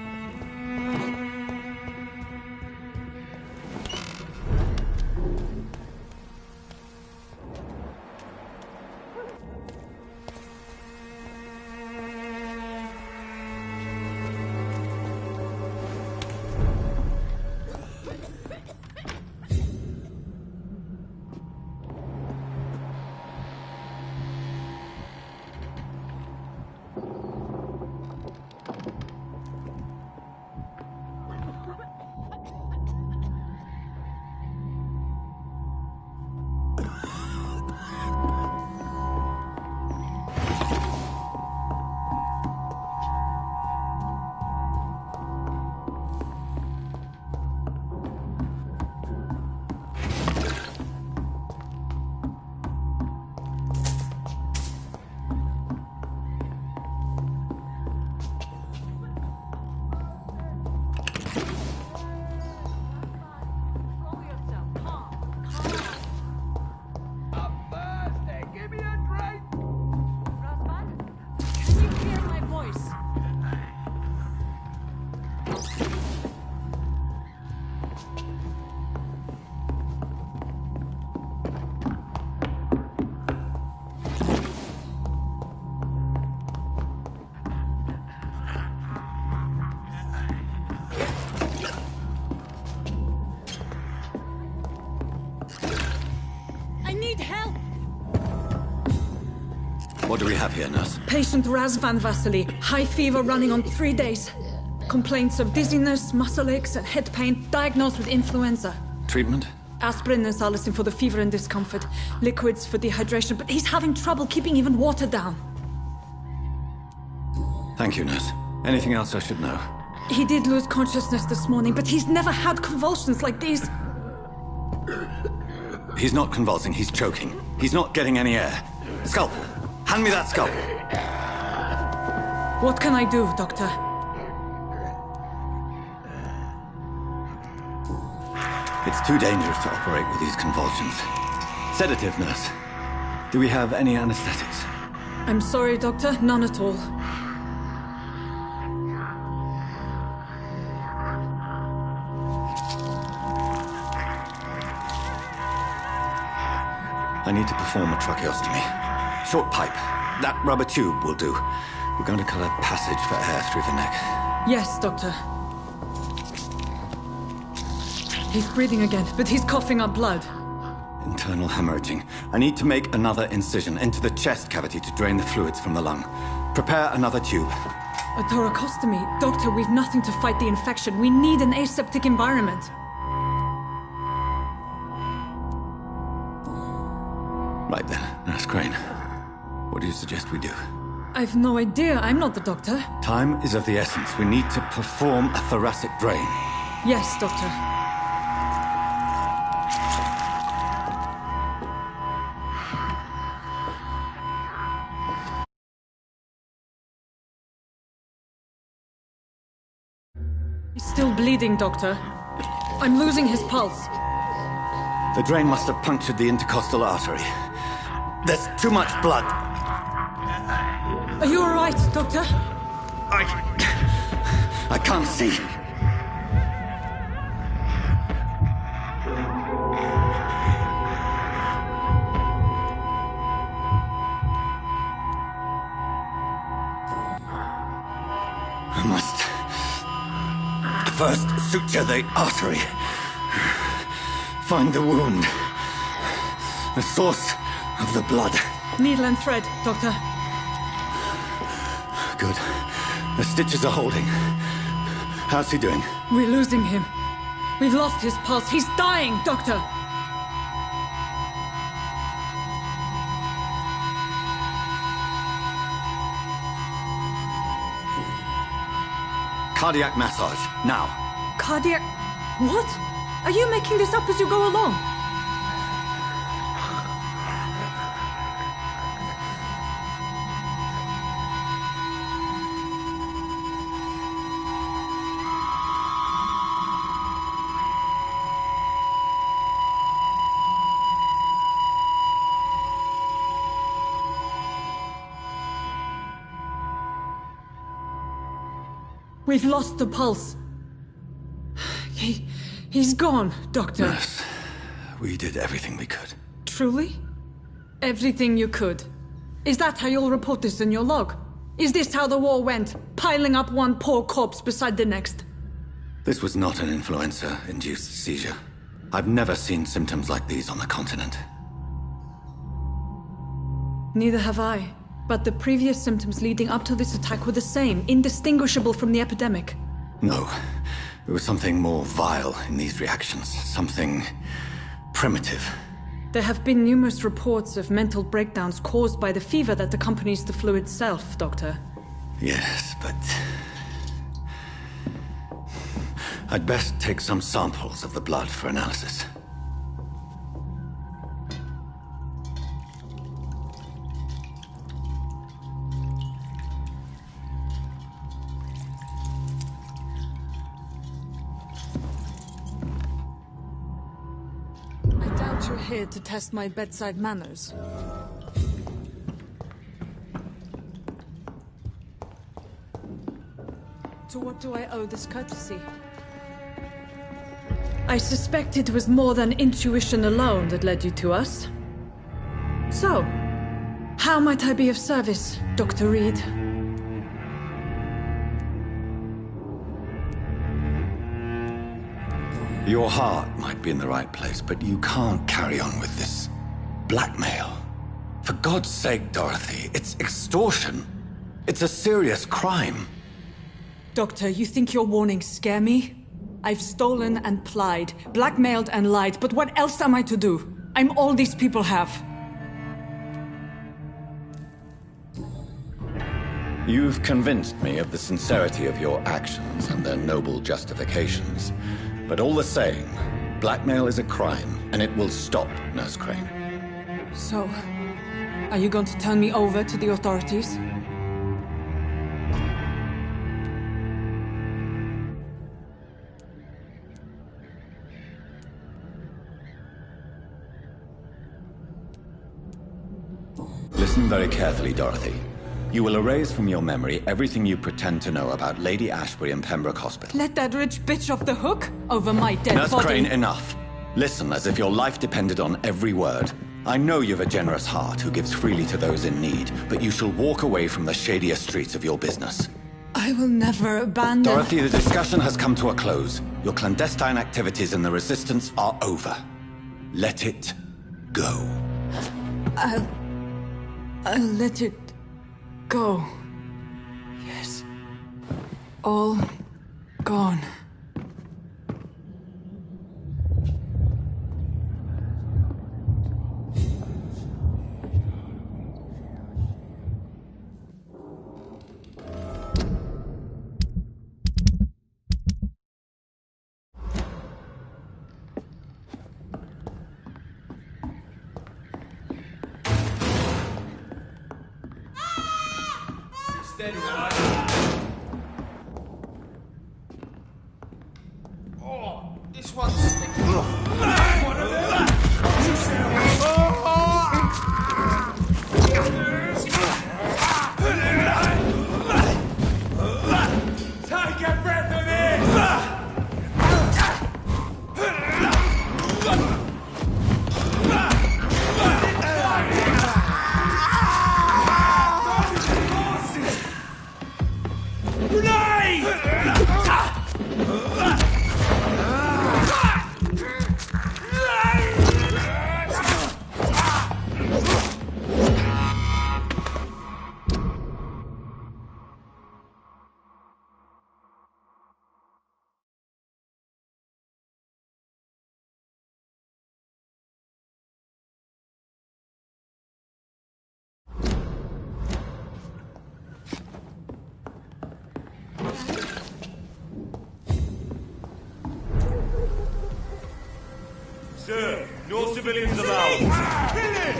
What do we have here, nurse? Patient Razvan Vasily. High fever running on 3 days. Complaints of dizziness, muscle aches, and head pain. Diagnosed with influenza. Treatment? Aspirin and salicin for the fever and discomfort. Liquids for dehydration, but he's having trouble keeping even water down. Thank you, nurse. Anything else I should know? He did lose consciousness this morning, but he's never had convulsions like these. He's not convulsing, he's choking. He's not getting any air. Scalpel! Hand me that scalpel! What can I do, Doctor? It's too dangerous to operate with these convulsions. Sedative, nurse. Do we have any anesthetics? I'm sorry, Doctor. None at all. I need to perform a tracheostomy. Short pipe. That rubber tube will do. We're going to cut a passage for air through the neck. Yes, Doctor. He's breathing again, but he's coughing up blood. Internal hemorrhaging. I need to make another incision into the chest cavity to drain the fluids from the lung. Prepare another tube. A thoracostomy. Doctor, we've nothing to fight the infection. We need an aseptic environment. Right then, Nurse Crane. What do you suggest we do? I've no idea. I'm not the doctor. Time is of the essence. We need to perform a thoracic drain. Yes, Doctor. He's still bleeding, Doctor. I'm losing his pulse. The drain must have punctured the intercostal artery. There's too much blood. Are you all right, Doctor? I can't see. I must first suture the artery. Find the wound. The source of the blood. Needle and thread, Doctor. Good. The stitches are holding. How's he doing? We're losing him. We've lost his pulse. He's dying, Doctor! Cardiac massage, now. Cardiac... What? Are you making this up as you go along? We've lost the pulse. He's gone, Doctor. Nurse, we did everything we could. Truly? Everything you could. Is that how you'll report this in your log? Is this how the war went? Piling up one poor corpse beside the next? This was not an influenza-induced seizure. I've never seen symptoms like these on the continent. Neither have I. But the previous symptoms leading up to this attack were the same, indistinguishable from the epidemic. No. There was something more vile in these reactions. Something primitive. There have been numerous reports of mental breakdowns caused by the fever that accompanies the flu itself, Doctor. Yes, but... I'd best take some samples of the blood for analysis. You're here to test my bedside manners. To what do I owe this courtesy? I suspect it was more than intuition alone that led you to us. So, how might I be of service, Dr. Reed? Your heart might be in the right place, but you can't carry on with this blackmail. For God's sake, Dorothy, it's extortion. It's a serious crime. Doctor, you think your warnings scare me? I've stolen and plied, blackmailed and lied, but what else am I to do? I'm all these people have. You've convinced me of the sincerity of your actions and their noble justifications. But all the same, blackmail is a crime, and it will stop, Nurse Crane. So, are you going to turn me over to the authorities? Listen very carefully, Dorothy. You will erase from your memory everything you pretend to know about Lady Ashbury and Pembroke Hospital. Let that rich bitch off the hook over my dead Nurse body. Crane, enough. Listen as if your life depended on every word. I know you've a generous heart who gives freely to those in need, but you shall walk away from the shadier streets of your business. I will never abandon... Dorothy, the discussion has come to a close. Your clandestine activities in the Resistance are over. Let it go. I'll let it go. all gone. Steady, right? Oh, this one's sticking. Take a breath of this! Sir, no civilians allowed. Kill it!